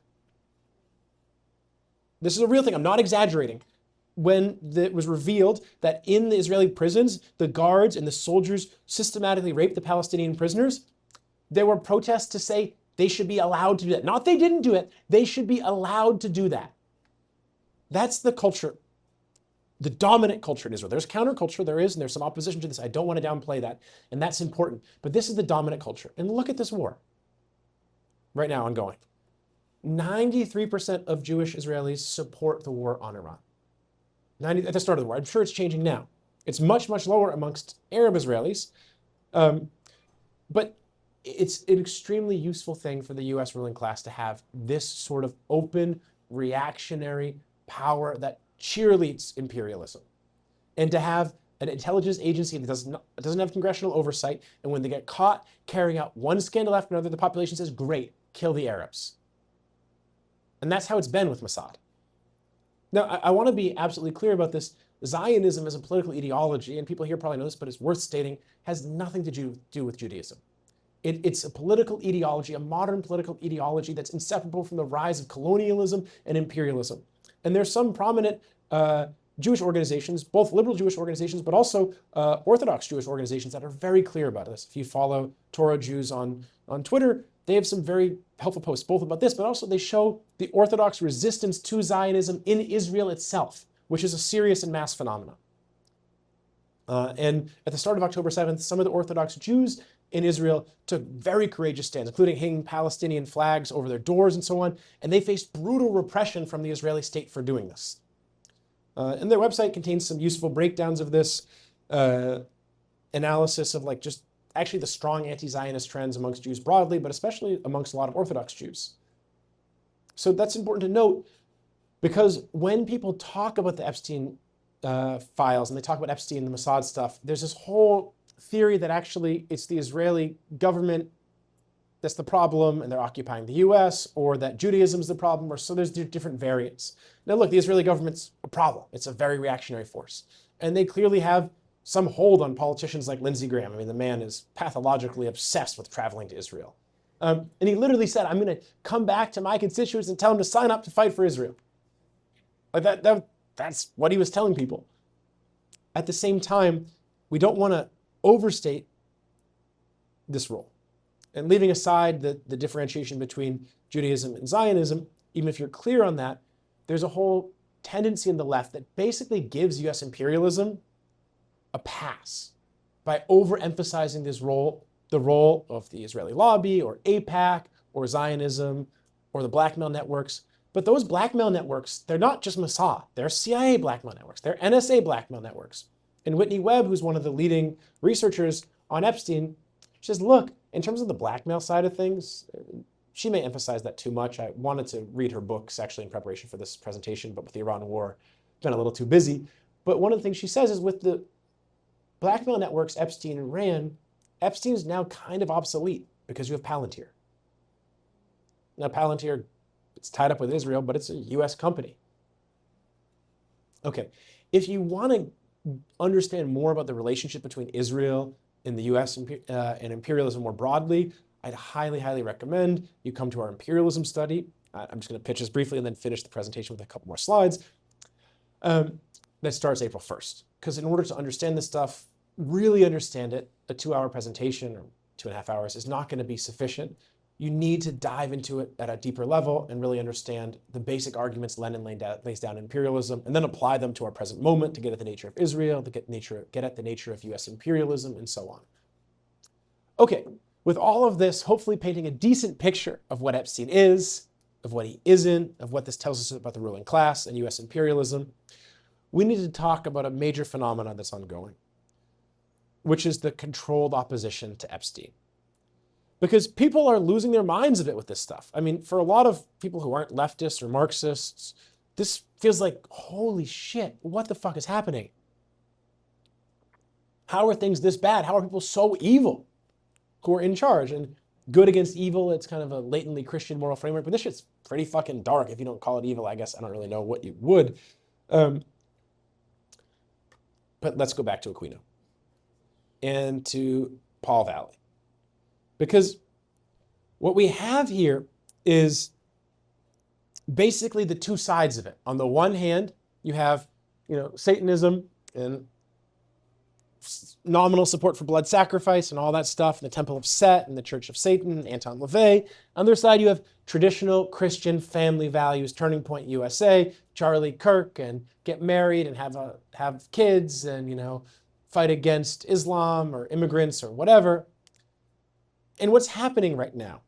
This is a real thing, I'm not exaggerating. When it was revealed that in the Israeli prisons, the guards and the soldiers systematically raped the Palestinian prisoners, there were protests to say they should be allowed to do that. Not they didn't do it, they should be allowed to do that. That's the culture, the dominant culture in Israel. There's counterculture, and there's some opposition to this. I don't want to downplay that, and that's important. But this is the dominant culture. And look at this war right now ongoing. 93% of Jewish Israelis support the war on Iran. At the start of the war. I'm sure it's changing now. It's much, much lower amongst Arab Israelis. But it's an extremely useful thing for the US ruling class to have this sort of open, reactionary power that cheerleads imperialism. And to have an intelligence agency that doesn't have congressional oversight, and when they get caught carrying out one scandal after another, the population says, great, kill the Arabs. And that's how it's been with Mossad. Now, I want to be absolutely clear about this. Zionism as a political ideology, and people here probably know this, but it's worth stating, has nothing to do with Judaism. It's a political ideology, a modern political ideology that's inseparable from the rise of colonialism and imperialism. And there's some prominent Jewish organizations, both liberal Jewish organizations, but also Orthodox Jewish organizations that are very clear about this. If you follow Torah Jews on Twitter, they have some very helpful posts, both about this, but also they show the Orthodox resistance to Zionism in Israel itself, which is a serious and mass phenomenon. And at the start of October 7th, some of the Orthodox Jews in Israel took very courageous stands, including hanging Palestinian flags over their doors and so on, and they faced brutal repression from the Israeli state for doing this. And their website contains some useful breakdowns of this analysis of just actually the strong anti-Zionist trends amongst Jews broadly, but especially amongst a lot of Orthodox Jews. So that's important to note, because when people talk about the Epstein files and they talk about Epstein and the Mossad stuff, there's this whole theory that actually it's the Israeli government that's the problem and they're occupying the US, or that Judaism's the problem, or so there's different variants. Now look, the Israeli government's a problem. It's a very reactionary force. And they clearly have some hold on politicians like Lindsey Graham. I mean, the man is pathologically obsessed with traveling to Israel. And he literally said, I'm going to come back to my constituents and tell them to sign up to fight for Israel. Like that's what he was telling people. At the same time, we don't want to overstate this role. And leaving aside the differentiation between Judaism and Zionism, even if you're clear on that, there's a whole tendency in the left that basically gives US imperialism a pass by overemphasizing this role, the role of the Israeli lobby or AIPAC or Zionism or the blackmail networks. But those blackmail networks, they're not just Mossad, they're CIA blackmail networks, they're NSA blackmail networks. And Whitney Webb, who's one of the leading researchers on Epstein, says, look, in terms of the blackmail side of things, she may emphasize that too much. I wanted to read her books actually in preparation for this presentation, but with the Iran war, been a little too busy. But one of the things she says is with the blackmail networks Epstein ran, Epstein is now kind of obsolete because you have Palantir. Now Palantir, it's tied up with Israel, but it's a US company. Okay, if you want to understand more about the relationship between Israel and the US and imperialism more broadly, I'd highly, highly recommend you come to our imperialism study. I'm just going to pitch this briefly and then finish the presentation with a couple more slides. That starts April 1st. Because in order to understand this stuff, really understand it, a 2-hour presentation or 2.5 hours is not going to be sufficient. You need to dive into it at a deeper level and really understand the basic arguments Lenin lays down in imperialism, and then apply them to our present moment to get at the nature of Israel, to get at the nature of US imperialism, and so on. Okay, with all of this, hopefully painting a decent picture of what Epstein is, of what he isn't, of what this tells us about the ruling class and US imperialism, we need to talk about a major phenomenon that's ongoing, which is the controlled opposition to Epstein. Because people are losing their minds a bit with this stuff. I mean, for a lot of people who aren't leftists or Marxists, this feels like, holy shit, what the fuck is happening? How are things this bad? How are people so evil who are in charge? And good against evil, it's kind of a latently Christian moral framework, but this shit's pretty fucking dark. If you don't call it evil, I guess I don't really know what you would. But let's go back to Aquino and to Paul Valley. Because what we have here is basically the two sides of it. On the one hand, you have, Satanism and nominal support for blood sacrifice and all that stuff, and the Temple of Set and the Church of Satan, Anton LaVey. On the other side, you have traditional Christian family values, Turning Point USA, Charlie Kirk, and get married and have kids and, fight against Islam or immigrants or whatever. And what's happening right now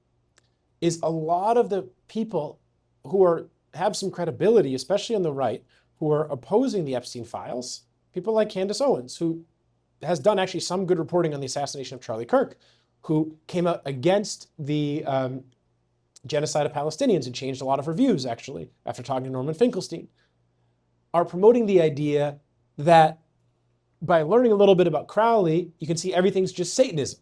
is a lot of the people who have some credibility, especially on the right, who are opposing the Epstein files, people like Candace Owens, who has done actually some good reporting on the assassination of Charlie Kirk, who came out against the genocide of Palestinians and changed a lot of her views, actually, after talking to Norman Finkelstein, are promoting the idea that by learning a little bit about Crowley, you can see everything's just Satanism.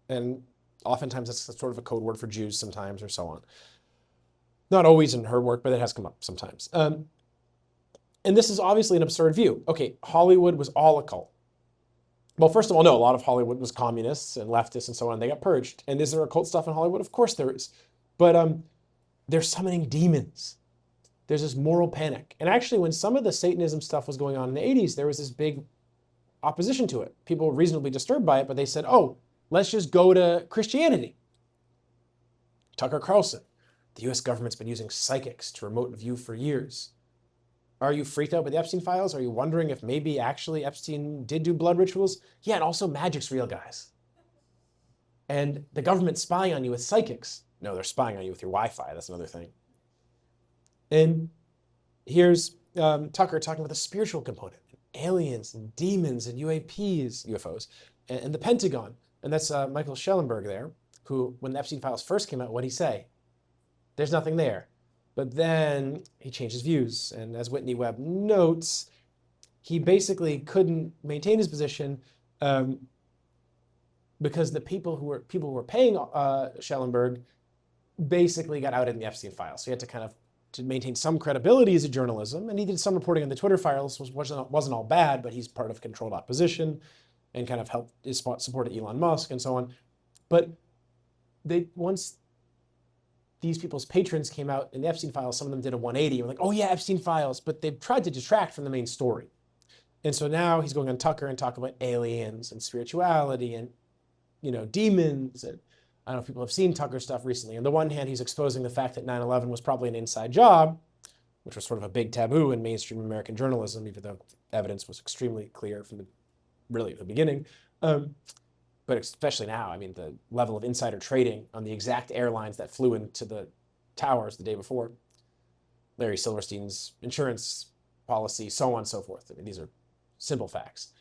And oftentimes that's sort of a code word for Jews sometimes or so on. Not always in her work, but it has come up sometimes. And this is obviously an absurd view. Okay, Hollywood was all a cult. Well, first of all, no, a lot of Hollywood was communists and leftists and so on. They got purged. And is there occult stuff in Hollywood? Of course there is. But they're summoning demons. There's this moral panic. And actually, when some of the Satanism stuff was going on in the 80s, there was this big opposition to it. People were reasonably disturbed by it, but they said, oh, let's just go to Christianity. Tucker Carlson, the US government's been using psychics to remote view for years. Are you freaked out by the Epstein files? Are you wondering if maybe actually Epstein did do blood rituals? Yeah, and also magic's real, guys. And the government's spying on you with psychics. No, they're spying on you with your Wi-Fi. That's another thing. And here's Tucker talking about the spiritual component, aliens and demons and UFOs, and the Pentagon. And that's Michael Schellenberg there, who, when the Epstein files first came out, what'd he say? There's nothing there. But then he changed his views. And as Whitney Webb notes, he basically couldn't maintain his position because the people who were paying Schellenberg basically got outed in the Epstein files. So he had to kind of to maintain some credibility as a journalism. And he did some reporting on the Twitter files, wasn't all bad, but he's part of controlled opposition and kind of supported Elon Musk and so on. But once these people's patrons came out in the Epstein files, some of them did a 180 and were like, oh yeah, Epstein files, but they've tried to detract from the main story. And so now he's going on Tucker and talking about aliens and spirituality and, demons. And I don't know if people have seen Tucker stuff recently. On the one hand, he's exposing the fact that 9/11 was probably an inside job, which was sort of a big taboo in mainstream American journalism, even though evidence was extremely clear from the beginning. But especially now, I mean, the level of insider trading on the exact airlines that flew into the towers the day before, Larry Silverstein's insurance policy, so on and so forth. I mean, these are simple facts.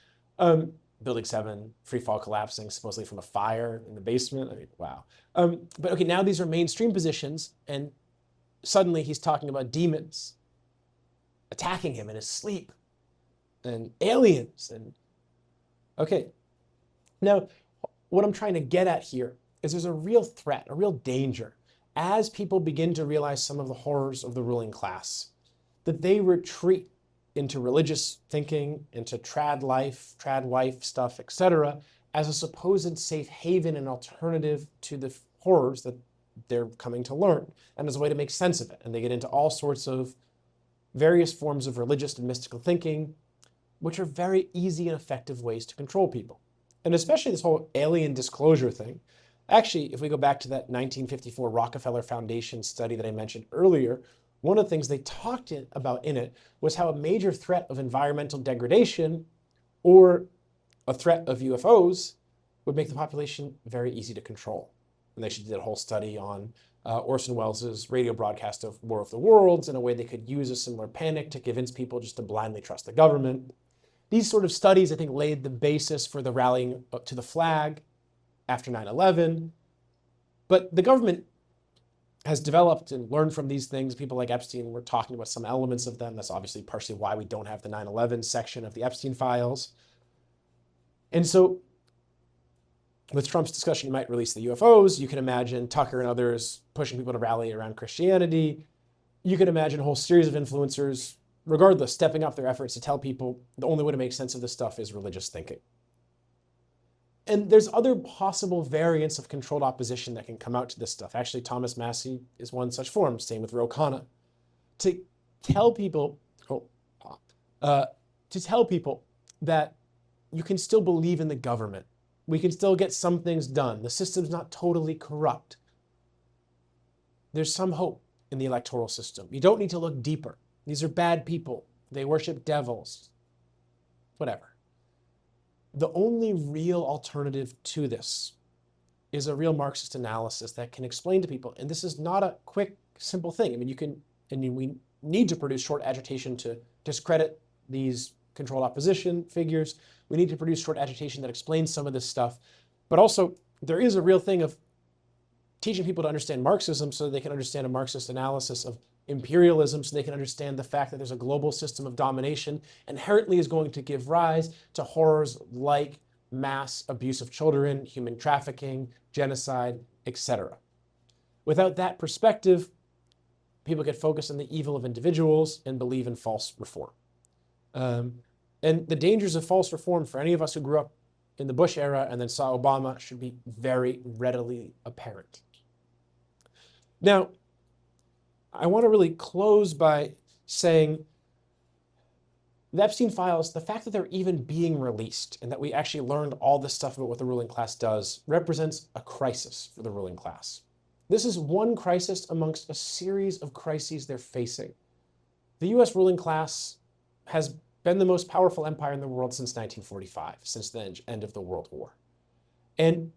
Building 7, free fall collapsing, supposedly from a fire in the basement. I mean, wow. But okay, now these are mainstream positions, and suddenly he's talking about demons attacking him in his sleep, and aliens, and okay. Now, what I'm trying to get at here is there's a real threat, a real danger, as people begin to realize some of the horrors of the ruling class, that they retreat into religious thinking, into trad life, trad wife stuff, etc., as a supposed safe haven and alternative to the horrors that they're coming to learn, and as a way to make sense of it. And they get into all sorts of various forms of religious and mystical thinking, which are very easy and effective ways to control people. And especially this whole alien disclosure thing. Actually, if we go back to that 1954 Rockefeller Foundation study that I mentioned earlier, one of the things they talked about in it was how a major threat of environmental degradation or a threat of UFOs would make the population very easy to control. And they actually did a whole study on Orson Welles' radio broadcast of War of the Worlds in a way they could use a similar panic to convince people just to blindly trust the government. These sort of studies, I think, laid the basis for the rallying to the flag after 9/11. But the government has developed and learned from these things. People like Epstein were talking about some elements of them. That's obviously partially why we don't have the 9/11 section of the Epstein files. And so with Trump's discussion, he might release the UFOs. You can imagine Tucker and others pushing people to rally around Christianity. You could imagine a whole series of influencers, regardless, stepping up their efforts to tell people the only way to make sense of this stuff is religious thinking. And there's other possible variants of controlled opposition that can come out to this stuff. Actually, Thomas Massey is one such form, same with Ro Khanna. To tell people, that you can still believe in the government. We can still get some things done. The system's not totally corrupt. There's some hope in the electoral system. You don't need to look deeper. These are bad people. They worship devils. Whatever. The only real alternative to this is a real Marxist analysis that can explain to people, and this is not a quick, simple thing. I mean, we need to produce short agitation to discredit these controlled opposition figures. We need to produce short agitation that explains some of this stuff. But also, there is a real thing of teaching people to understand Marxism so they can understand a Marxist analysis of imperialism, so they can understand the fact that there's a global system of domination inherently is going to give rise to horrors like mass abuse of children, human trafficking, genocide, etc. Without that perspective, people get focused on the evil of individuals and believe in false reform. And the dangers of false reform for any of us who grew up in the Bush era and then saw Obama should be very readily apparent. Now, I want to really close by saying the Epstein files, the fact that they're even being released and that we actually learned all this stuff about what the ruling class does represents a crisis for the ruling class. This is one crisis amongst a series of crises they're facing. The US ruling class has been the most powerful empire in the world since 1945, since the end of the World War. And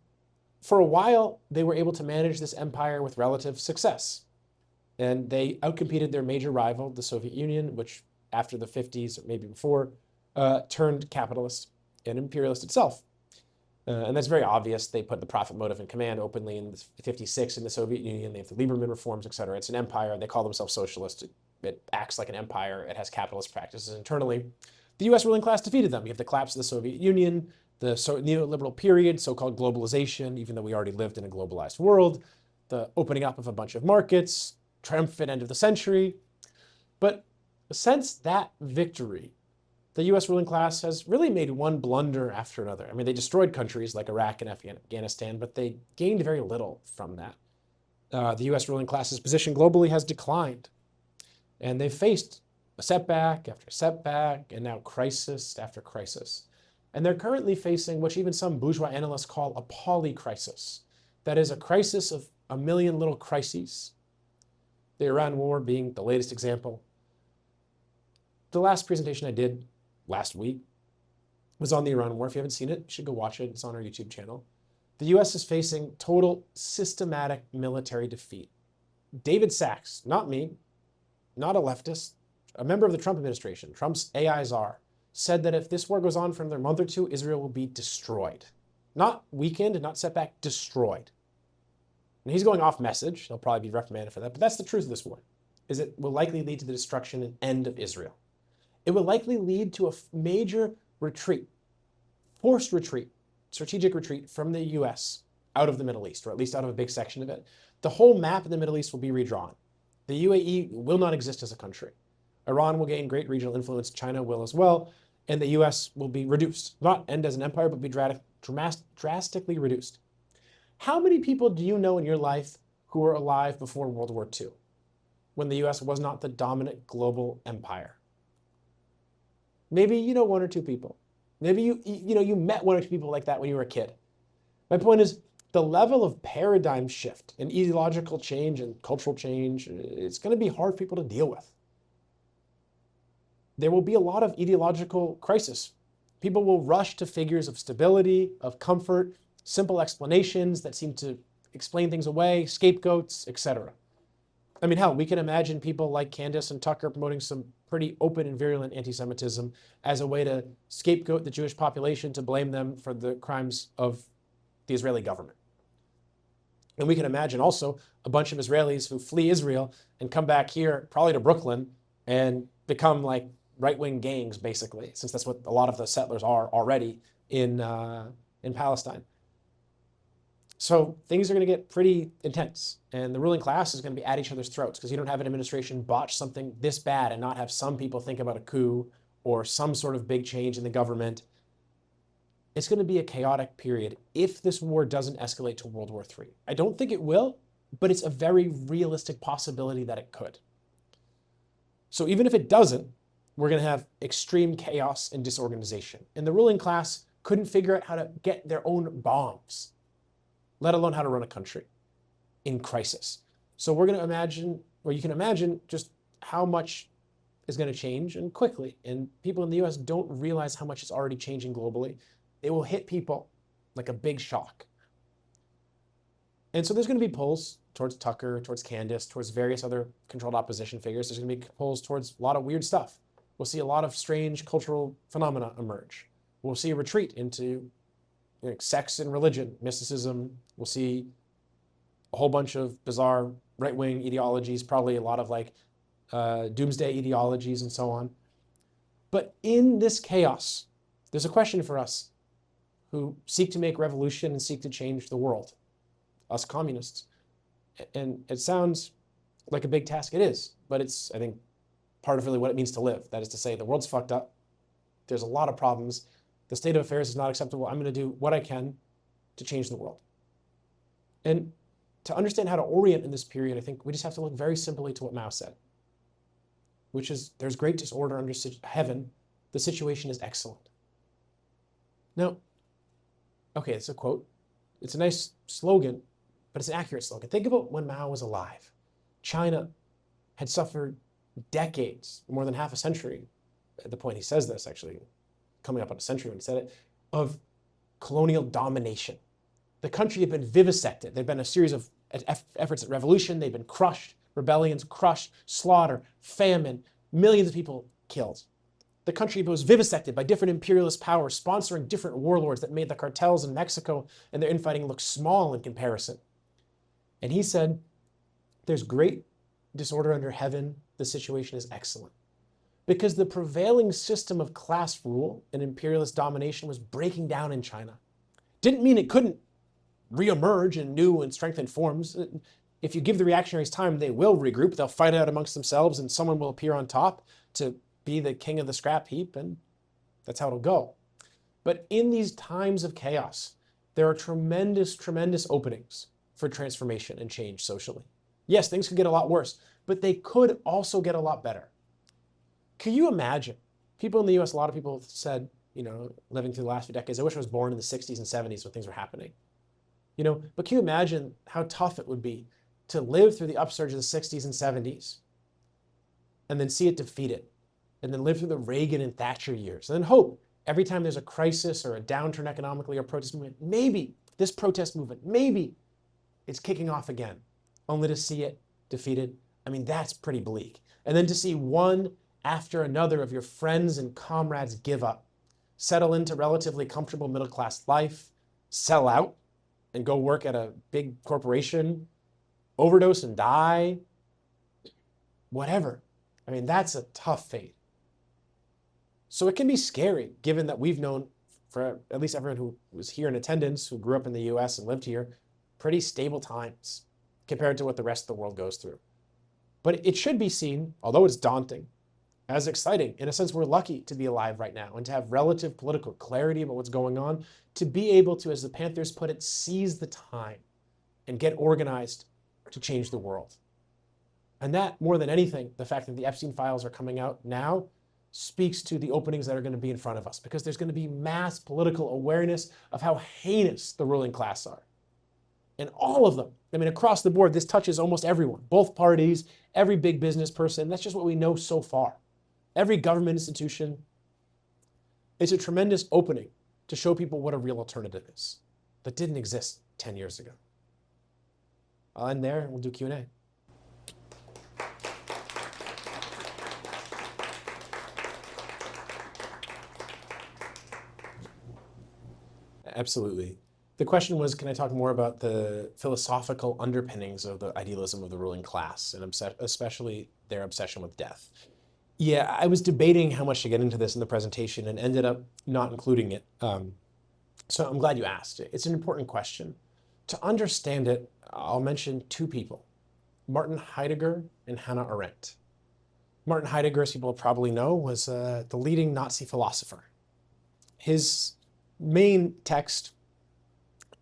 for a while, they were able to manage this empire with relative success. And they outcompeted their major rival, the Soviet Union, which after the 50s, or maybe before, turned capitalist and imperialist itself. And that's very obvious. They put the profit motive in command openly in 56 in the Soviet Union. They have the Lieberman reforms, et cetera. It's an empire. They call themselves socialist. It acts like an empire. It has capitalist practices internally. The US ruling class defeated them. You have the collapse of the Soviet Union, the neoliberal period, so-called globalization, even though we already lived in a globalized world, the opening up of a bunch of markets, triumphant end of the century. But since that victory, the US ruling class has really made one blunder after another. I mean, they destroyed countries like Iraq and Afghanistan, but they gained very little from that. The US ruling class's position globally has declined. And they've faced a setback after setback, and now crisis after crisis. And they're currently facing what even some bourgeois analysts call a polycrisis. That is a crisis of a million little crises. The Iran war being the latest example. The last presentation I did last week was on the Iran war. If you haven't seen it, you should go watch it. It's on our YouTube channel. The US is facing total systematic military defeat. David Sachs, not me, not a leftist, a member of the Trump administration, Trump's AI czar, said that if this war goes on for another month or two, Israel will be destroyed. Not weakened, not set back, destroyed. And he's going off message. He'll probably be reprimanded for that. But that's the truth of this war, is it will likely lead to the destruction and end of Israel. It will likely lead to a major retreat, forced retreat, strategic retreat from the US out of the Middle East, or at least out of a big section of it. The whole map of the Middle East will be redrawn. The UAE will not exist as a country. Iran will gain great regional influence, China will as well, and the US will be reduced. Not end as an empire, but be drastically reduced. How many people do you know in your life who were alive before World War II, when the US was not the dominant global empire? Maybe you know one or two people. Maybe you met one or two people like that when you were a kid. My point is, the level of paradigm shift and ideological change and cultural change, it's going to be hard for people to deal with. There will be a lot of ideological crisis. People will rush to figures of stability, of comfort, simple explanations that seem to explain things away, scapegoats, etc. I mean, hell, we can imagine people like Candace and Tucker promoting some pretty open and virulent anti-Semitism as a way to scapegoat the Jewish population, to blame them for the crimes of the Israeli government. And we can imagine also a bunch of Israelis who flee Israel and come back here, probably to Brooklyn, and become like right-wing gangs, basically, since that's what a lot of the settlers are already in Palestine. So things are going to get pretty intense, and the ruling class is going to be at each other's throats because you don't have an administration botch something this bad and not have some people think about a coup or some sort of big change in the government. It's going to be a chaotic period if this war doesn't escalate to World War III. I don't think it will, but it's a very realistic possibility that it could. So even if it doesn't, we're going to have extreme chaos and disorganization. And the ruling class couldn't figure out how to get their own bombs, let alone how to run a country in crisis. So we're going to imagine, or you can imagine, just how much is going to change and quickly. And people in the US don't realize how much is already changing globally. It will hit people like a big shock. And so there's going to be polls towards Tucker, towards Candace, towards various other controlled opposition figures. There's going to be polls towards a lot of weird stuff. We'll see a lot of strange cultural phenomena emerge. We'll see a retreat into sex and religion, mysticism. We'll see a whole bunch of bizarre right-wing ideologies, probably a lot of like doomsday ideologies and so on. But in this chaos, there's a question for us who seek to make revolution and seek to change the world, us communists. And it sounds like a big task. It is, but it's, I think, part of really what it means to live. That is to say, the world's fucked up. There's a lot of problems. The state of affairs is not acceptable. I'm going to do what I can to change the world. And to understand how to orient in this period, I think we just have to look very simply to what Mao said, which is there's great disorder under heaven. The situation is excellent. Now, okay, it's a quote. It's a nice slogan, but it's an accurate slogan. Think about when Mao was alive. China had suffered decades, more than half a century, at the point he says this, actually, coming up on a century when he said it, of colonial domination. The country had been vivisected. There'd been a series of efforts at revolution. They'd been crushed, rebellions crushed, slaughter, famine, millions of people killed. The country was vivisected by different imperialist powers, sponsoring different warlords that made the cartels in Mexico and their infighting look small in comparison. And he said, there's great disorder under heaven. The situation is excellent. Because the prevailing system of class rule and imperialist domination was breaking down in China. Didn't mean it couldn't reemerge in new and strengthened forms. If you give the reactionaries time, they will regroup. They'll fight it out amongst themselves and someone will appear on top to be the king of the scrap heap, and that's how it'll go. But in these times of chaos, there are tremendous, tremendous openings for transformation and change socially. Yes, things could get a lot worse, but they could also get a lot better. Can you imagine? People in the US, a lot of people have said, living through the last few decades, I wish I was born in the 60s and 70s when things were happening. But can you imagine how tough it would be to live through the upsurge of the 60s and 70s and then see it defeated, and then live through the Reagan and Thatcher years, and then hope every time there's a crisis or a downturn economically or protest movement, maybe this protest movement, maybe it's kicking off again, only to see it defeated. I mean, that's pretty bleak. And then to see one after another of your friends and comrades give up, settle into relatively comfortable middle-class life, sell out, and go work at a big corporation, overdose and die, whatever. I mean, that's a tough fate. So it can be scary, given that we've known, for at least everyone who was here in attendance, who grew up in the US and lived here, pretty stable times compared to what the rest of the world goes through. But it should be seen, although it's daunting, as exciting. In a sense, we're lucky to be alive right now and to have relative political clarity about what's going on, to be able to, as the Panthers put it, seize the time and get organized to change the world. And that, more than anything, the fact that the Epstein files are coming out now speaks to the openings that are going to be in front of us, because there's going to be mass political awareness of how heinous the ruling class are. And all of them, I mean, across the board, this touches almost everyone, both parties, every big business person. That's just what we know so far. Every government institution. It's a tremendous opening to show people what a real alternative is that didn't exist 10 years ago. I'll end there and we'll do Q&A. Absolutely. The question was, can I talk more about the philosophical underpinnings of the idealism of the ruling class, and especially their obsession with death? Yeah, I was debating how much to get into this in the presentation and ended up not including it. So I'm glad you asked it. It's an important question. To understand it, I'll mention two people, Martin Heidegger and Hannah Arendt. Martin Heidegger, as people probably know, was the leading Nazi philosopher. His main text,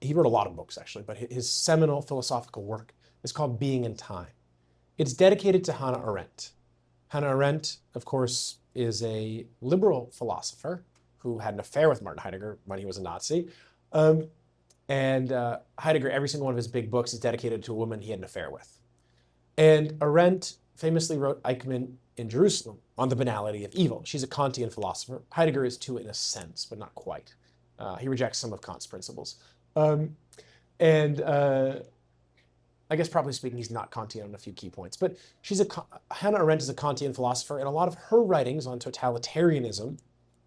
he wrote a lot of books actually, but his seminal philosophical work is called Being and Time. It's dedicated to Hannah Arendt. Hannah Arendt, of course, is a liberal philosopher who had an affair with Martin Heidegger when he was a Nazi. Heidegger, every single one of his big books is dedicated to a woman he had an affair with. And Arendt famously wrote Eichmann in Jerusalem on the banality of evil. She's a Kantian philosopher. Heidegger is too in a sense, but not quite. He rejects some of Kant's principles. I guess probably speaking, he's not Kantian on a few key points, but Hannah Arendt is a Kantian philosopher, and a lot of her writings on totalitarianism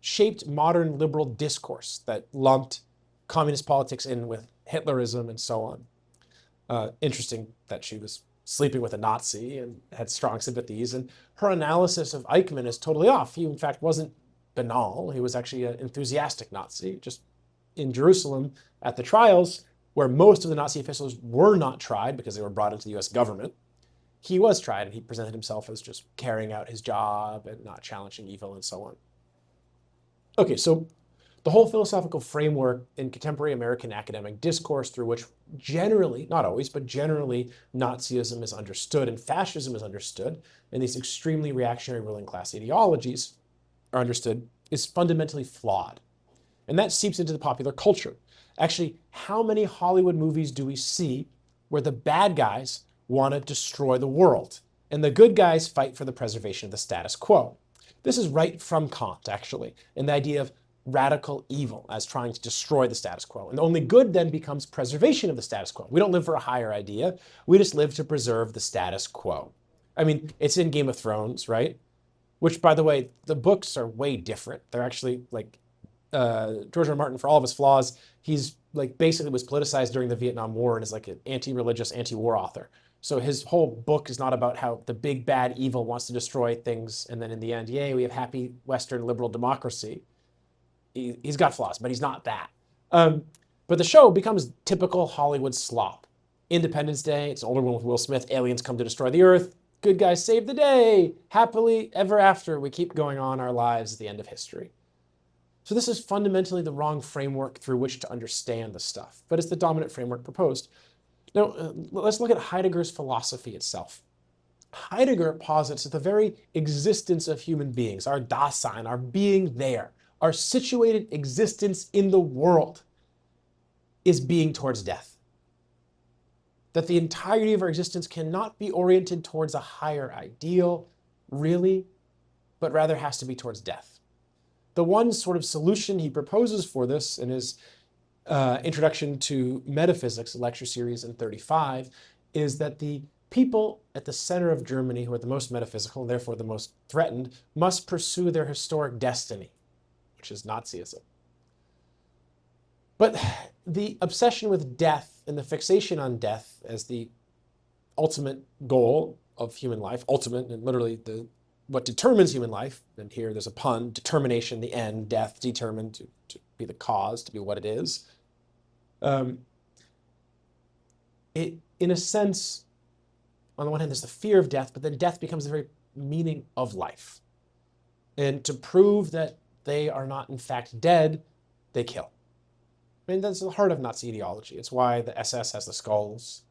shaped modern liberal discourse that lumped communist politics in with Hitlerism and so on. Interesting that she was sleeping with a Nazi and had strong sympathies, and her analysis of Eichmann is totally off. He, in fact, wasn't banal. He was actually an enthusiastic Nazi. Just in Jerusalem at the trials, where most of the Nazi officials were not tried because they were brought into the US government, he was tried, and he presented himself as just carrying out his job and not challenging evil and so on. Okay, so the whole philosophical framework in contemporary American academic discourse through which generally, not always, but generally Nazism is understood and fascism is understood, and these extremely reactionary ruling class ideologies are understood, is fundamentally flawed. And that seeps into the popular culture. Actually, how many Hollywood movies do we see where the bad guys want to destroy the world and the good guys fight for the preservation of the status quo? This is right from Kant, actually, and the idea of radical evil as trying to destroy the status quo. And the only good then becomes preservation of the status quo. We don't live for a higher idea. We just live to preserve the status quo. I mean, it's in Game of Thrones, right? Which, by the way, the books are way different. They're actually like George R. R. Martin, for all of his flaws, he's like basically was politicized during the Vietnam War and is like an anti-religious, anti-war author. So his whole book is not about how the big bad evil wants to destroy things, and then in the end, yay, we have happy Western liberal democracy. He's got flaws, but he's not that. But the show becomes typical Hollywood slop. Independence Day, it's an older one with Will Smith, aliens come to destroy the earth, good guys save the day, happily ever after, we keep going on our lives at the end of history. So this is fundamentally the wrong framework through which to understand the stuff, but it's the dominant framework proposed. Now, let's look at Heidegger's philosophy itself. Heidegger posits that the very existence of human beings, our Dasein, our being there, our situated existence in the world, is being towards death. That the entirety of our existence cannot be oriented towards a higher ideal, really, but rather has to be towards death. The one sort of solution he proposes for this in his Introduction to Metaphysics, lecture series in 35, is that the people at the center of Germany who are the most metaphysical, and therefore the most threatened, must pursue their historic destiny, which is Nazism. But the obsession with death and the fixation on death as the ultimate goal of human life, ultimate and literally what determines human life, and here there's a pun, determination, the end, death, determined to be the cause, to be what it is. In a sense, on the one hand, there's the fear of death, but then death becomes the very meaning of life. And to prove that they are not in fact dead, they kill. I mean, that's the heart of Nazi ideology. It's why the SS has the skulls.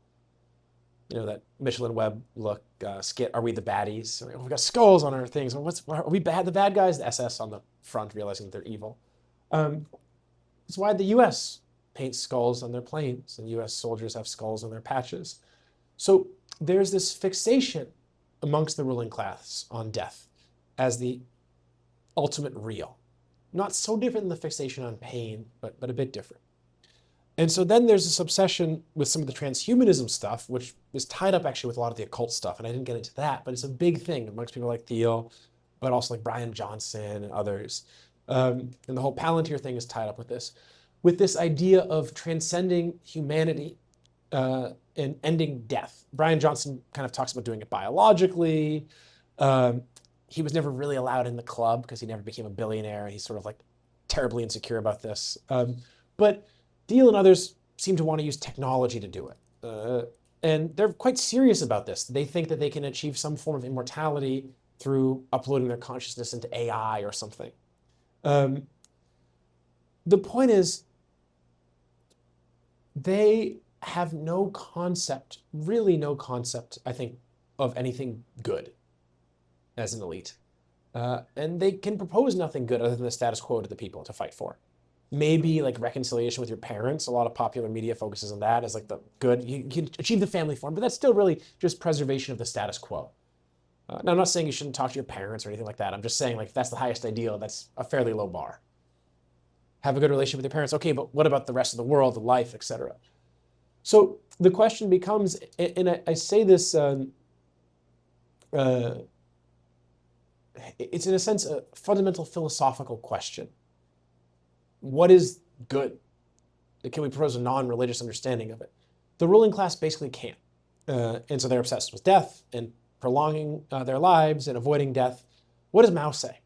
You know, that Michelin Web look skit, Are We the Baddies? I mean, we've got skulls on our things. Are we bad? The bad guys? The SS on the front, realizing that they're evil. It's why the US paints skulls on their planes, and US soldiers have skulls on their patches. So there's this fixation amongst the ruling class on death as the ultimate real. Not so different than the fixation on pain, but a bit different. And so then there's this obsession with some of the transhumanism stuff, which is tied up actually with a lot of the occult stuff. And I didn't get into that, but it's a big thing amongst people like Thiel, but also like Brian Johnson and others. And the whole Palantir thing is tied up with this idea of transcending humanity and ending death. Brian Johnson kind of talks about doing it biologically. He was never really allowed in the club because he never became a billionaire, and he's sort of like terribly insecure about this. But Thiel and others seem to want to use technology to do it. And they're quite serious about this. They think that they can achieve some form of immortality through uploading their consciousness into AI or something. The point is, they have no concept, really no concept, I think, of anything good as an elite. And they can propose nothing good other than the status quo to the people to fight for. Maybe like reconciliation with your parents. A lot of popular media focuses on that as like the good. You can achieve the family form, but that's still really just preservation of the status quo. Now, I'm not saying you shouldn't talk to your parents or anything like that. I'm just saying like if that's the highest ideal, that's a fairly low bar. Have a good relationship with your parents. Okay, but what about the rest of the world, the life, etc.? So the question becomes, and I say this, it's in a sense a fundamental philosophical question. What is good? Can we propose a non-religious understanding of it? The ruling class basically can't. And so they're obsessed with death and prolonging their lives and avoiding death. What does Mao say?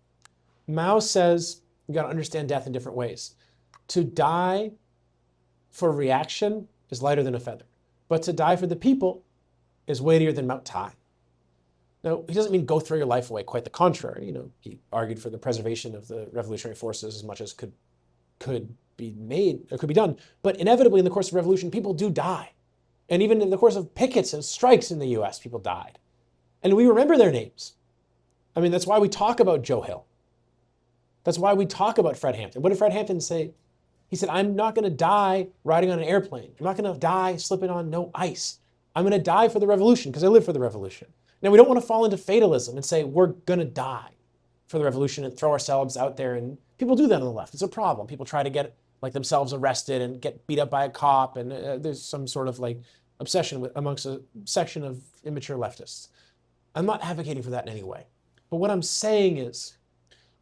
Mao says you got to understand death in different ways. To die for reaction is lighter than a feather, but to die for the people is weightier than Mount Tai. Now, he doesn't mean go throw your life away, quite the contrary. You know, he argued for the preservation of the revolutionary forces as much as could be made or could be done. But inevitably in the course of revolution, people do die. And even in the course of pickets and strikes in the US, people died. And we remember their names. I mean, that's why we talk about Joe Hill. That's why we talk about Fred Hampton. What did Fred Hampton say? He said, I'm not going to die riding on an airplane. I'm not going to die slipping on no ice. I'm going to die for the revolution because I live for the revolution. Now, we don't want to fall into fatalism and say we're going to die for the revolution and throw ourselves out there. And people do that on the left. It's a problem. People try to get like themselves arrested and get beat up by a cop. And there's some sort of like obsession amongst a section of immature leftists. I'm not advocating for that in any way. But what I'm saying is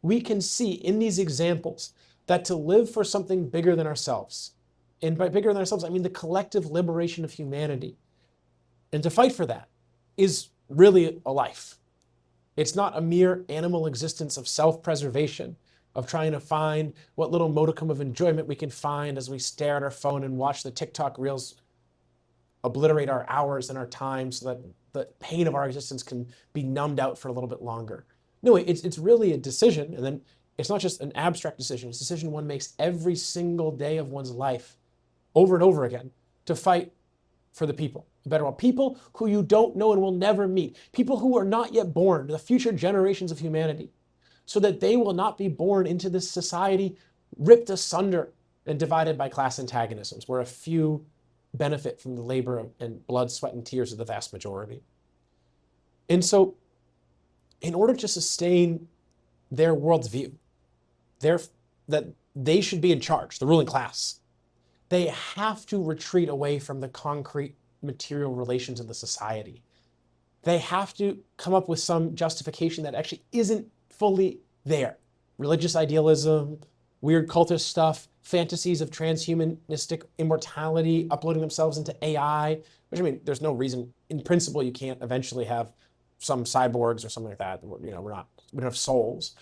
we can see in these examples that to live for something bigger than ourselves, and by bigger than ourselves, I mean the collective liberation of humanity, and to fight for that is really a life. It's not a mere animal existence of self-preservation, of trying to find what little modicum of enjoyment we can find as we stare at our phone and watch the TikTok reels obliterate our hours and our time so that the pain of our existence can be numbed out for a little bit longer. No, it's really a decision, and then it's not just an abstract decision. It's a decision one makes every single day of one's life over and over again to fight for the people. A better world. People who you don't know and will never meet. People who are not yet born, the future generations of humanity, so that they will not be born into this society ripped asunder and divided by class antagonisms, where a few benefit from the labor and blood, sweat, and tears of the vast majority. And so, in order to sustain their worldview, that they should be in charge, the ruling class, they have to retreat away from the concrete material relations of the society. They have to come up with some justification that actually isn't fully there. Religious idealism, weird cultist stuff, fantasies of transhumanistic immortality, uploading themselves into AI, which I mean, there's no reason, in principle, you can't eventually have some cyborgs or something like that. You know, we don't have souls.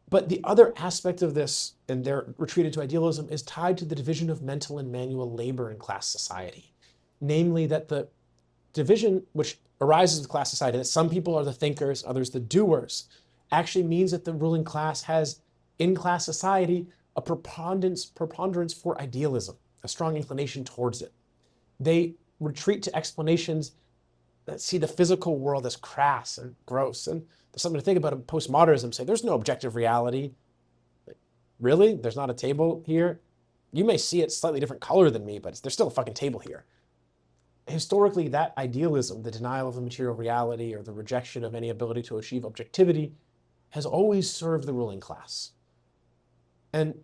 But the other aspect of this, and their retreat into idealism, is tied to the division of mental and manual labor in class society. Namely, that the division, which arises with class society, that some people are the thinkers, others the doers, actually means that the ruling class has, in class society, a preponderance for idealism, a strong inclination towards it. They retreat to explanations that see the physical world as crass and gross. And there's something to think about in postmodernism. Say, there's no objective reality. Like, really? There's not a table here? You may see it slightly different color than me, but there's still a fucking table here. Historically, that idealism, the denial of the material reality or the rejection of any ability to achieve objectivity, has always served the ruling class. And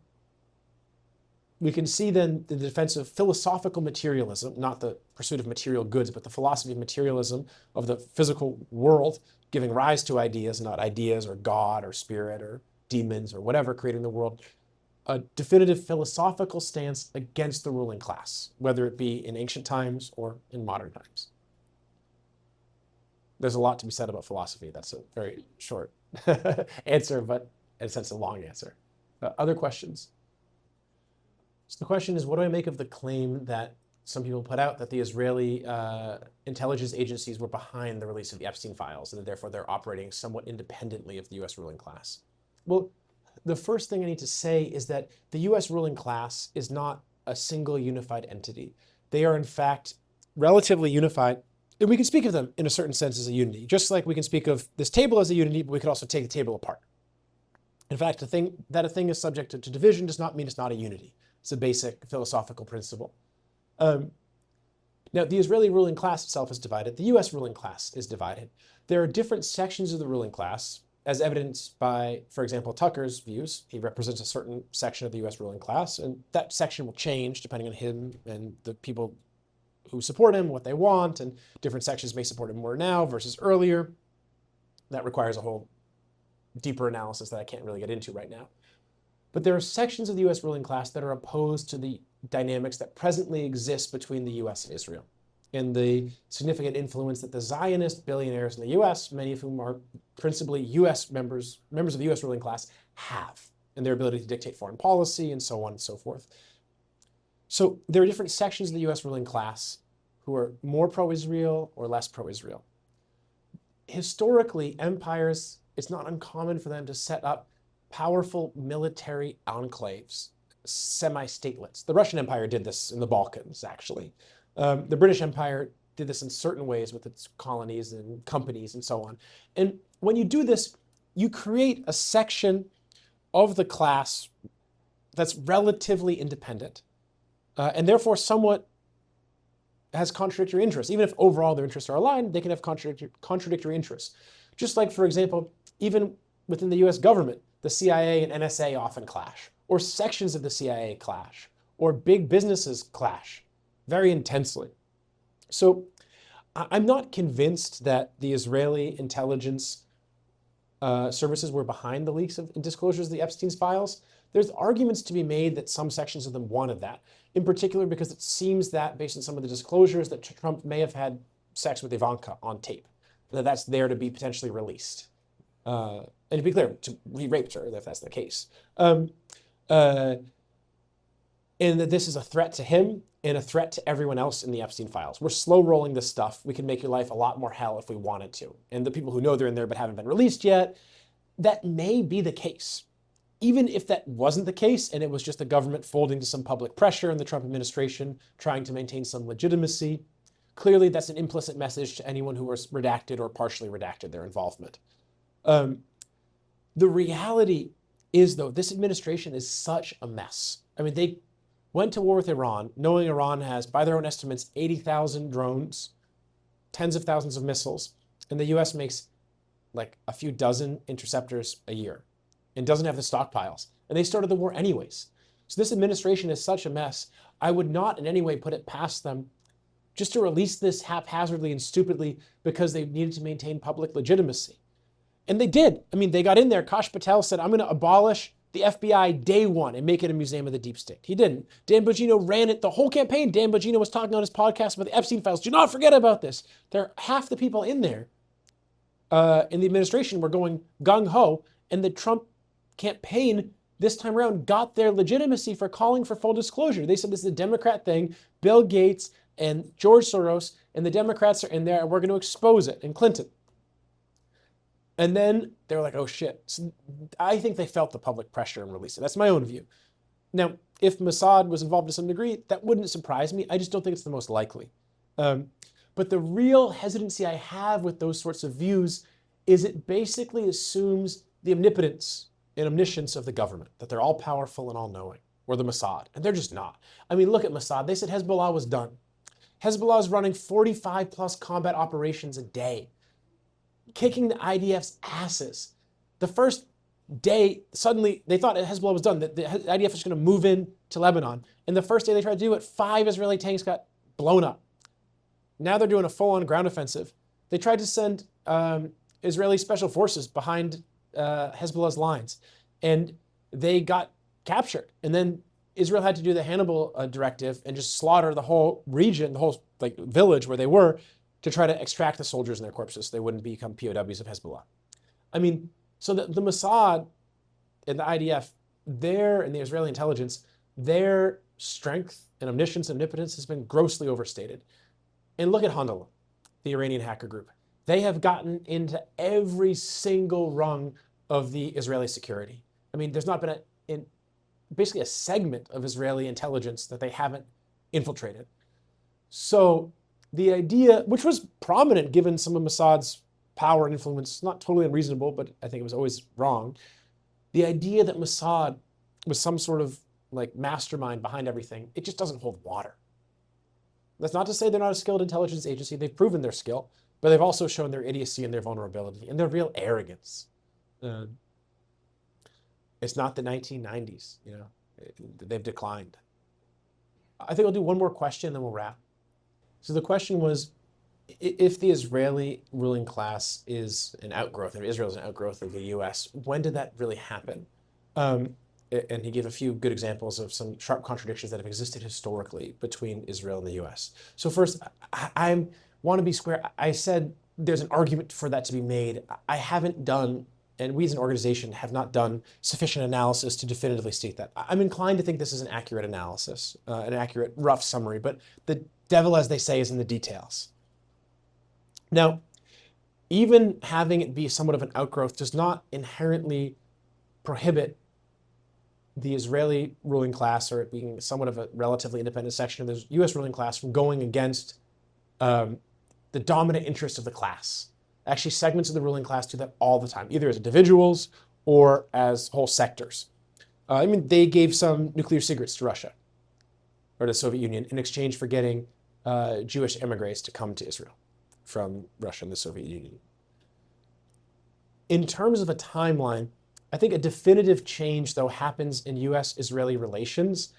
we can see then the defense of philosophical materialism, not the pursuit of material goods, but the philosophy of materialism of the physical world, giving rise to ideas, not ideas or God or spirit or demons or whatever creating the world. A definitive philosophical stance against the ruling class, whether it be in ancient times or in modern times. There's a lot to be said about philosophy. That's a very short answer, but in a sense, a long answer. Other questions? So the question is, what do I make of the claim that some people put out that the Israeli intelligence agencies were behind the release of the Epstein files and that therefore they're operating somewhat independently of the US ruling class? Well, the first thing I need to say is that the US ruling class is not a single unified entity. They are in fact relatively unified, and we can speak of them in a certain sense as a unity, just like we can speak of this table as a unity, but we could also take the table apart. In fact, a thing is subject to division does not mean it's not a unity. It's a basic philosophical principle. Now, the Israeli ruling class itself is divided. The US ruling class is divided. There are different sections of the ruling class, as evidenced by, for example, Tucker's views. He represents a certain section of the US ruling class, and that section will change depending on him and the people who support him, what they want, and different sections may support him more now versus earlier. That requires a whole deeper analysis that I can't really get into right now. But there are sections of the US ruling class that are opposed to the dynamics that presently exist between the US and Israel, and the significant influence that the Zionist billionaires in the US, many of whom are principally US members of the US ruling class, have, and their ability to dictate foreign policy and so on and so forth. So there are different sections of the US ruling class who are more pro-Israel or less pro-Israel. Historically, empires, it's not uncommon for them to set up powerful military enclaves, semi-statelets. The Russian Empire did this in the Balkans, actually. The British Empire did this in certain ways with its colonies and companies and so on. And when you do this, you create a section of the class that's relatively independent, and therefore somewhat has contradictory interests. Even if overall their interests are aligned, they can have contradictory interests. Just like, for example, even within the US government, the CIA and NSA often clash, or sections of the CIA clash, or big businesses clash very intensely. So I'm not convinced that the Israeli intelligence services were behind the leaks and disclosures of the Epstein's files. There's arguments to be made that some sections of them wanted that, in particular because it seems that, based on some of the disclosures, that Trump may have had sex with Ivanka on tape, that that's there to be potentially released. And to be clear, he raped her, if that's the case. And that this is a threat to him and a threat to everyone else in the Epstein files. We're slow rolling this stuff. We can make your life a lot more hell if we wanted to. And the people who know they're in there but haven't been released yet, that may be the case. Even if that wasn't the case and it was just the government folding to some public pressure and the Trump administration trying to maintain some legitimacy, clearly that's an implicit message to anyone who was redacted or partially redacted their involvement. The reality is, though, this administration is such a mess. I mean, they went to war with Iran, knowing Iran has, by their own estimates, 80,000 drones, tens of thousands of missiles, and the US makes like a few dozen interceptors a year and doesn't have the stockpiles. And they started the war anyways. So this administration is such a mess. I would not in any way put it past them just to release this haphazardly and stupidly because they needed to maintain public legitimacy. And they did. I mean, they got in there. Kash Patel said, I'm going to abolish the FBI day one and make it a museum of the deep state. He didn't. Dan Bongino ran it the whole campaign. Dan Bongino was talking on his podcast about the Epstein files. Do not forget about this. Half the people in there in the administration were going gung-ho, and the Trump campaign this time around got their legitimacy for calling for full disclosure. They said this is a Democrat thing. Bill Gates, and George Soros and the Democrats are in there, and we're going to expose it, and Clinton. And then they were like, oh shit. So I think they felt the public pressure and released it. That's my own view. Now, if Mossad was involved to some degree, that wouldn't surprise me. I just don't think it's the most likely. But the real hesitancy I have with those sorts of views is it basically assumes the omnipotence and omniscience of the government, that they're all powerful and all knowing, or the Mossad, and they're just not. I mean, look at Mossad. They said Hezbollah was done. Hezbollah is running 45 plus combat operations a day, kicking the IDF's asses. The first day, suddenly they thought Hezbollah was done, that the IDF was going to move in to Lebanon. And the first day they tried to do it, 5 Israeli tanks got blown up. Now they're doing a full-on ground offensive. They tried to send Israeli special forces behind Hezbollah's lines, and they got captured. And then Israel had to do the Hannibal directive and just slaughter the whole region, the whole village where they were, to try to extract the soldiers and their corpses so they wouldn't become POWs of Hezbollah. I mean, so the Mossad and the IDF, and the Israeli intelligence, their strength and omniscience and omnipotence has been grossly overstated. And look at Handala, the Iranian hacker group. They have gotten into every single rung of the Israeli security. I mean, there's not been basically a segment of Israeli intelligence that they haven't infiltrated. So the idea, which was prominent given some of Mossad's power and influence, not totally unreasonable, but I think it was always wrong. The idea that Mossad was some sort of mastermind behind everything, it just doesn't hold water. That's not to say they're not a skilled intelligence agency. They've proven their skill, but they've also shown their idiocy and their vulnerability and their real arrogance. It's not the 1990s, they've declined. I think I'll do one more question and then we'll wrap. So the question was, if the Israeli ruling class is an outgrowth, if Israel is an outgrowth of the US, when did that really happen? And he gave a few good examples of some sharp contradictions that have existed historically between Israel and the US. So first, I want to be square. I said there's an argument for that to be made. I haven't done, and we as an organization have not done sufficient analysis to definitively state that. I'm inclined to think this is an accurate analysis, an accurate rough summary, but the devil, as they say, is in the details. Now, even having it be somewhat of an outgrowth does not inherently prohibit the Israeli ruling class, or it being somewhat of a relatively independent section of the US ruling class, from going against the dominant interest of the class. Actually, segments of the ruling class do that all the time, either as individuals or as whole sectors. I mean, they gave some nuclear secrets to Russia or to the Soviet Union in exchange for getting Jewish emigres to come to Israel from Russia and the Soviet Union. In terms of a timeline, I think a definitive change, though, happens in US-Israeli relations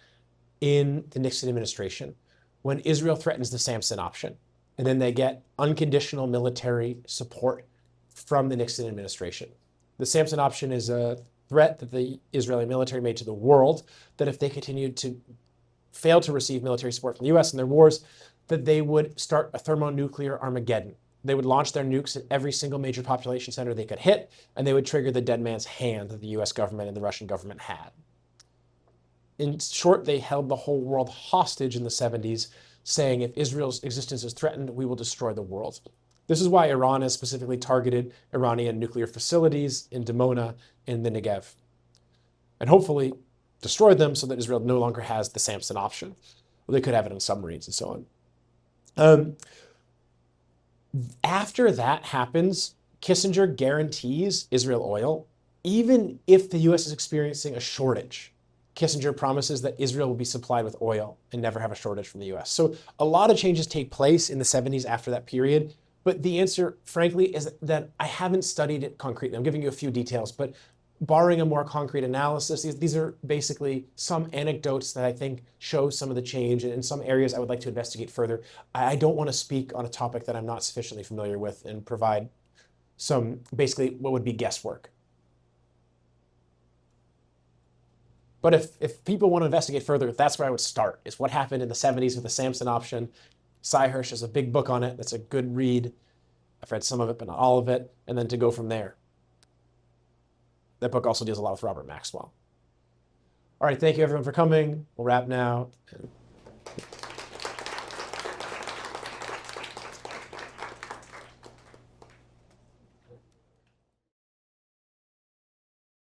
in the Nixon administration, when Israel threatens the Samson option. And then they get unconditional military support from the Nixon administration. The Samson option is a threat that the Israeli military made to the world, that if they continued to fail to receive military support from the US in their wars, that they would start a thermonuclear Armageddon. They would launch their nukes at every single major population center they could hit, and they would trigger the dead man's hand that the US government and the Russian government had. In short, they held the whole world hostage in the 70s, saying if Israel's existence is threatened, we will destroy the world. This is why Iran has specifically targeted Iranian nuclear facilities in Dimona in the Negev, and hopefully destroyed them so that Israel no longer has the Samson option. Well, they could have it on submarines and so on. After that happens, Kissinger guarantees Israel oil, even if the US is experiencing a shortage. Kissinger promises that Israel will be supplied with oil and never have a shortage from the US. So a lot of changes take place in the 70s after that period. But the answer, frankly, is that I haven't studied it concretely. I'm giving you a few details, but barring a more concrete analysis, these are basically some anecdotes that I think show some of the change. And in some areas I would like to investigate further. I don't want to speak on a topic that I'm not sufficiently familiar with and provide some, basically, what would be guesswork. But if people want to investigate further, that's where I would start, is what happened in the 70s with the Samson option. Cy Hirsch has a big book on it. That's a good read. I've read some of it, but not all of it. And then to go from there. That book also deals a lot with Robert Maxwell. All right, thank you everyone for coming. We'll wrap now.